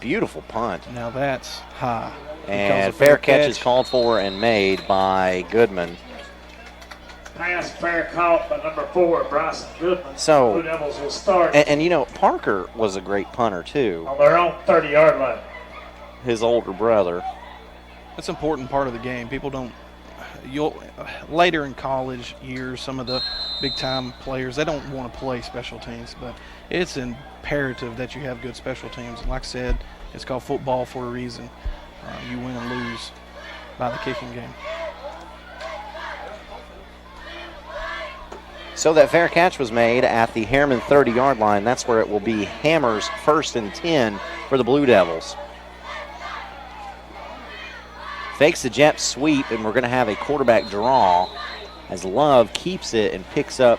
Speaker 6: Beautiful punt.
Speaker 7: Now that's high.
Speaker 6: And fair catch is called for and made by Goodman.
Speaker 19: Pass fair caught by number 4, Bryson Goodman.
Speaker 6: So,
Speaker 19: Blue Devils will start.
Speaker 6: And you know, Parker was a great punter too.
Speaker 19: On their own 30-yard line.
Speaker 6: His older brother.
Speaker 7: That's an important part of the game. People don't. Later in college years, some of the big-time players, they don't want to play special teams, but it's imperative that you have good special teams. And like I said, it's called football for a reason. You win and lose by the kicking game.
Speaker 6: So that fair catch was made at the Harriman 30-yard line. That's where it will be Hammers 1st and 10 for the Blue Devils. Fakes the jet sweep, and we're going to have a quarterback draw as Love keeps it and picks up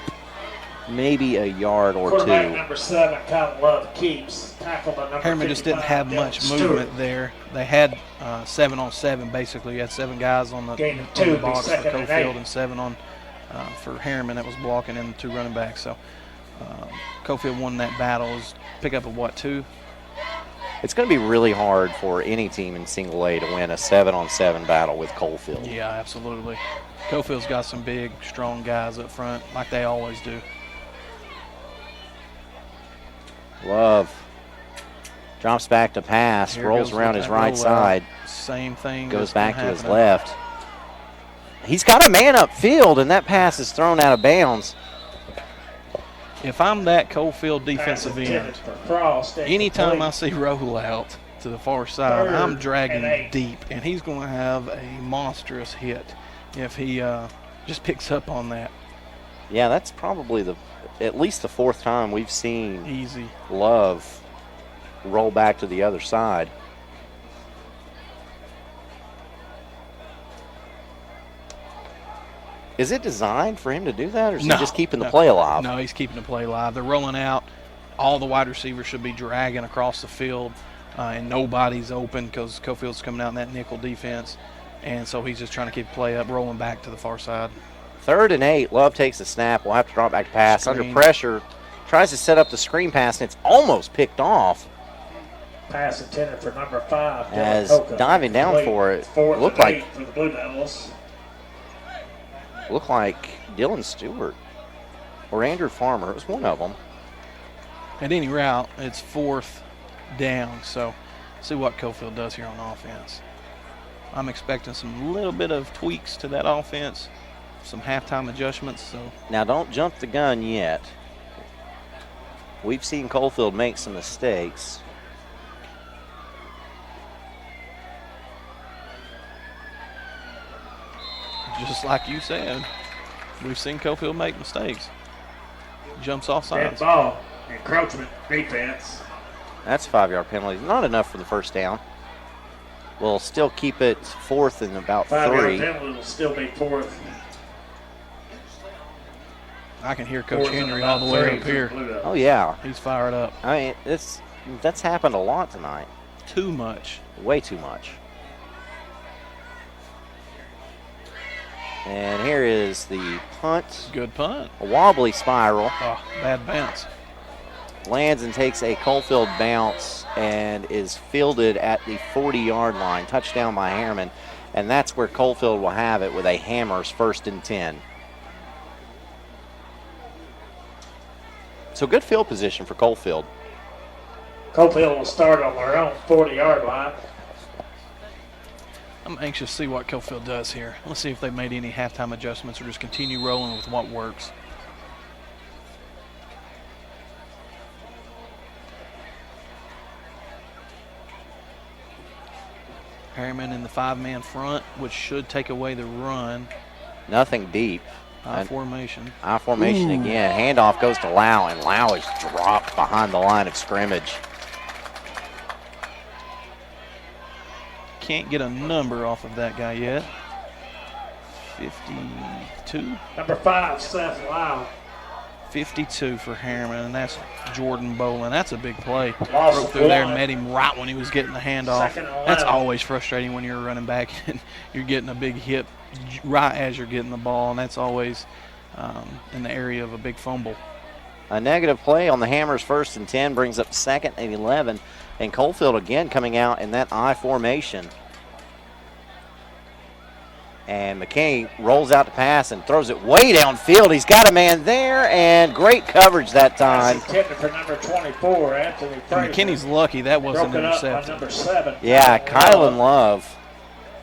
Speaker 6: maybe a yard or
Speaker 19: quarterback
Speaker 6: 2.
Speaker 19: Number 7, Kyle Love keeps. Tackled by number
Speaker 7: Harriman just didn't have much movement there. They had 7-on-7 basically. You had 7 guys on the box for Coalfield and 7 on for Harriman that was blocking and 2 running backs. So Coalfield won that battle. Pick up a 2?
Speaker 6: It's going to be really hard for any team in single A to win a 7-on-7 battle with Coalfield.
Speaker 7: Yeah, absolutely. Coalfield's got some big, strong guys up front, like they always do.
Speaker 6: Love drops back to pass, rolls around his right side.
Speaker 7: Same thing.
Speaker 6: Goes back to his left. He's got a man upfield, and that pass is thrown out of bounds.
Speaker 7: If I'm that Coalfield defensive end, anytime I see rollout to the far side, I'm dragging deep, and he's going to have a monstrous hit if he just picks up on that.
Speaker 6: Yeah, that's probably at least the 4th time we've seen
Speaker 7: easy
Speaker 6: Love roll back to the other side. Is it designed for him to do that, or is he just keeping the play alive?
Speaker 7: No, he's keeping the play alive. They're rolling out. All the wide receivers should be dragging across the field, and nobody's open because Coalfield's coming out in that nickel defense. And so he's just trying to keep the play up, rolling back to the far side.
Speaker 6: 3rd and 8. Love takes the snap. We'll have to drop back to pass. Under pressure. Tries to set up the screen pass, and it's almost picked off.
Speaker 19: Pass intended for number 5.
Speaker 6: As diving down for it, looked like
Speaker 19: for the Blue Devils.
Speaker 6: Looked like Dylan Stewart or Andrew Farmer. It was one of them.
Speaker 7: At any route, it's 4th down. So see what Coalfield does here on offense. I'm expecting some little bit of tweaks to that offense, some halftime adjustments. So
Speaker 6: now don't jump the gun yet. We've seen Coalfield make some mistakes.
Speaker 7: Just like you said, we've seen Coalfield make mistakes. Jumps off sides.
Speaker 19: Dead ball, encroachment, defense.
Speaker 6: That's a 5-yard penalty. Not enough for the 1st down. We'll still keep it 4th and about 3.
Speaker 19: 5-yard penalty will still be 4th.
Speaker 7: I can hear Coach Henry all the way up here.
Speaker 6: Oh, yeah.
Speaker 7: He's fired up.
Speaker 6: I mean, that's happened a lot tonight.
Speaker 7: Too much.
Speaker 6: Way too much. And here is the punt.
Speaker 7: Good punt.
Speaker 6: A wobbly spiral.
Speaker 7: Oh, bad bounce.
Speaker 6: Lands and takes a Coalfield bounce and is fielded at the 40-yard line. Touchdown by Harriman. And that's where Coalfield will have it with a Hammers 1st and 10. So good field position for Coalfield.
Speaker 19: Coalfield will start on their own 40-yard line.
Speaker 7: I'm anxious to see what Coalfield does here. Let's see if they made any halftime adjustments or just continue rolling with what works. Harriman in the 5-man front, which should take away the run.
Speaker 6: Nothing deep.
Speaker 7: I formation.
Speaker 6: I formation again. Handoff goes to Lau, and Lau is dropped behind the line of scrimmage.
Speaker 7: Can't get a number off of that guy yet. 52.
Speaker 19: Number 5, Seth Lau.
Speaker 7: 52 for Harriman, and that's Jordan Bolin. That's a big play.
Speaker 19: Loss
Speaker 7: Broke
Speaker 19: of
Speaker 7: through there and
Speaker 19: one.
Speaker 7: met him right when he was getting the handoff.
Speaker 19: Second and
Speaker 7: That's
Speaker 19: 11.
Speaker 7: always frustrating when you're a running back and you're getting a big hit right as you're getting the ball, and that's always in the area of a big fumble.
Speaker 6: A negative play on the Hammers 1st and 10 brings up 2nd and 11. And Coalfield again coming out in that I formation. And McKinney rolls out to pass and throws it way downfield. He's got a man there, and great coverage that time.
Speaker 19: Intended for number 24, Anthony Fraser.
Speaker 7: McKinney's lucky that wasn't intercepted.
Speaker 19: Number 7.
Speaker 6: Yeah, Kylan Love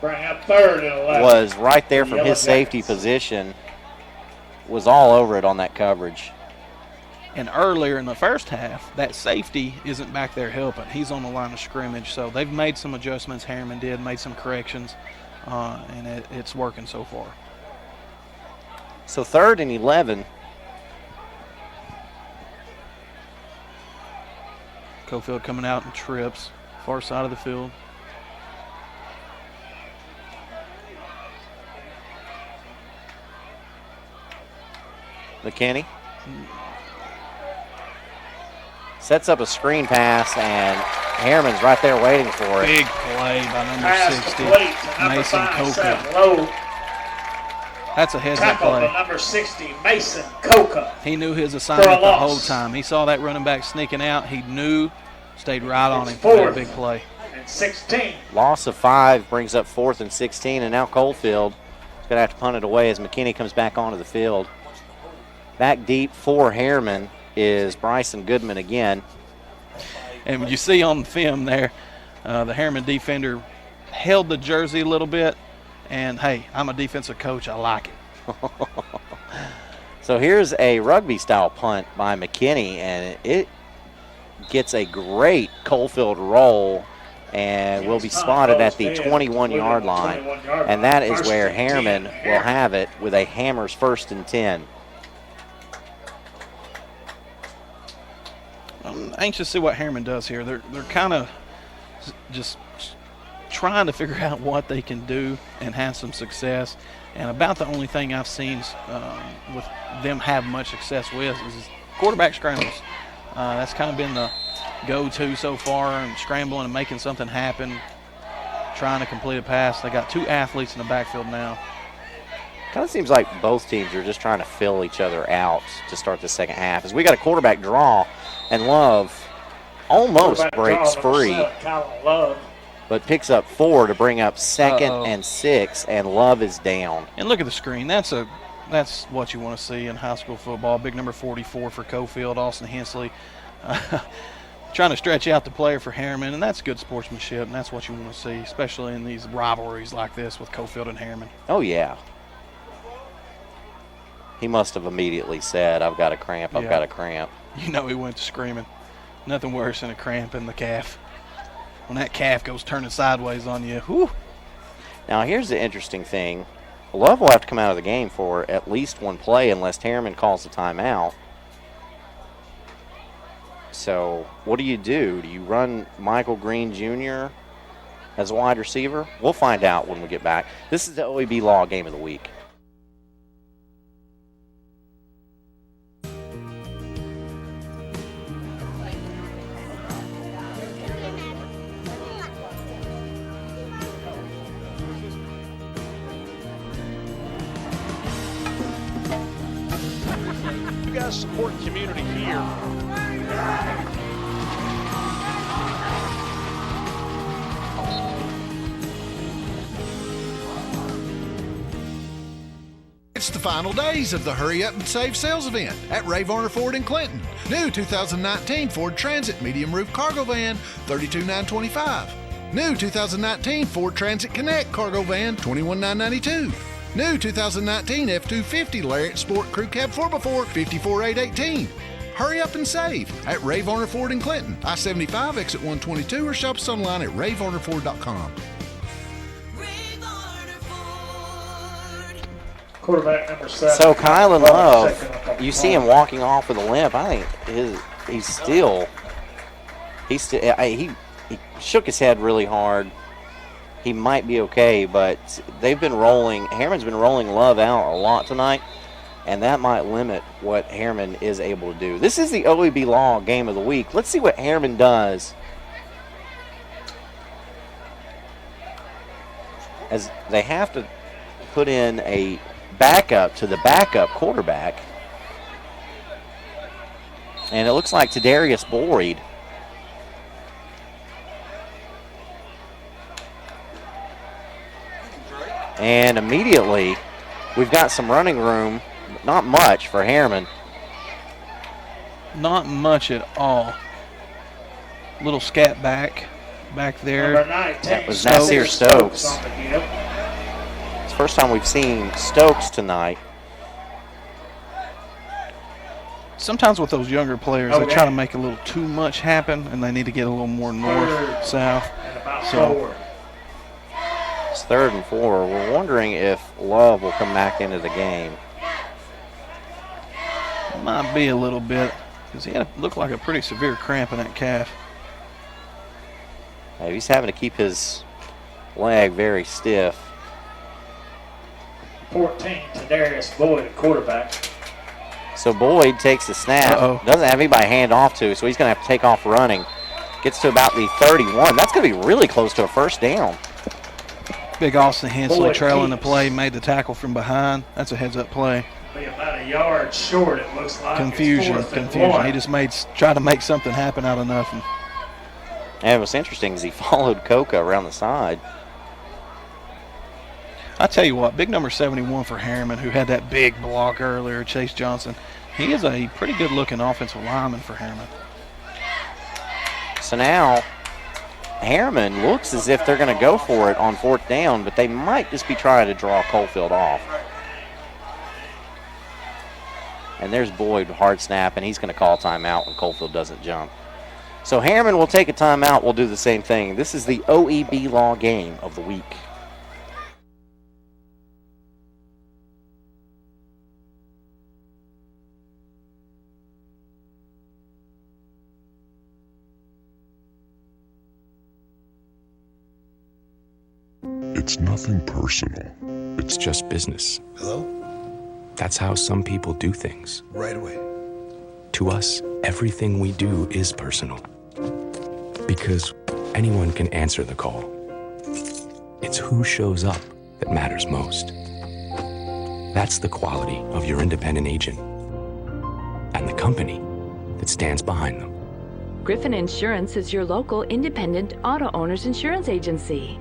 Speaker 19: Bring up 3rd and 11.
Speaker 6: was right there from
Speaker 19: Yellow
Speaker 6: his safety
Speaker 19: Jackets.
Speaker 6: position. Was all over it on that coverage.
Speaker 7: And earlier in the first half, that safety isn't back there helping. He's on the line of scrimmage, so they've made some adjustments. Harriman did, made some corrections, and it's working so far.
Speaker 6: So 3rd and 11.
Speaker 7: Coalfield coming out in trips, far side of the field.
Speaker 6: McKinney sets up a screen pass, and Harriman's right there waiting for it.
Speaker 7: Big play by number
Speaker 19: Pass
Speaker 7: 60,
Speaker 19: complete to number
Speaker 7: Mason
Speaker 19: 5, Seth
Speaker 7: Coca.
Speaker 19: Lowe.
Speaker 7: That's a heads-up
Speaker 19: Tackle
Speaker 7: play.
Speaker 19: to number 60, Mason Coca.
Speaker 7: He knew his
Speaker 19: For
Speaker 7: assignment
Speaker 19: a
Speaker 7: the whole
Speaker 19: loss.
Speaker 7: time. He saw that running back sneaking out. He knew, stayed right on him
Speaker 19: It's
Speaker 7: for that
Speaker 19: 4th
Speaker 7: big play.
Speaker 19: and 16.
Speaker 6: Loss of 5 brings up 4th and 16, and now Coalfield is going to have to punt it away as McKinney comes back onto the field. Back deep for Harriman is Bryson Goodman again.
Speaker 7: And you see on the film there, the Harriman defender held the jersey a little bit. And, hey, I'm a defensive coach. I like it.
Speaker 6: So here's a rugby-style punt by McKinney, and it gets a great Coalfield roll and will be spotted at the 21-yard line. And that is where Harriman will have it with a Hammers 1st and 10.
Speaker 7: I'm anxious to see what Harriman does here. They're kind of just trying to figure out what they can do and have some success. And about the only thing I've seen with them have much success with is quarterback scrambles. That's kind of been the go-to so far, and scrambling and making something happen, trying to complete a pass. They got 2 athletes in the backfield now.
Speaker 6: Kind of seems like both teams are just trying to fill each other out to start the second half. As we got a quarterback draw, and Love almost breaks free, but picks up 4 to bring up 2nd and 6, and Love is down.
Speaker 7: And look at the screen. That's what you want to see in high school football. Big number 44 for Coalfield, Austin Hensley. Trying to stretch out the player for Harriman, and that's good sportsmanship, and that's what you want to see, especially in these rivalries like this with Coalfield and Harriman.
Speaker 6: Oh, yeah. He must have immediately said, I've got a cramp, I've got a cramp.
Speaker 7: You know he went to screaming. Nothing worse than a cramp in the calf. When that calf goes turning sideways on you, whew.
Speaker 6: Now, here's the interesting thing. Love will have to come out of the game for at least one play unless Harriman calls the timeout. So, what do? Do you run Michael Green Jr. as a wide receiver? We'll find out when we get back. This is the OEB Law Game of the Week.
Speaker 11: You guys support community here.
Speaker 15: It's the final days of the Hurry Up and Save sales event at Ray Varner Ford in Clinton. New 2019 Ford Transit medium roof cargo van, $32,925. New 2019 Ford Transit Connect cargo van, $21,992. New 2019 F-250 Lariat Sport Crew Cab 4x4, $54,818. Hurry up and save at Ray Varner Ford in Clinton, I-75 exit 122, or shop us online at rayvarnerford.com.
Speaker 19: Quarterback number 7.
Speaker 6: So Kylan Love, you see him walking off with a limp. I think he shook his head really hard. He might be okay, but Harriman's been rolling Love out a lot tonight, and that might limit what Harriman is able to do. This is the OEB Law game of the week. Let's see what Harriman does as they have to put in a backup to the backup quarterback. And it looks like Tadarius Boyd. And immediately, we've got some running room, but not much for Harriman.
Speaker 7: Not much at all. Little scat back there.
Speaker 6: That was Nasir Stokes. It's the first time we've seen Stokes tonight.
Speaker 7: Sometimes with those younger players, they try to make a little too much happen, and they need to get a little more north, south. So
Speaker 6: it's 3rd and 4. We're wondering if Love will come back into the game.
Speaker 7: Might be a little bit, because he looked like a pretty severe cramp in that calf.
Speaker 6: He's having to keep his leg very stiff.
Speaker 19: 14 to Darius Boyd, quarterback.
Speaker 6: So Boyd takes the snap. Doesn't have anybody to hand off to, so he's going to have to take off running. Gets to about the 31. That's going to be really close to a first down.
Speaker 7: Big Austin Hensley trailing the play, made the tackle from behind. That's a heads-up play.
Speaker 19: Be about a yard short, it looks like.
Speaker 7: Confusion. He just tried to make something happen out of nothing.
Speaker 6: And what's interesting is he followed Coca around the side.
Speaker 7: I tell you what, big number 71 for Harriman, who had that big block earlier, Chase Johnson. He is a pretty good-looking offensive lineman for Harriman.
Speaker 6: So now Harriman looks as if they're going to go for it on 4th down, but they might just be trying to draw Coalfield off. And there's Boyd, hard snap, and he's going to call timeout when Coalfield doesn't jump. So Harriman will take a timeout. We'll do the same thing. This is the OEB Law game of the week.
Speaker 21: It's nothing personal. It's just business.
Speaker 15: Hello?
Speaker 21: That's how some people do things.
Speaker 15: Right away.
Speaker 21: To us, everything we do is personal. Because anyone can answer the call. It's who shows up that matters most. That's the quality of your independent agent and the company that stands behind them.
Speaker 23: Griffin Insurance is your local independent auto owners insurance agency.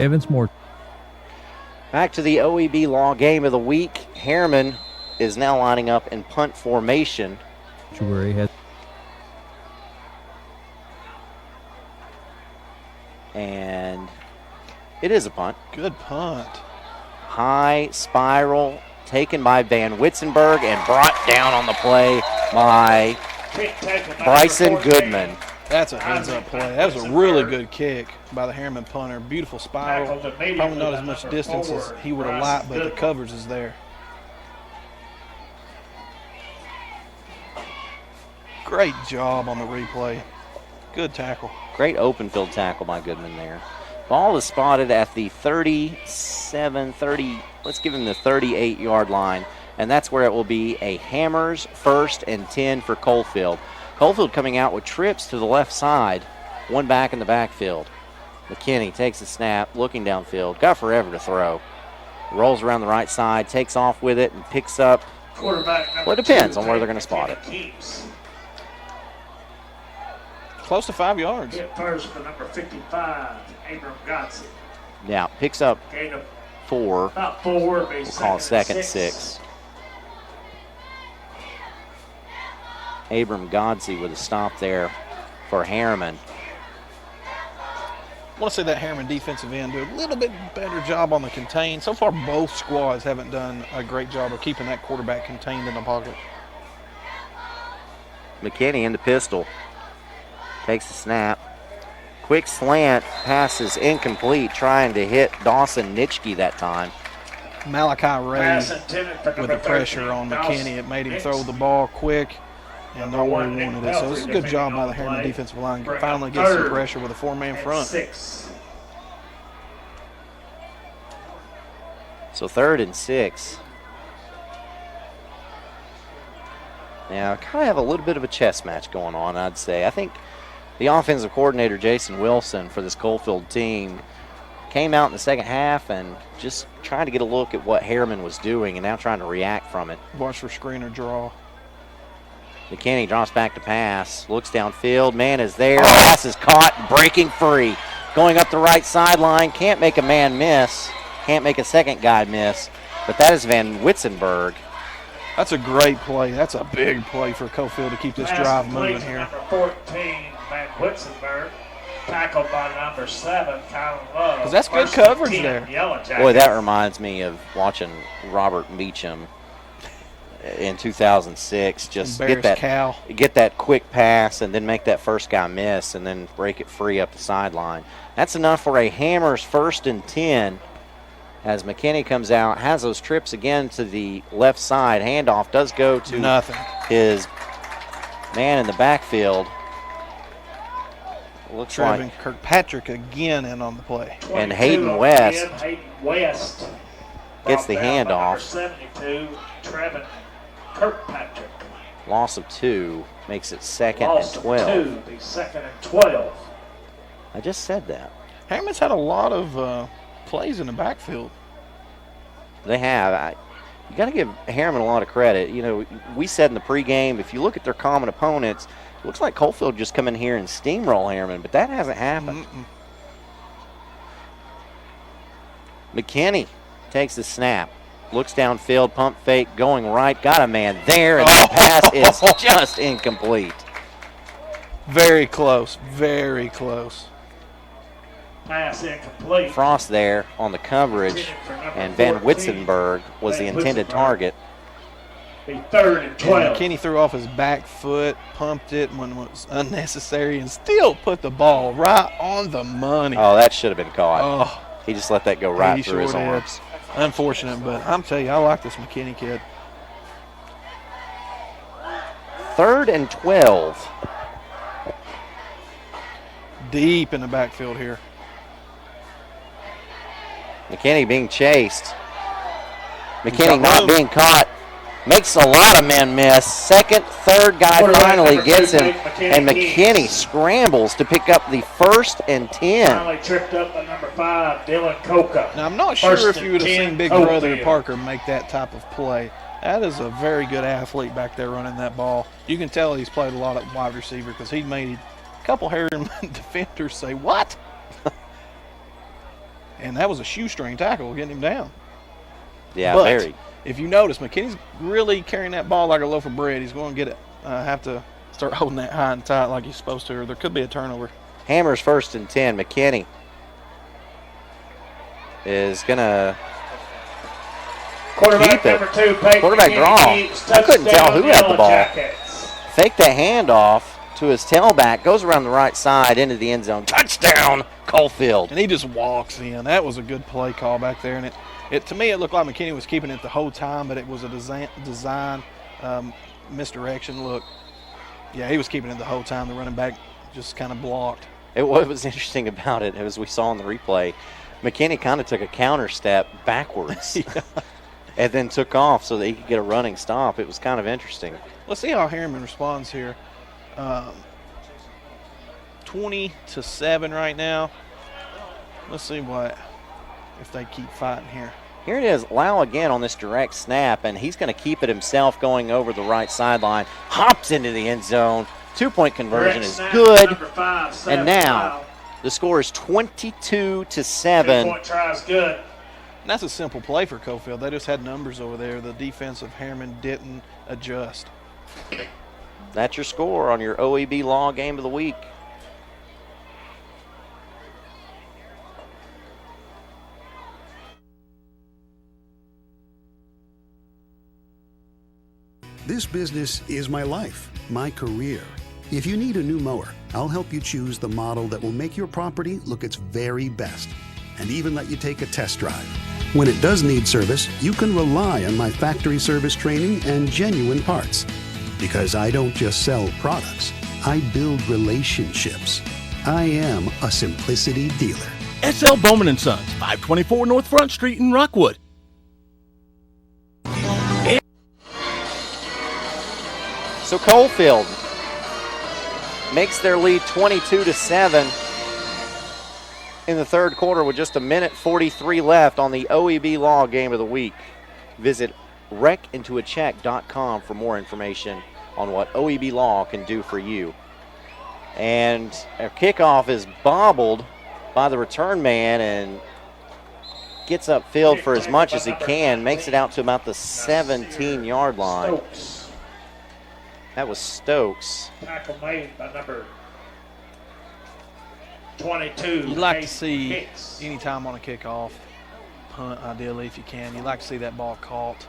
Speaker 5: Evans Moore.
Speaker 6: Back to the OEB Law game of the week. Harriman is now lining up in punt formation. And it is a punt.
Speaker 7: Good punt.
Speaker 6: High spiral taken by Van Witzenberg and brought down on the play by Bryson Goodman.
Speaker 7: That's a heads-up play. That was a really good kick by the Harriman punter. Beautiful spiral. Probably not as much distance as he would have liked, but the coverage is there. Great job on the replay. Good tackle.
Speaker 6: Great open field tackle by Goodman there. Ball is spotted at the 30, let's give him the 38-yard line, and that's where it will be a Hammers 1st and 10 for Coalfield. Coalfield coming out with trips to the left side, one back in the backfield. McKinney takes the snap, looking downfield, got forever to throw. Rolls around the right side, takes off with it, and picks up. Well, it depends on where they're going to spot it.
Speaker 7: Close to 5 yards.
Speaker 19: Hit first for number 55, Abram Godsey.
Speaker 6: Yeah, picks up 4.
Speaker 19: About 4.
Speaker 6: We'll call it 2nd and 6. Abram Godsey with a stop there for Harriman.
Speaker 7: I want to say that Harriman defensive end do a little bit better job on the contain. So far, both squads haven't done a great job of keeping that quarterback contained in the pocket.
Speaker 6: McKinney in the pistol. Takes the snap. Quick slant, passes incomplete, trying to hit Dawson Nitschke that time.
Speaker 7: Malachi Ray
Speaker 19: Pass intended for
Speaker 7: with
Speaker 19: number
Speaker 7: the pressure
Speaker 19: 13,
Speaker 7: on
Speaker 19: Dawson
Speaker 7: McKinney. It made him
Speaker 19: Hicks.
Speaker 7: throw the ball quick and know where he wanted it. So it's a good job by the
Speaker 19: defending on
Speaker 7: Harriman
Speaker 19: play.
Speaker 7: defensive line.
Speaker 19: Bring
Speaker 7: Finally
Speaker 19: up
Speaker 7: get some
Speaker 19: third
Speaker 7: pressure with a four-man
Speaker 19: and
Speaker 7: front.
Speaker 19: 6.
Speaker 6: So 3rd and 6. Now, kind of have a little bit of a chess match going on, I'd say. I think the offensive coordinator, Jason Wilson, for this Coalfield team came out in the second half and just trying to get a look at what Harriman was doing and now trying to react from it.
Speaker 7: Watch for screen or draw.
Speaker 6: McKinney drops back to pass, looks downfield, man is there, pass is caught, breaking free. Going up the right sideline, can't make a man miss, can't make a second guy miss, but that is Van Witzenberg.
Speaker 7: That's a great play. That's a big play for Coalfield to keep this drive moving here.
Speaker 19: Number 14, Van Witzenberg, tackled by number 7, Kylan Love.
Speaker 7: Because that's good
Speaker 19: First
Speaker 7: coverage
Speaker 19: 10,
Speaker 7: there.
Speaker 19: Yellow Jackets.
Speaker 6: Boy, that reminds me of watching Robert Meacham in 2006. Just get that quick pass and then make that first guy miss and then break it free up the sideline. That's enough for a Hammers 1st and 10 as McKinney comes out, has those trips again to the left side. Handoff does go to his man in the backfield. Looks
Speaker 7: Trevin
Speaker 6: like
Speaker 7: Kirkpatrick again in on the play.
Speaker 6: And Hayden West
Speaker 19: Hayden West
Speaker 6: gets the
Speaker 19: brought down by number
Speaker 6: handoff.
Speaker 19: 72, Trevin Kirkpatrick.
Speaker 6: Loss of 2 makes it 2nd
Speaker 19: Loss
Speaker 6: and
Speaker 19: of
Speaker 6: 12.
Speaker 19: 2, the 2nd and 12.
Speaker 6: I just said that.
Speaker 7: Harriman's had a lot of plays in the backfield.
Speaker 6: They have. You got to give Harriman a lot of credit. You know, we said in the pregame, if you look at their common opponents, it looks like Coalfield just come in here and steamroll Harriman, but that hasn't happened. McKinney takes the snap, looks downfield, pump fake, going right, got a man there, and the pass is just incomplete.
Speaker 7: Very close, very close.
Speaker 19: Pass incomplete.
Speaker 6: Frost there on the coverage, and Van Witzenberg was the intended target.
Speaker 19: The 3rd and 12.
Speaker 7: And McKinney threw off his back foot, pumped it when it was unnecessary, and still put the ball right on the money.
Speaker 6: Oh, that should have been caught.
Speaker 7: Oh.
Speaker 6: He just let that go right
Speaker 7: He
Speaker 6: through his
Speaker 7: sure did.
Speaker 6: arms.
Speaker 7: Unfortunate, but I'm telling you, I like this McKinney kid.
Speaker 6: 3rd and 12.
Speaker 7: Deep in the backfield here.
Speaker 6: McKinney being chased. McKinney not being caught. Makes a lot of men miss. 2nd, 3rd guy finally gets him. And McKinney scrambles to pick up the 1st and 10.
Speaker 19: Finally tripped up by number 5, Dylan Coca.
Speaker 7: Now, I'm not sure if you would have seen Big Brother Parker make that type of play. That is a very good athlete back there running that ball. You can tell he's played a lot of wide receiver because he made a couple Harriman defenders say, "What?" And that was a shoestring tackle getting him down.
Speaker 6: Yeah,
Speaker 7: but
Speaker 6: very.
Speaker 7: If you notice, McKinney's really carrying that ball like a loaf of bread. He's going to get it. Have to start holding that high and tight like he's supposed to, or there could be a turnover.
Speaker 6: Hammers 1st and 10. McKinney is going to keep it.
Speaker 19: Number 2, Peyton
Speaker 6: Quarterback draw. I couldn't tell who had the ball. Fake the handoff to his tailback, goes around the right side into the end zone. Touchdown, Coalfield.
Speaker 7: And he just walks in. That was a good play call back there. And it to me, it looked like McKinney was keeping it the whole time, but it was a design misdirection. Look, yeah, he was keeping it the whole time. The running back just kind of blocked.
Speaker 6: What was interesting about it, as we saw in the replay, McKinney kind of took a counter step backwards and then took off so that he could get a running stop. It was kind of interesting.
Speaker 7: Let's see how Harriman responds here. 20-7 right now. Let's see if they keep fighting here.
Speaker 6: Here it is, Lau again on this direct snap, and he's going to keep it himself going over the right sideline. Hops into the end zone. 2-point conversion is good. And now the score is 22-7.
Speaker 19: 2-point try is good.
Speaker 7: And that's a simple play for Coalfield. They just had numbers over there. The defense of Harriman didn't adjust.
Speaker 6: That's your score on your OEB Law Game of the Week.
Speaker 1: This business is my life, my career. If you need a new mower, I'll help you choose the model that will make your property look its very best and even let you take a test drive. When it does need service, you can rely on my factory service training and genuine parts. Because I don't just sell products, I build relationships. I am a Simplicity dealer.
Speaker 11: S.L. Bowman & Sons, 524 North Front Street in Rockwood.
Speaker 6: So Coalfield makes their lead 22-7 in the third quarter with just 1:43 left on the OEB Law Game of the Week. Visit wreckintoacheck.com for more information on what OEB Law can do for you. And our kickoff is bobbled by the return man and gets upfield for as much as he can, makes it out to about the 17-yard line. That was Stokes.
Speaker 19: Tackle made by number 22.
Speaker 7: You'd like to see any time on a kickoff, punt ideally if you can. You'd like to see that ball caught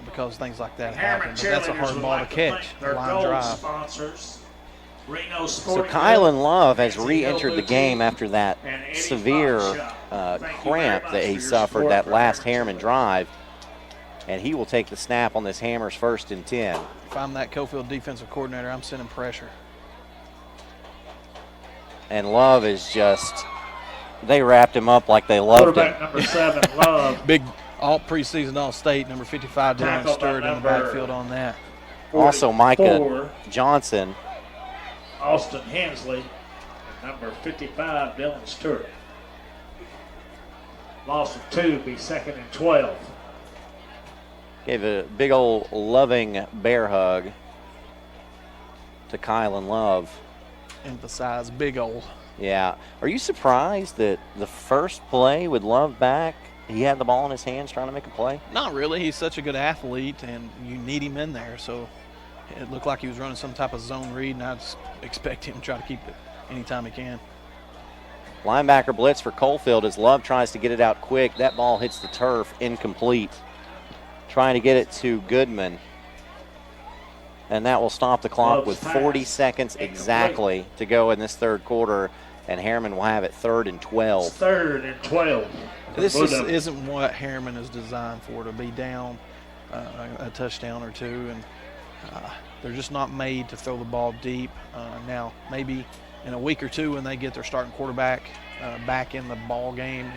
Speaker 7: because things like that happen. But that's a hard ball to catch, line drive.
Speaker 6: So Kylan Love has re-entered the game after that severe cramp that he suffered that last Harriman drive. And he will take the snap on this Hammers 1st and 10.
Speaker 7: If I'm that Coalfield defensive coordinator, I'm sending pressure.
Speaker 6: And Love is just, they wrapped him up like they loved him.
Speaker 19: Number 7, Love.
Speaker 7: Big all preseason All-State, number 55, Dylan Stewart in the backfield on that.
Speaker 6: Also Micah Johnson.
Speaker 19: Austin Hensley, and number 55, Dylan Stewart. Loss of 2, be 2nd and 12.
Speaker 6: Gave a big old loving bear hug to Kylan Love.
Speaker 7: Emphasize big old.
Speaker 6: Yeah. Are you surprised that the first play with Love back, he had the ball in his hands trying to make a play?
Speaker 7: Not really. He's such a good athlete, and you need him in there. So it looked like he was running some type of zone read, and I'd expect him to try to keep it anytime he can.
Speaker 6: Linebacker blitz for Coalfield as Love tries to get it out quick. That ball hits the turf, incomplete. Trying to get it to Goodman. And that will stop the clock with 40 seconds exactly to go in this third quarter. And Harriman will have it 3rd and 12.
Speaker 19: 3rd and 12.
Speaker 7: This isn't what Harriman is designed for, to be down a touchdown or two. And they're just not made to throw the ball deep. Now, maybe in a week or two when they get their starting quarterback back in the ball game,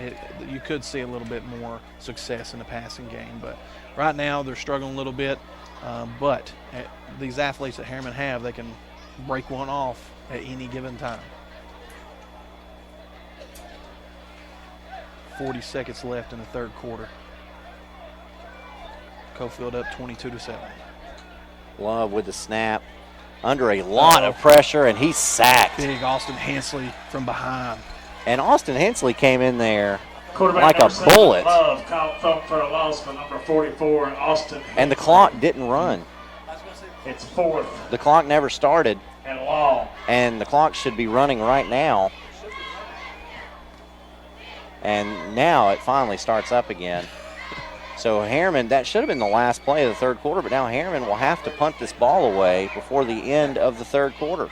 Speaker 7: you could see a little bit more success in the passing game. But right now they're struggling a little bit. But these athletes that Harriman have, they can break one off at any given time. 40 seconds left in the third quarter. Coalfield up 22-7.
Speaker 6: Love with the snap. Under a lot of pressure, and he's sacked.
Speaker 7: Big Austin Hensley from behind.
Speaker 6: And Austin Hensley came in there like a bullet.
Speaker 19: Love caught for a loss for number 44, Austin Hensley.
Speaker 6: And the clock didn't run.
Speaker 19: It's 4th.
Speaker 6: The clock never started.
Speaker 19: And long.
Speaker 6: And the clock should be running right now. And now it finally starts up again. So Harriman, that should have been the last play of the third quarter, but now Harriman will have to punt this ball away before the end of the third quarter.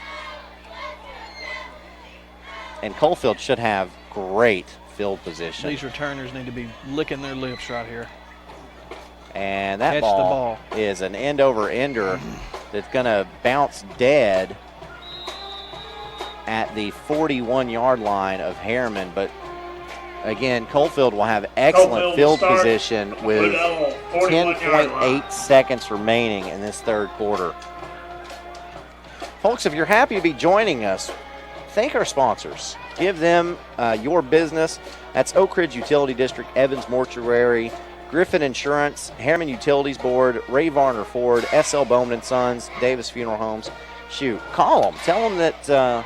Speaker 6: And Coalfield should have great field position.
Speaker 7: These returners need to be licking their lips right here.
Speaker 6: And that
Speaker 7: Catch
Speaker 6: ball is an end-over-ender that's going to bounce dead at the 41-yard line of Harriman. But again, Coalfield will have excellent field position with 10.8 seconds remaining in this third quarter. Folks, if you're happy to be joining us, thank our sponsors. Give them your business. That's Oak Ridge Utility District, Evans Mortuary, Griffin Insurance, Harriman Utilities Board, Ray Varner Ford, S.L. Bowman & Sons, Davis Funeral Homes. Shoot, call them. Tell them that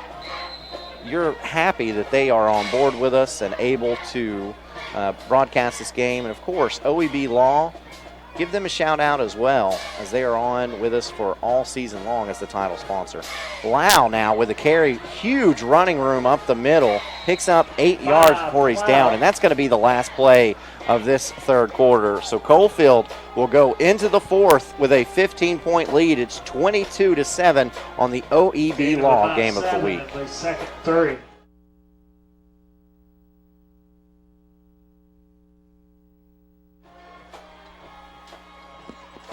Speaker 6: you're happy that they are on board with us and able to broadcast this game. And, of course, OEB Law, give them a shout-out as well, as they are on with us for all season long as the title sponsor. Lau now with a carry, huge running room up the middle, picks up 8 yards before he's down, and that's going to be the last play of this third quarter. So Coalfield will go into the fourth with a 15-point lead. It's 22-7 on the OEB Law Game of the Week.
Speaker 19: Second 3.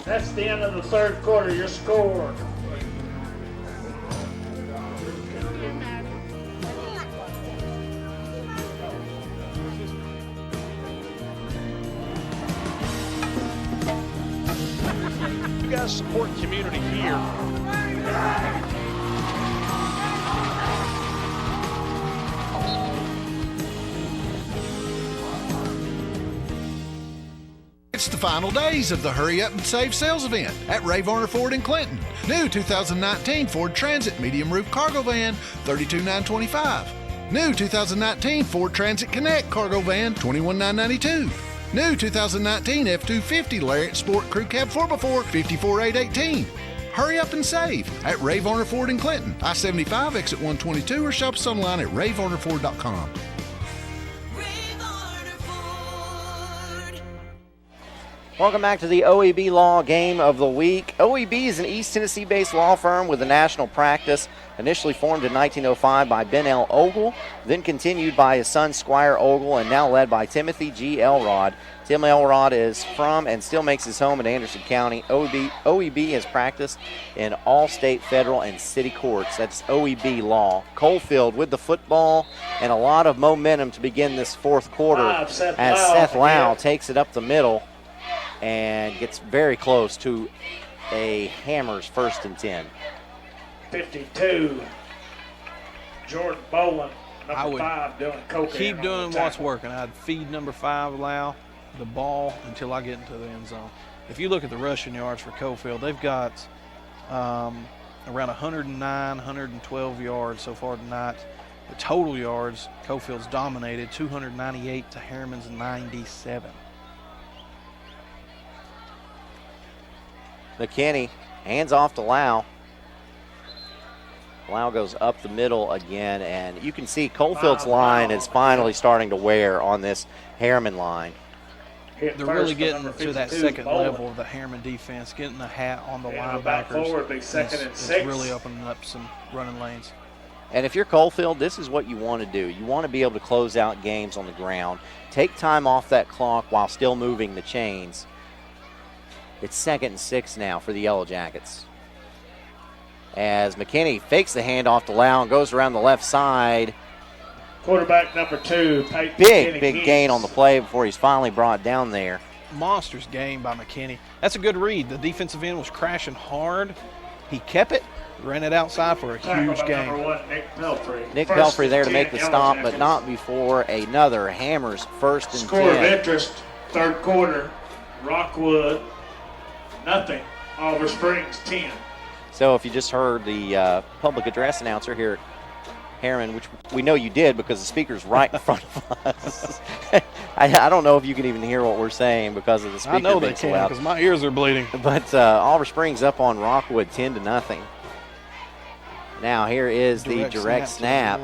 Speaker 19: That's the end of the third quarter. Your score.
Speaker 11: You guys support community here.
Speaker 15: It's the final days of the Hurry Up and Save sales event at Ray Varner Ford in Clinton. New 2019 Ford Transit medium roof cargo van, $32,925. New 2019 Ford Transit Connect cargo van, $21,992. New 2019 F-250 Lariat Sport Crew Cab 4x4, $54,818. Hurry up and save at Ray Varner Ford in Clinton, I-75 exit 122, or shop us online at rayvarnerford.com.
Speaker 6: Welcome back to the OEB Law Game of the Week. OEB is an East Tennessee-based law firm with a national practice, initially formed in 1905 by Ben L. Ogle, then continued by his son Squire Ogle, and now led by Timothy G. Elrod. Tim Elrod is from and still makes his home in Anderson County. OEB has practiced in all state, federal, and city courts. That's OEB Law. Coalfield with the football and a lot of momentum to begin this fourth quarter as Seth Lau takes it up the middle and gets very close to a Hammers 1st and 10.
Speaker 19: 52. Jordan Boland, number 5, doing cocaine.
Speaker 7: Keep doing what's working. I'd feed number 5, Lau, the ball until I get into the end zone. If you look at the rushing yards for Coalfield, they've got around 109, 112 yards so far tonight. The total yards, Coalfield's dominated, 298 to Harriman's 97.
Speaker 6: McKinney hands off to Lau. Lau goes up the middle again, and you can see Coalfield's line is finally starting to wear on this Harriman line.
Speaker 7: They're really getting to that second level of the Harriman defense, getting the hat on the linebackers. It's really opening up some running lanes.
Speaker 6: And if you're Coalfield, this is what you want to do. You want to be able to close out games on the ground. Take time off that clock while still moving the chains. It's 2nd and 6 now for the Yellow Jackets. As McKinney fakes the handoff to Lau and goes around the left side.
Speaker 19: Quarterback number 2, Peyton
Speaker 6: Big gain on the play before he's finally brought down there.
Speaker 7: Monstrous game by McKinney. That's a good read. The defensive end was crashing hard. He kept it, ran it outside for a huge gain.
Speaker 6: Nick Pelfrey there to make the stop, but not before another Hammers 1st and 10.
Speaker 19: Score of interest, third quarter, Rockwood, nothing. Oliver Springs, 10.
Speaker 6: So if you just heard the public address announcer here at Harriman, which we know you did because the speaker's right in front of us. I don't know if you can even hear what we're saying because of the speaker.
Speaker 7: I know they
Speaker 6: being so
Speaker 7: can
Speaker 6: loud.
Speaker 7: because my ears are bleeding.
Speaker 6: But Oliver Springs up on Rockwood 10-0. Now here is the direct snap.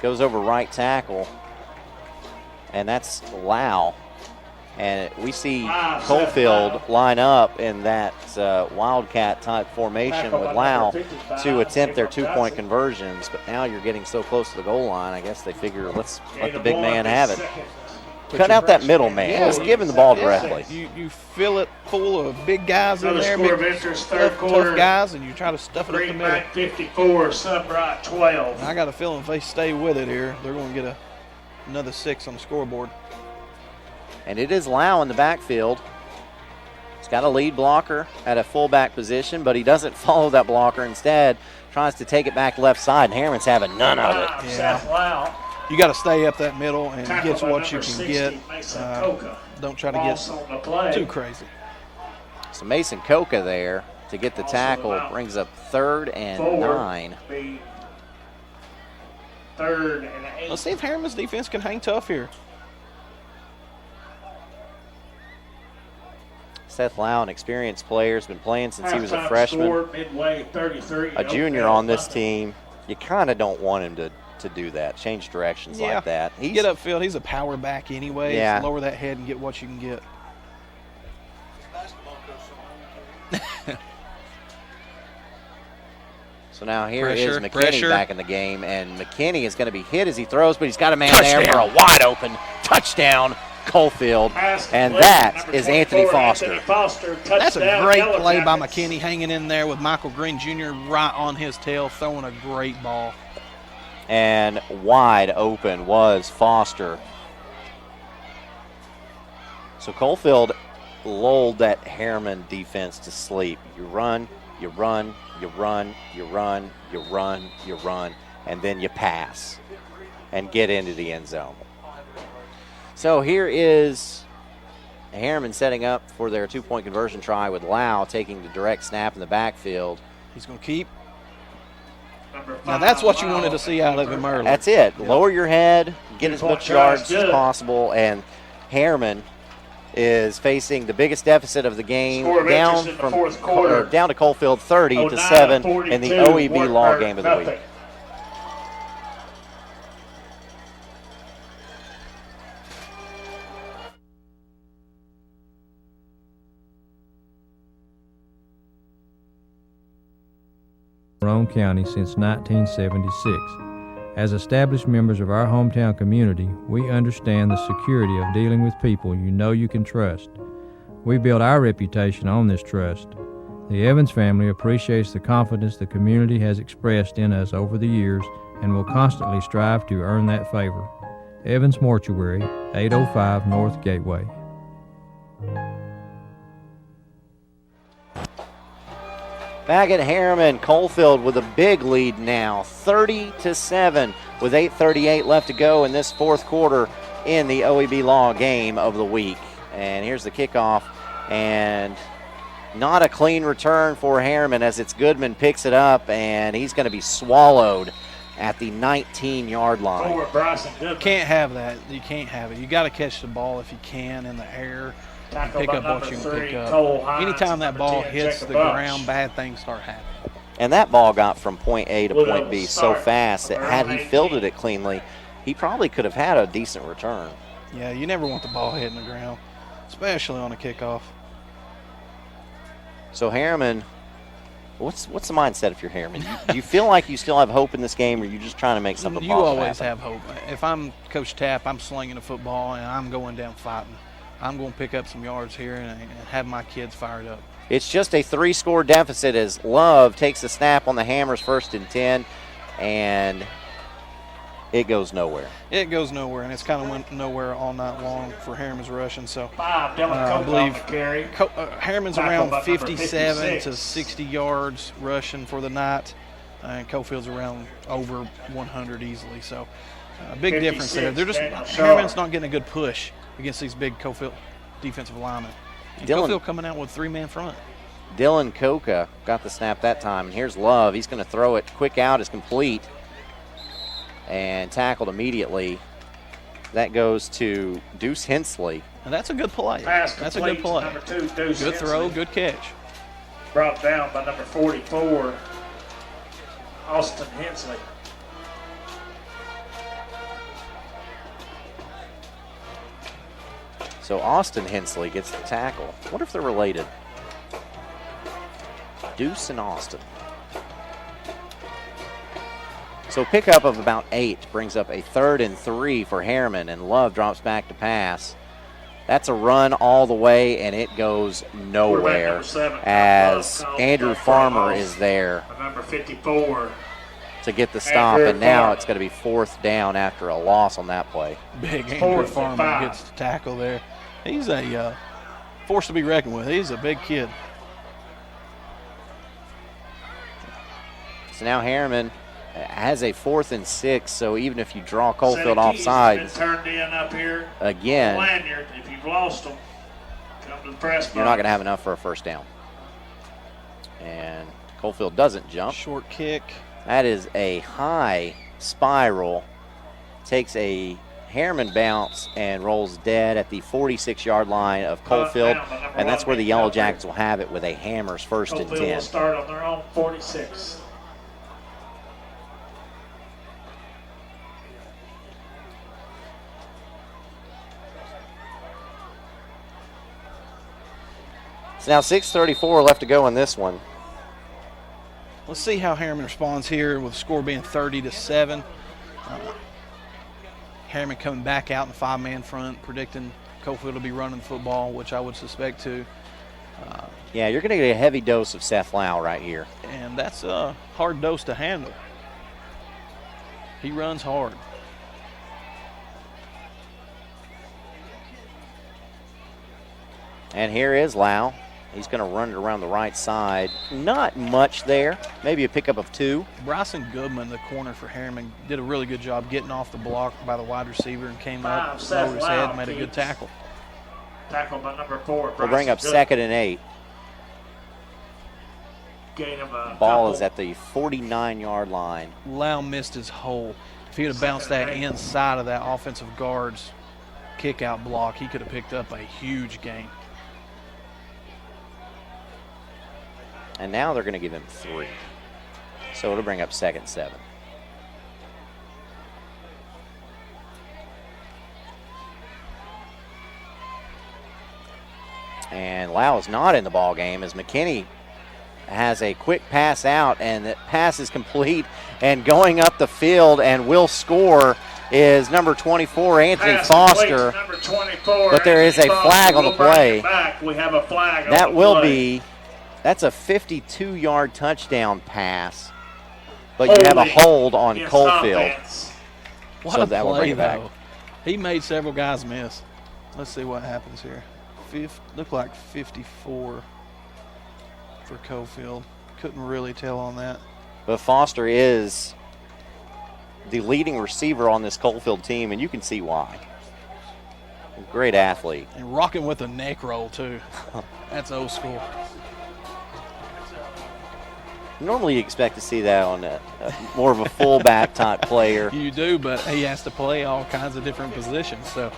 Speaker 6: Goes over right tackle. And that's Lau. And we see Coalfield line up in that Wildcat-type formation with Lau to attempt their two-point conversions. But now you're getting so close to the goal line, I guess they figure let's let the big man have it. Cut out that middle man. Just give him the ball directly.
Speaker 7: You fill it full of big guys in there, big tough guys, and you try to stuff it up the middle.
Speaker 19: 54, Sunbright 12.
Speaker 7: And I got a feeling if they stay with it here, they're going to get another 6 on the scoreboard.
Speaker 6: And it is Lau in the backfield. He's got a lead blocker at a fullback position, but he doesn't follow that blocker. Instead, tries to take it back left side, and Harriman's having none of it.
Speaker 7: Yeah. You got to stay up that middle and get what you can get. Don't try to get too crazy.
Speaker 6: So Mason Coca there to get the tackle brings up 3rd and 9.
Speaker 19: 3rd and 8.
Speaker 7: Let's see if Harriman's defense can hang tough here.
Speaker 6: Seth Lau, an experienced player, has been playing since he was a freshman.
Speaker 19: Midway, 33,
Speaker 6: a junior on this team. You kind of don't want him to do that, change directions like that.
Speaker 7: Get upfield. He's a power back anyway.
Speaker 6: Yeah.
Speaker 7: Lower that head and get what you can get.
Speaker 6: So now here is McKinney back in the game, and McKinney is going to be hit as he throws, but he's got a man there for a wide open touchdown. Coalfield, and that is Anthony Foster.
Speaker 7: That's a great play by McKinney, hanging in there with Michael Green Jr. right on his tail, throwing a great ball.
Speaker 6: And wide open was Foster. So Coalfield lulled that Harriman defense to sleep. You run, you run, you run, you run, you run, you run, and then you pass and get into the end zone. So here is Harriman setting up for their two-point conversion try with Lau taking the direct snap in the backfield.
Speaker 7: He's going to keep. Now that's what you wanted to see out of him early.
Speaker 6: That's it. Yep. Lower your head, get as much yards as possible, and Harriman is facing the biggest deficit of the game, down to Coalfield 30-7 in the OEB Law game of the week.
Speaker 5: Roane County since 1976. As established members of our hometown community, we understand the security of dealing with people you know you can trust. We build our reputation on this trust. The Evans family appreciates the confidence the community has expressed in us over the years and will constantly strive to earn that favor. Evans Mortuary, 805 North Gateway.
Speaker 6: Back at Harriman, Coalfield with a big lead now, 30-7, with 8:38 left to go in this fourth quarter in the OEB Law game of the week. And here's the kickoff, and not a clean return for Harriman as it's Goodman picks it up, and he's going to be swallowed at the 19-yard line.
Speaker 7: You can't have that. You can't have it. You got to catch the ball if you can in the air. And pick up what you can pick up. Anytime that ball hits the ground, bad things start happening.
Speaker 6: And that ball got from point A to point B so fast that had he fielded it cleanly, he probably could have had a decent return.
Speaker 7: Yeah, you never want the ball hitting the ground, especially on a kickoff.
Speaker 6: So Harriman, what's the mindset if you're Harriman? Do you feel like you still have hope in this game, or are you just trying to make something
Speaker 7: You always have hope. If I'm Coach Tapp, I'm slinging a football and I'm going down fighting. I'm going to pick up some yards here and have my kids fired up.
Speaker 6: It's just a 3-score deficit as Love takes a snap on the Hammers 1st and 10, and it goes nowhere.
Speaker 7: It goes nowhere, and it's kind of went nowhere all night long for Harriman's rushing. So I believe Harriman's around 57 to 60 yards rushing for the night, and Coalfield's around over 100 easily. So a big difference there. Harriman's not getting a good push against these big Coalfield defensive linemen. Coalfield coming out with 3-man front.
Speaker 6: Dylan Coca got the snap that time, and here's Love. He's going to throw it quick out. It's complete and tackled immediately. That goes to Deuce Hensley.
Speaker 7: And that's a good play. That's a good play.
Speaker 19: Number 2, Deuce
Speaker 7: good throw,
Speaker 19: Hensley.
Speaker 7: Good catch.
Speaker 19: Brought down by number 44, Austin Hensley.
Speaker 6: So Austin Hensley gets the tackle. I wonder if they're related. Deuce and Austin. So pickup of about 8 brings up a 3rd and 3 for Harriman, and Love drops back to pass. That's a run all the way, and it goes nowhere as Andrew Farmer is there
Speaker 19: number 54
Speaker 6: to get the stop, and now it's going to be 4th down after a loss on that play.
Speaker 7: Big Andrew Farmer gets the tackle there. He's a force to be reckoned with. He's a big kid.
Speaker 6: So now Harriman has a 4th and 6, so even if you draw Coalfield off sides,
Speaker 19: turned in up here
Speaker 6: again,
Speaker 19: lanyard, if you've lost them, come to the press box.
Speaker 6: You're not going to have enough for a 1st down. And Coalfield doesn't jump.
Speaker 7: Short kick.
Speaker 6: That is a high spiral. Takes a Harriman bounce and rolls dead at the 46-yard line of Coalfield, and that's where the Yellow Jackets will have it with a Hammers 1st and 10.
Speaker 19: Coalfield will start on their own 46.
Speaker 6: So now 6:34 left to go in this one.
Speaker 7: Let's see how Harriman responds here with the score being 30-7. Harriman coming back out in 5-man front, predicting Coalfield will be running the football, which I would suspect too.
Speaker 6: Yeah, you're going to get a heavy dose of Seth Lau right here.
Speaker 7: And that's a hard dose to handle. He runs hard.
Speaker 6: And here is Lau. He's going to run it around the right side. Not much there. Maybe a pickup of 2.
Speaker 7: Bryson Goodman, the corner for Harriman, did a really good job getting off the block by the wide receiver and came up, lowered his head, and made a good tackle.
Speaker 19: Tackle by number 4.
Speaker 6: We'll bring up 2nd and 8.
Speaker 19: Gain of a
Speaker 6: Ball
Speaker 19: couple.
Speaker 6: is at the 49-yard line.
Speaker 7: Lau missed his hole. If he would have bounced that inside of that offensive guard's kick-out block, he could have picked up a huge gain.
Speaker 6: And now they're going to give him 3. So it'll bring up 2nd and 7. And Lau is not in the ball game as McKinney has a quick pass out, and that pass is complete and going up the field and will score is number 24, Anthony Foster.
Speaker 19: Number 24,
Speaker 6: but there is a flag on the play.
Speaker 19: We have a flag on
Speaker 6: That
Speaker 19: the
Speaker 6: will
Speaker 19: play.
Speaker 6: that's a 52-yard touchdown pass, but you have a hold on Coalfield.
Speaker 7: What
Speaker 6: So
Speaker 7: a
Speaker 6: that will
Speaker 7: play,
Speaker 6: bring it back.
Speaker 7: though. He made several guys miss. Let's see what happens here. Looked like 54 for Coalfield. Couldn't really tell on that.
Speaker 6: But Foster is the leading receiver on this Coalfield team, and you can see why. Great athlete.
Speaker 7: And rocking with a neck roll, too. That's old school.
Speaker 6: Normally you expect to see that on a more of a fullback type player.
Speaker 7: You do, but he has to play all kinds of different positions. So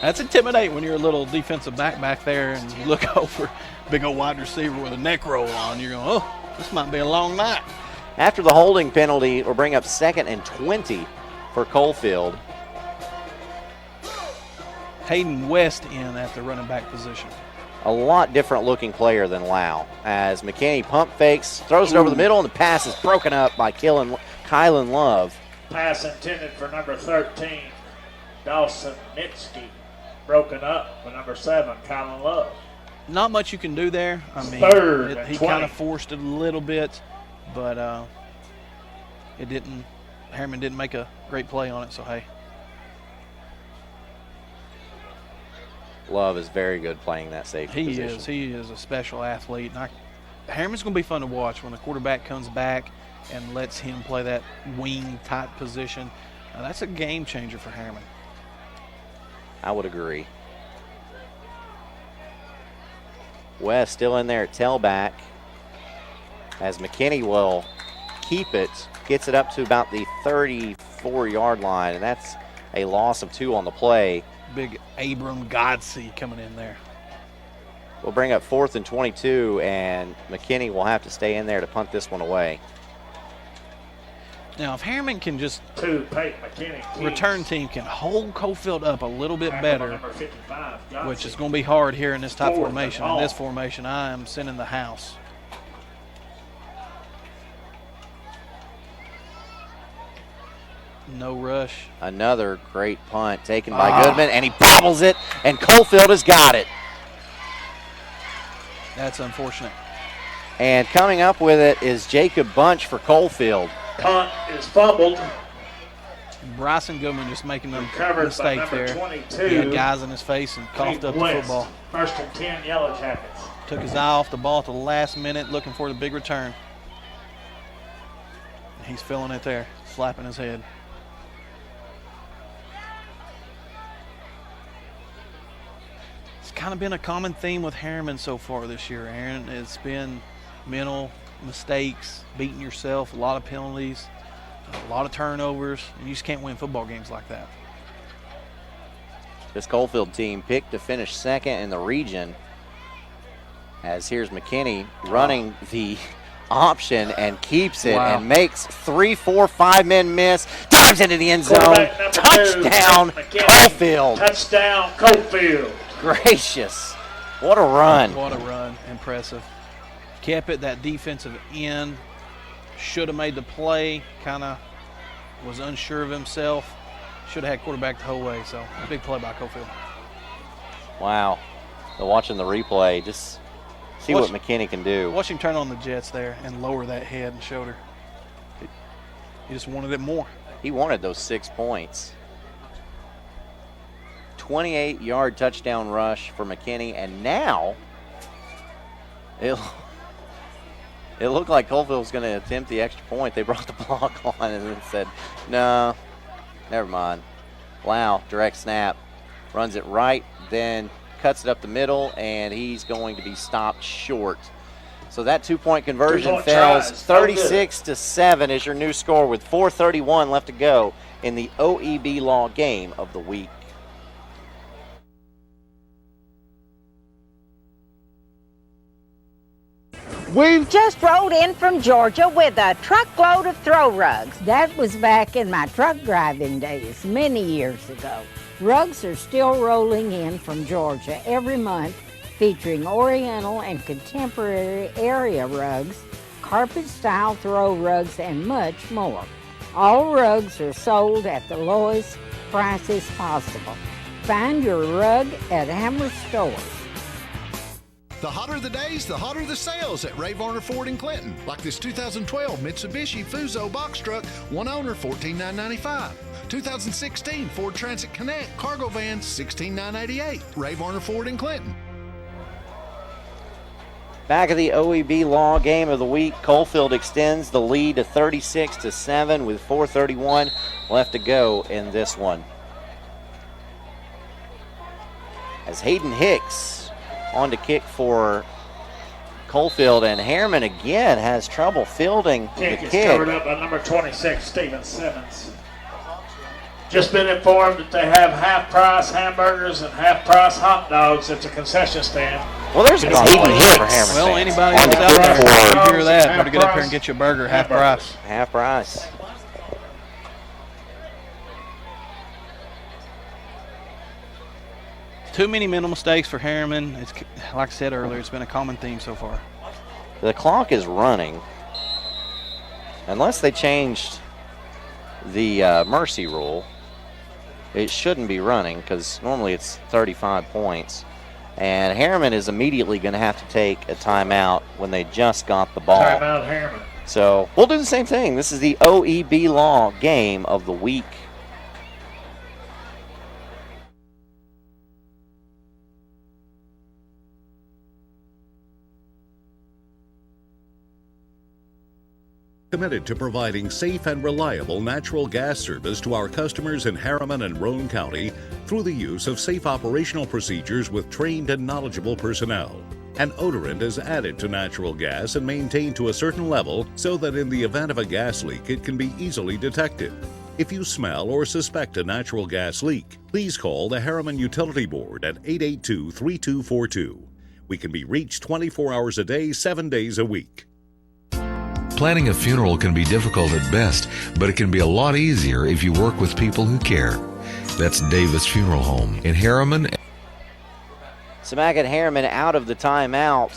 Speaker 7: that's intimidating when you're a little defensive back there and you look over, big old wide receiver with a neck roll on. You're going, oh, this might be a long night.
Speaker 6: After the holding penalty, we'll bring up 2nd and 20 for Coalfield.
Speaker 7: Hayden West in at the running back position.
Speaker 6: A lot different looking player than Lau. As McKinney pump fakes, throws it over the middle, and the pass is broken up by Kylan Love.
Speaker 19: Pass intended for number 13, Dawson Nitsky. Broken up for number 7, Kylan Love.
Speaker 7: Not much you can do there. I mean,
Speaker 19: Third and
Speaker 7: he
Speaker 19: 20.
Speaker 7: kind of forced it a little bit, but it didn't. Harriman didn't make a great play on it, so hey.
Speaker 6: Love is very good playing that safety position.
Speaker 7: He is a special athlete. And Harriman's going to be fun to watch when the quarterback comes back and lets him play that wing type position. That's a game changer for Harriman.
Speaker 6: I would agree. West still in there at tailback as McKinney will keep it, gets it up to about the 34-yard line, and that's a loss of 2 on the play.
Speaker 7: Big Abram Godsey coming in there.
Speaker 6: We'll bring up 4th and 22, and McKinney will have to stay in there to punt this one away.
Speaker 7: Now, if Harriman can just
Speaker 19: McKinney,
Speaker 7: return team can hold Coalfield up a little bit better,
Speaker 19: number 55,
Speaker 7: which is going to be hard here in this type
Speaker 19: 4th
Speaker 7: formation.
Speaker 19: and
Speaker 7: In this
Speaker 19: all.
Speaker 7: formation, I am sending the house. No rush.
Speaker 6: Another great punt taken by Goodman, and he bobbles it, and Coalfield has got it.
Speaker 7: That's unfortunate.
Speaker 6: And coming up with it is Jacob Bunch for Coalfield.
Speaker 19: Punt is fumbled.
Speaker 7: Bryson Goodman just making a
Speaker 19: Recovered by
Speaker 7: mistake
Speaker 19: number
Speaker 7: there.
Speaker 19: 22.
Speaker 7: He had guys in his face and coughed up the
Speaker 19: West.
Speaker 7: football.
Speaker 19: 1st and 10, Yellow Jackets.
Speaker 7: Took his eye off the ball at the last minute, looking for the big return. He's feeling it there, slapping his head. It's kind of been a common theme with Harriman so far this year, Aaron. It's been mental mistakes, beating yourself, a lot of penalties, a lot of turnovers, and you just can't win football games like that.
Speaker 6: This Coalfield team picked to finish 2nd in the region. As here's McKinney running the option and keeps it and makes 3, 4, 5 men miss. Dives into the end zone. Touchdown, Coalfield.
Speaker 19: Touchdown, Coalfield.
Speaker 6: Gracious. What a run.
Speaker 7: What a run. Impressive. Kept it, that defensive end. Should have made the play. Kind of was unsure of himself. Should have had quarterback the whole way. So, big play by Coalfield.
Speaker 6: Wow. So watching the replay, just see what McKinney can do.
Speaker 7: Watch him turn on the jets there and lower that head and shoulder. He just wanted it more.
Speaker 6: He wanted those 6 points. 28-yard touchdown rush for McKinney, and now it looked like Coalfield was going to attempt the extra point. They brought the block on and then said, no, never mind. Wow, direct snap. Runs it right, then cuts it up the middle, and he's going to be stopped short. So that 2-point conversion fails. 36-7 is your new score with 4:31 left to go in the OEB Law game of the week.
Speaker 14: We've just rode in from Georgia with a truckload of throw rugs. That was back in my truck driving days, many years ago. Rugs are still rolling in from Georgia every month, featuring Oriental and contemporary area rugs, carpet-style throw rugs, and much more. All rugs are sold at the lowest prices possible. Find your rug at Hammer Stores.
Speaker 15: The hotter the days, the hotter the sales at Ray Varner Ford in Clinton. Like this 2012 Mitsubishi Fuso box truck, one owner, $14,995. 2016 Ford Transit Connect cargo van, $16,988. Ray Varner Ford in Clinton.
Speaker 6: Back of the OEB Law game of the week, Coalfield extends the lead to 36-7 with 4:31 left to go in this one. As Hayden Hicks on to kick for Coalfield, and Harriman again has trouble fielding the
Speaker 19: Kick
Speaker 6: kick.
Speaker 19: is covered up by number 26, Stephen Simmons. Just been informed that they have half-price hamburgers and half-price hot dogs at the concession stand.
Speaker 6: Well, there's a Hayden Hicks for Harriman.
Speaker 7: Well, anybody who's out there, you hear that, better get up here and get your burger half price.
Speaker 6: Half price.
Speaker 7: Too many mental mistakes for Harriman. It's, like I said earlier, it's been a common theme so far.
Speaker 6: The clock is running. Unless they changed the mercy rule, it shouldn't be running because normally it's 35 points. And Harriman is immediately going to have to take a timeout when they just got the ball.
Speaker 19: Timeout, Harriman.
Speaker 6: So we'll do the same thing. This is the OEB Law game of the week.
Speaker 12: Committed to providing safe and reliable natural gas service to our customers in Harriman and Roane County through the use of safe operational procedures with trained and knowledgeable personnel. An odorant is added to natural gas and maintained to a certain level so that in the event of a gas leak it can be easily detected. If you smell or suspect a natural gas leak, please call the Harriman Utility Board at 882-3242. We can be reached 24 hours a day, 7 days a week.
Speaker 17: Planning a funeral can be difficult at best, but it can be a lot easier if you work with people who care. That's Davis Funeral Home in Harriman.
Speaker 6: So back at Harriman out of the timeout.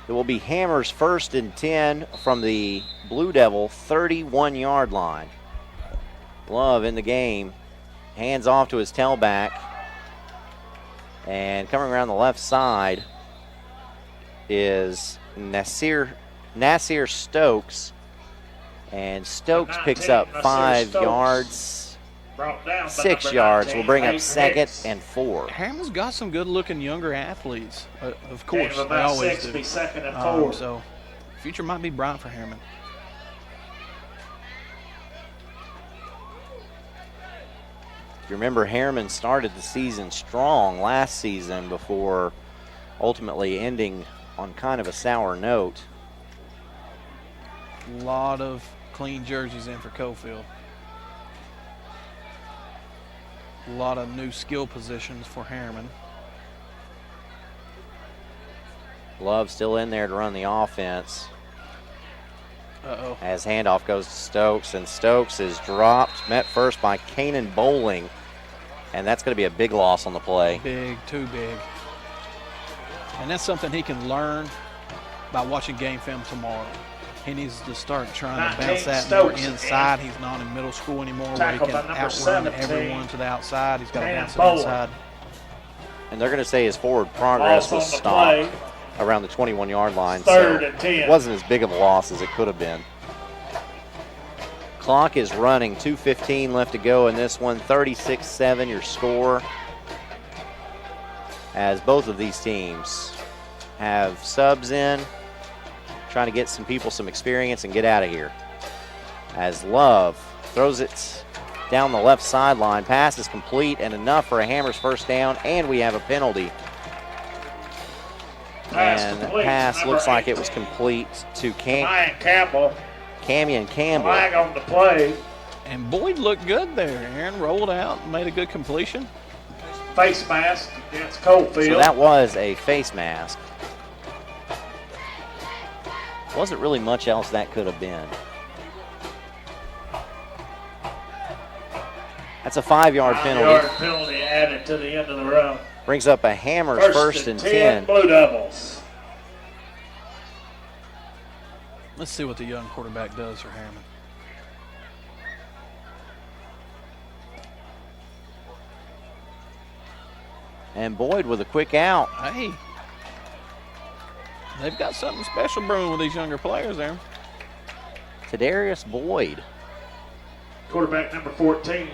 Speaker 6: It will be Hammers 1st and 10 from the Blue Devil 31-yard line. Love in the game. Hands off to his tailback. And coming around the left side is Nasir Stokes, and Stokes picks up 5 yards, 6 yards. Will bring up 2nd and 4.
Speaker 7: Harriman's got some good-looking younger athletes, of course. They
Speaker 19: About
Speaker 7: always
Speaker 19: 6
Speaker 7: do.
Speaker 19: be 2nd and 4.
Speaker 7: So, future might be bright for Harriman.
Speaker 6: If you remember, Harriman started the season strong last season before ultimately ending on kind of a sour note.
Speaker 7: A lot of clean jerseys in for Coalfield. A lot of new skill positions for Harriman.
Speaker 6: Love still in there to run the offense.
Speaker 7: Uh-oh.
Speaker 6: As handoff goes to Stokes, and Stokes is dropped, met first by Kanan Bowling, and that's going to be a big loss on the play.
Speaker 7: Big, too big. And that's something he can learn by watching game film tomorrow. He needs to start trying to bounce that more inside. He's not in middle school anymore where he can outrun everyone to the outside. He's got to bounce it inside.
Speaker 6: And they're going to say his forward progress was stopped around the 21-yard line.
Speaker 19: Third
Speaker 6: so
Speaker 19: and 10.
Speaker 6: It wasn't as big of a loss as it could have been. Clock is running, 2:15 left to go in this one. 36-7 your score, as both of these teams have subs in, trying to get some people some experience and get out of here. As Love throws it down the left sideline. Pass is complete and enough for a Hammers first down, and we have a penalty. And the pass looks like it was complete to
Speaker 19: Campbell.
Speaker 6: Camion Campbell.
Speaker 19: Flag on the play.
Speaker 7: And Boyd looked good there. Aaron rolled out and made a good completion.
Speaker 19: Face mask against Coalfield.
Speaker 6: So that was a face mask. Wasn't really much else that could have been. That's a 5-yard penalty.
Speaker 19: 5-yard penalty added to the end of the run.
Speaker 6: Brings up a Hammers first and 10.
Speaker 19: Blue Devils.
Speaker 7: Let's see what the young quarterback does for Harriman.
Speaker 6: And Boyd with a quick out.
Speaker 7: Hey, they've got something special brewing with these younger players there.
Speaker 6: Tadarius Boyd.
Speaker 19: Quarterback number 14,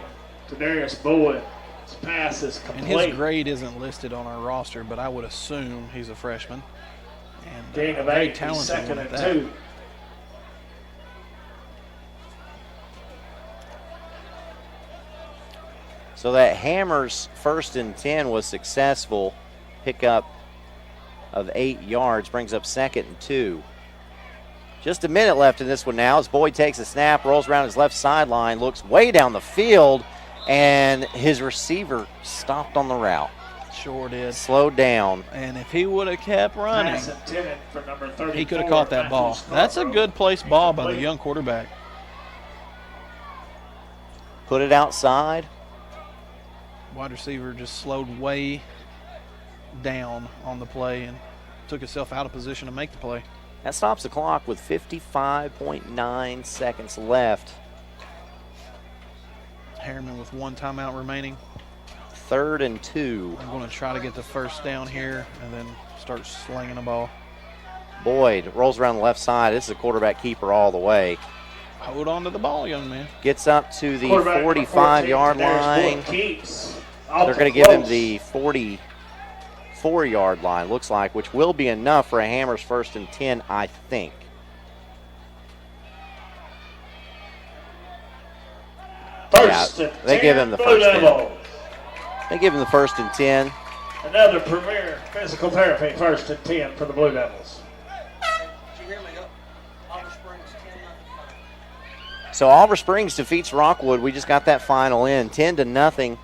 Speaker 19: Tadarius Boyd. His pass is complete.
Speaker 7: And his grade isn't listed on our roster, but I would assume he's a freshman. And
Speaker 19: gain of
Speaker 7: very
Speaker 19: 8,
Speaker 7: talented
Speaker 19: second
Speaker 7: at
Speaker 19: and
Speaker 7: that.
Speaker 19: 2.
Speaker 6: So that Hammers first and 10 was successful. Pickup of 8 yards brings up second and 2. Just a minute left in this one now as Boyd takes a snap, rolls around his left sideline, looks way down the field, and his receiver stopped on the route.
Speaker 7: Sure did.
Speaker 6: Slowed down.
Speaker 7: And if he would have kept running,
Speaker 19: Pass intended for number 34,
Speaker 7: he could have caught that ball. That's a good placed ball by the young quarterback.
Speaker 6: Put it outside.
Speaker 7: Wide receiver just slowed way down on the play and took himself out of position to make the play.
Speaker 6: That stops the clock with 55.9 seconds left.
Speaker 7: Harriman with 1 timeout remaining.
Speaker 6: 3rd and 2.
Speaker 7: I'm going to try to get the first down here and then start slinging the ball.
Speaker 6: Boyd rolls around the left side. This is a quarterback keeper all the way.
Speaker 7: Hold on to the ball, young man.
Speaker 6: Gets up to the 45-yard line. They're going to give him the 44-yard line, looks like, which will be enough for a Hammers first and 10, I think. They give him the first 10. They give him the first and 10.
Speaker 19: Another premier physical therapy, first and 10 for the Blue Devils.
Speaker 6: So Oliver Springs defeats Rockwood. We just got that final in, 10-0,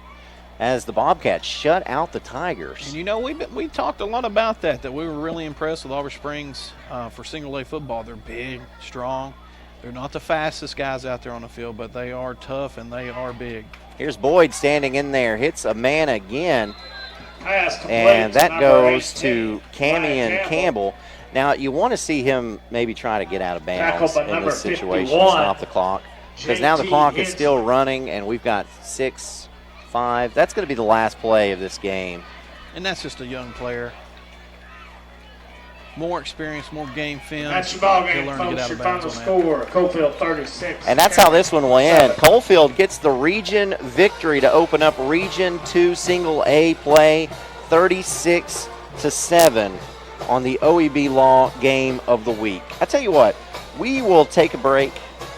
Speaker 6: as the Bobcats shut out the Tigers.
Speaker 7: And you know, we talked a lot about that we were really impressed with Oliver Springs for single-A football. They're big, strong. They're not the fastest guys out there on the field, but they are tough and they are big.
Speaker 6: Here's Boyd standing in there, hits a man again, and that goes to Camion Campbell. Now, you want to see him maybe try to get out of bounds in this situation, stop the clock, because now the clock is still running, and we've got 6-5. That's going to be the last play of this game.
Speaker 7: And that's just a young player. More experience, more game film.
Speaker 19: That's your ball game, folks. Your final score, Coalfield 36.
Speaker 6: And that's how this one will end. Coalfield gets the region victory to open up Region 2 Single A play, 36-7 on the OEB Law Game of the Week. I tell you what, we will take a break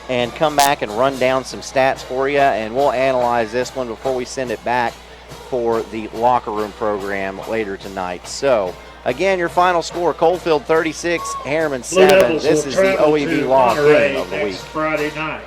Speaker 6: and come back and run down some stats for you, and we'll analyze this one before we send it back for the locker room program later tonight. So, again, your final score, Coalfield 36, Harriman 7. This is the OEB Law Game of the Week.
Speaker 19: Friday night.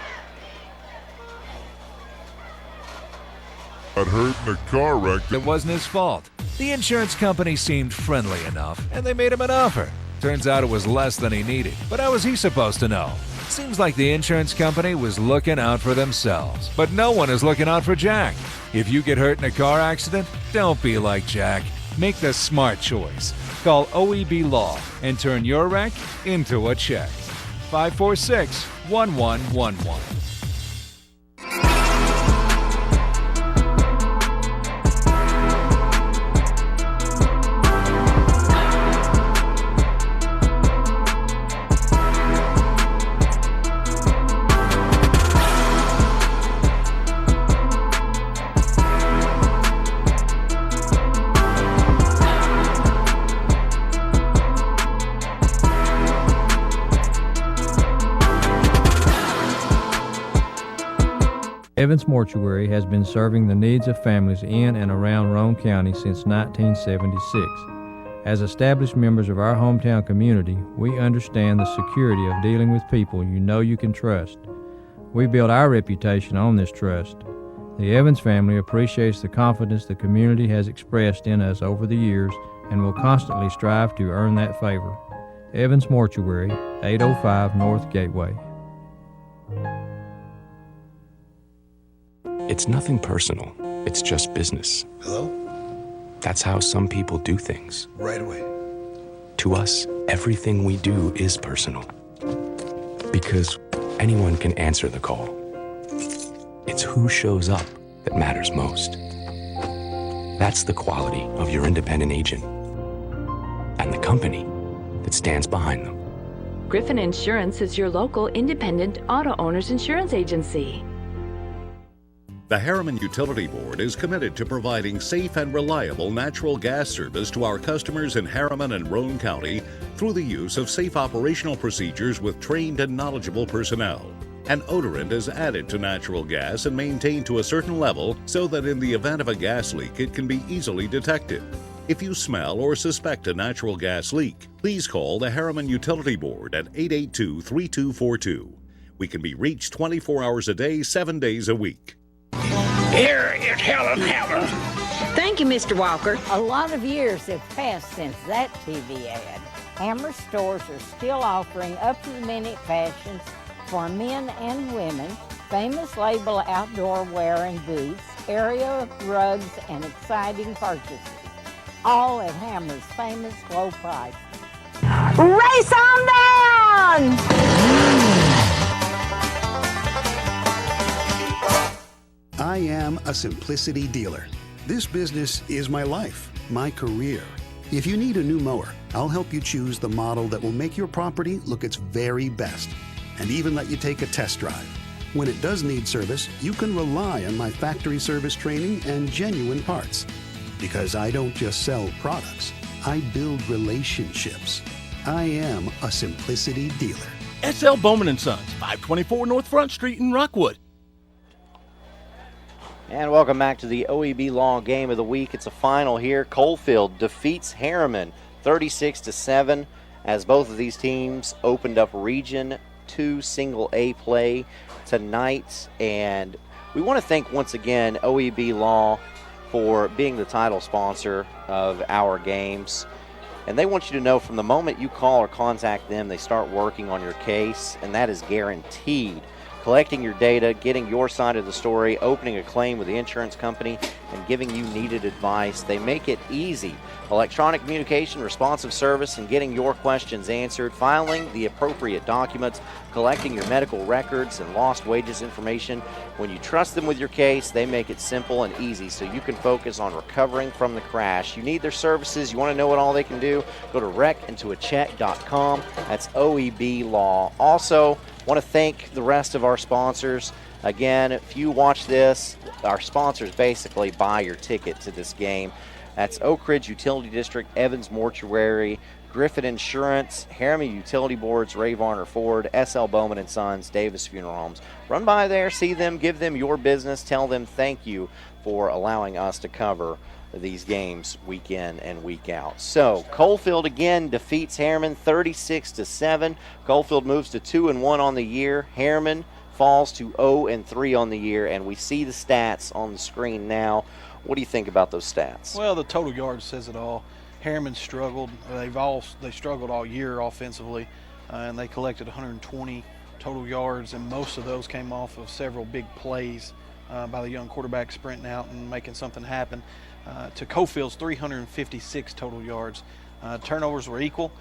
Speaker 10: Got hurt in a car wreck. It wasn't his fault. The insurance company seemed friendly enough, and they made him an offer. Turns out it was less than he needed. But how was he supposed to know? Seems like the insurance company was looking out for themselves. But no one is looking out for Jack. If you get hurt in a car accident, don't be like Jack. Make the smart choice. Call OEB Law and turn your wreck into a check. 546-1111.
Speaker 5: Evans Mortuary has been serving the needs of families in and around Roane County since 1976. As established members of our hometown community, we understand the security of dealing with people you know you can trust. We build our reputation on this trust. The Evans family appreciates the confidence the community has expressed in us over the years and will constantly strive to earn that favor. Evans Mortuary, 805 North Gateway.
Speaker 21: It's nothing personal. It's just business.
Speaker 15: Hello?
Speaker 21: That's how some people do things.
Speaker 15: Right away.
Speaker 21: To us, everything we do is personal. Because anyone can answer the call. It's who shows up that matters most. That's the quality of your independent agent and the company that stands behind them.
Speaker 23: Griffin Insurance is your local independent auto owners insurance agency.
Speaker 12: The Harriman Utility Board is committed to providing safe and reliable natural gas service to our customers in Harriman and Roane County through the use of safe operational procedures with trained and knowledgeable personnel. An odorant is added to natural gas and maintained to a certain level so that in the event of a gas leak it can be easily detected. If you smell or suspect a natural gas leak, please call the Harriman Utility Board at 882-3242. We can be reached 24 hours a day, 7 days a week.
Speaker 13: Here is Helen Hammer.
Speaker 14: Thank you, Mr. Walker. A lot of years have passed since that TV ad. Hammer stores are still offering up-to-the-minute fashions for men and women, famous label outdoor wear and boots, area rugs, and exciting purchases. All at Hammer's famous low price. Race on down!
Speaker 1: I am a Simplicity dealer. This business is my life, my career. If you need a new mower, I'll help you choose the model that will make your property look its very best, and even let you take a test drive. When it does need service, you can rely on my factory service training and genuine parts. Because I don't just sell products, I build relationships. I am a Simplicity dealer.
Speaker 11: S.L. Bowman & Sons, 524 North Front Street in Rockwood.
Speaker 6: And welcome back to the OEB Law Game of the Week. It's a final here. Coalfield defeats Harriman 36-7 as both of these teams opened up Region 2 Single A play tonight. And we want to thank once again OEB Law for being the title sponsor of our games. And they want you to know from the moment you call or contact them, they start working on your case, and that is guaranteed. Collecting your data, getting your side of the story, opening a claim with the insurance company, and giving you needed advice. They make it easy. Electronic communication, responsive service, and getting your questions answered, filing the appropriate documents, collecting your medical records and lost wages information. When you trust them with your case, they make it simple and easy so you can focus on recovering from the crash. You need their services. You want to know what all they can do? Go to wreckintoacheck.com. That's OEB Law. Also, want to thank the rest of our sponsors. Again, if you watch this, our sponsors basically buy your ticket to this game. That's Oak Ridge Utility District, Evans Mortuary, Griffin Insurance, Harriman Utility Boards, Ray Varner Ford, S.L. Bowman & Sons, Davis Funeral Homes. Run by there, see them, give them your business, tell them thank you for allowing us to cover these games week in and week out. So, Coalfield again defeats Harriman 36-7. Coalfield moves to 2-1 on the year. Harriman falls to 0-3 on the year, and we see the stats on the screen now. What do you think about those stats?
Speaker 7: Well, the total yards says it all. Harriman struggled. They struggled all year offensively, and they collected 120 total yards, and most of those came off of several big plays by the young quarterback sprinting out and making something happen. To Coalfield's 356 total yards. Turnovers were equal,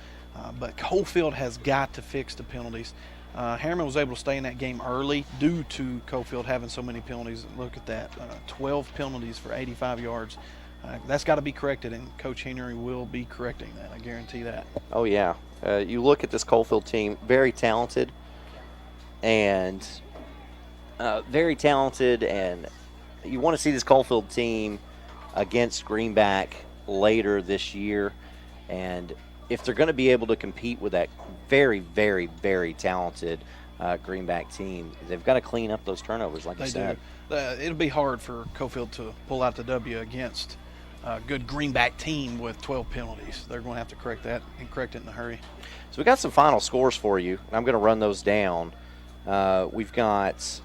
Speaker 7: but Coalfield has got to fix the penalties. Harriman was able to stay in that game early due to Coalfield having so many penalties. Look at that, 12 penalties for 85 yards. That's got to be corrected, and Coach Henry will be correcting that. I guarantee that.
Speaker 6: Oh, yeah. You look at this Coalfield team, very talented, and you want to see this Coalfield team against Greenback later this year, and if they're going to be able to compete with that very, very, very talented Greenback team, they've got to clean up those turnovers, like you said.
Speaker 7: it'll be hard for Coalfield to pull out the W against a good Greenback team with 12 penalties. They're going to have to correct that and correct it in a hurry.
Speaker 6: So we got some final scores for you, and I'm going to run those down. We've got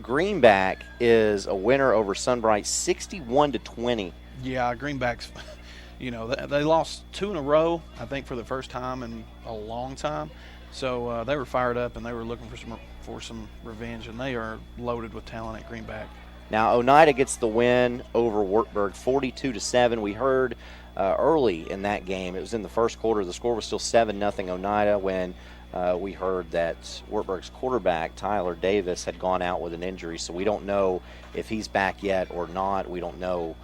Speaker 6: Greenback is a winner over Sunbright, 61-20.
Speaker 7: Yeah, Greenbacks, they lost 2 in a row, I think, for the first time in a long time. So they were fired up, and they were looking for some revenge, and they are loaded with talent at Greenback.
Speaker 6: Now, Oneida gets the win over Wartburg, 42-7. We heard early in that game, it was in the first quarter, the score was still 7-0 Oneida when we heard that Wartburg's quarterback, Tyler Davis, had gone out with an injury. So we don't know if he's back yet or not. We don't know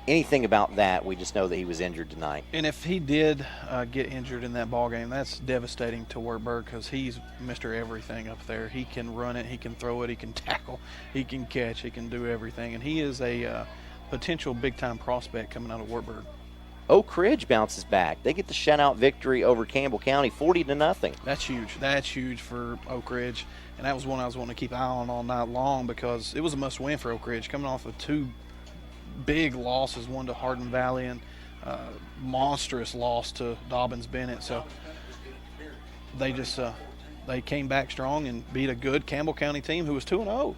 Speaker 6: anything about that. We just know that he was injured tonight.
Speaker 7: And if he did get injured in that ball game, that's devastating to Wartburg because he's Mr. Everything up there. He can run it, he can throw it, he can tackle, he can catch, he can do everything. And he is a potential big-time prospect coming out of Wartburg.
Speaker 6: Oak Ridge bounces back. They get the shutout victory over Campbell County, 40-0.
Speaker 7: That's huge. That's huge for Oak Ridge. And that was one I was wanting to keep an eye on all night long because it was a must-win for Oak Ridge, coming off of 2 big losses, one to Hardin Valley and monstrous loss to Dobbins Bennett. So they just they came back strong and beat a good Campbell County team who was 2-0.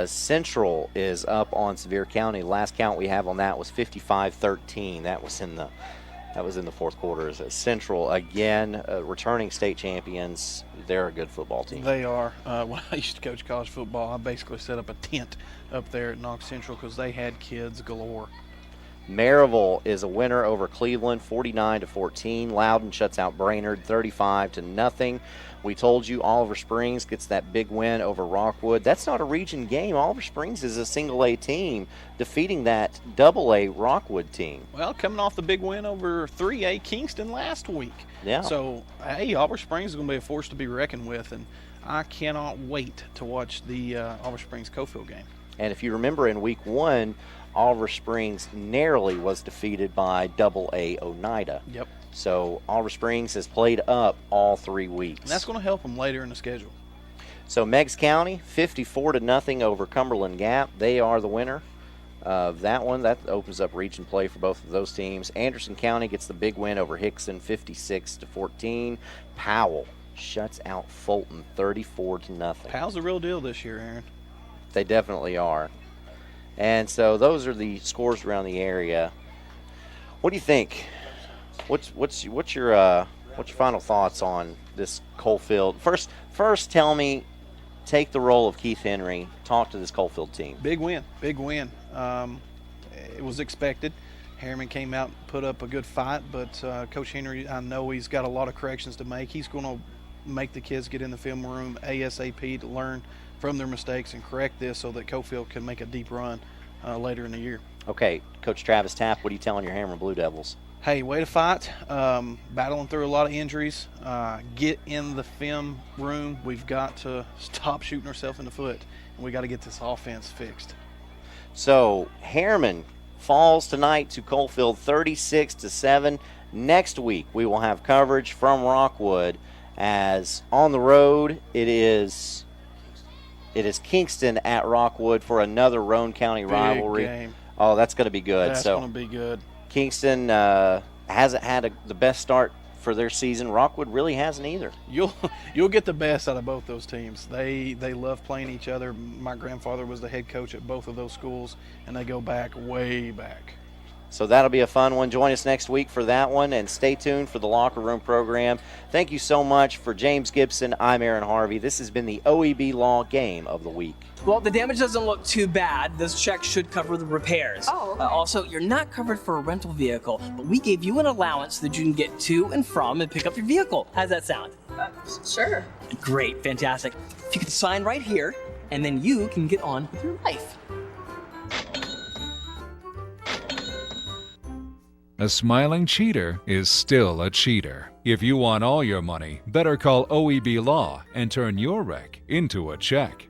Speaker 6: Central is up on Sevier County. The last count we have on that was 55-13. That was in the fourth quarter. Central again, returning state champions. They're a good football team.
Speaker 7: They are. When I used to coach college football, I basically set up a tent up there at Knox Central because they had kids galore.
Speaker 6: Maryville is a winner over Cleveland, 49-14. Loudon shuts out Brainerd, 35-0. We told you Oliver Springs gets that big win over Rockwood. That's not a region game. Oliver Springs is a single-A team defeating that double-A Rockwood team.
Speaker 7: Well, coming off the big win over 3A Kingston last week.
Speaker 6: Yeah.
Speaker 7: So, hey, Oliver Springs is going to be a force to be reckoned with, and I cannot wait to watch the Oliver Springs Coalfield game.
Speaker 6: And if you remember in week 1, Oliver Springs narrowly was defeated by double-A Oneida.
Speaker 7: Yep.
Speaker 6: So Oliver Springs has played up all 3 weeks.
Speaker 7: And that's going to help them later in the schedule.
Speaker 6: So Meigs County, 54-0 over Cumberland Gap. They are the winner of that one. That opens up region play for both of those teams. Anderson County gets the big win over Hickson, 56-14. Powell shuts out Fulton, 34-0.
Speaker 7: Powell's the real deal this year, Aaron.
Speaker 6: They definitely are. And so those are the scores around the area. What do you think? What's your final thoughts on this Coalfield? First, tell me, take the role of Keith Henry. Talk to this Coalfield team.
Speaker 7: Big win. It was expected. Harriman came out and put up a good fight, but Coach Henry, I know he's got a lot of corrections to make. He's going to make the kids get in the film room ASAP to learn from their mistakes and correct this so that Coalfield can make a deep run later in the year.
Speaker 6: Okay, Coach Travis Tapp, what are you telling your Harriman Blue Devils?
Speaker 7: Hey, way to fight. Battling through a lot of injuries. Get in the film room. We've got to stop shooting ourselves in the foot, and we got to get this offense fixed.
Speaker 6: So Harriman falls tonight to Coalfield, 36-7. Next week we will have coverage from Rockwood, as on the road it is Kingston at Rockwood for another Roane County rivalry.
Speaker 7: Game.
Speaker 6: Oh, that's going to be good.
Speaker 7: That's going to be good.
Speaker 6: Kingston hasn't had the best start for their season. Rockwood really hasn't either.
Speaker 7: You'll get the best out of both those teams. They love playing each other. My grandfather was the head coach at both of those schools, and they go back way back.
Speaker 6: So that'll be a fun one. Join us next week for that one, and stay tuned for the Locker Room program. Thank you so much. For James Gibson, I'm Aaron Harvey. This has been the OEB Law Game of the Week.
Speaker 16: Well, the damage doesn't look too bad. This check should cover the repairs.
Speaker 23: Oh, okay.
Speaker 16: Also, you're not covered for a rental vehicle, but we gave you an allowance so that you can get to and from and pick up your vehicle. How's that sound?
Speaker 23: Sure.
Speaker 16: Great, fantastic. If you can sign right here, and then you can get on with your life.
Speaker 10: A smiling cheater is still a cheater. If you want all your money, better call OEB Law and turn your wreck into a check.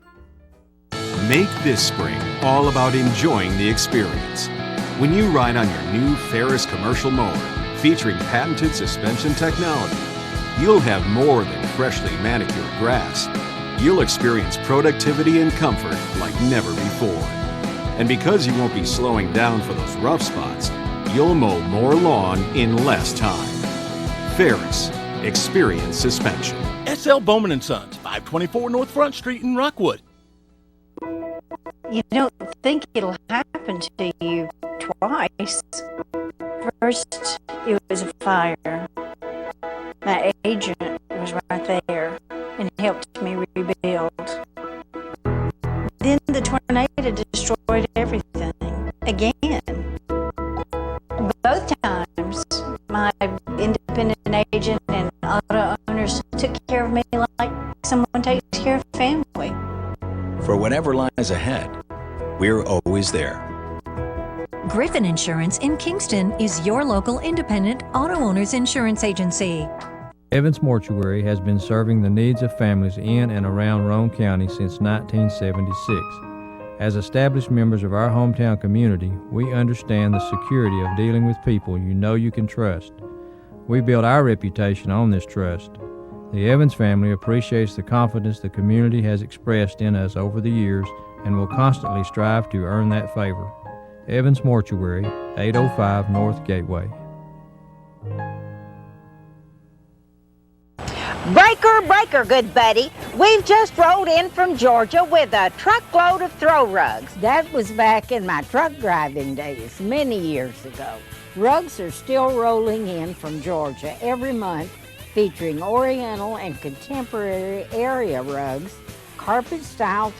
Speaker 18: Make this spring all about enjoying the experience. When you ride on your new Ferris commercial mower featuring patented suspension technology, you'll have more than freshly manicured grass. you'll experience productivity and comfort like never before. And because you won't be slowing down for those rough spots, you'll mow more lawn in less time. Ferris, experience suspension.
Speaker 11: SL Bowman & Sons, 524 North Front Street in Rockwood.
Speaker 2: You don't think it'll happen to you twice. First, it was a fire. My agent was right there and helped me rebuild. Then the tornado destroyed everything again. Both times, my independent agent and auto owners took care of me like someone takes care of family.
Speaker 4: For whatever lies ahead, we're always there.
Speaker 20: Griffin Insurance in Kingston is your local independent auto owners insurance agency.
Speaker 5: Evans Mortuary has been serving the needs of families in and around Roane County since 1976. As established members of our hometown community, we understand the security of dealing with people you know you can trust. We build our reputation on this trust. The Evans family appreciates the confidence the community has expressed in us over the years and will constantly strive to earn that favor. Evans Mortuary, 805 North Gateway.
Speaker 14: Breaker, breaker, good buddy. We've just rolled in from Georgia with a truckload of throw rugs. That was back in my truck driving days, many years ago. Rugs are still rolling in from Georgia every month, featuring Oriental and contemporary area rugs, carpet-style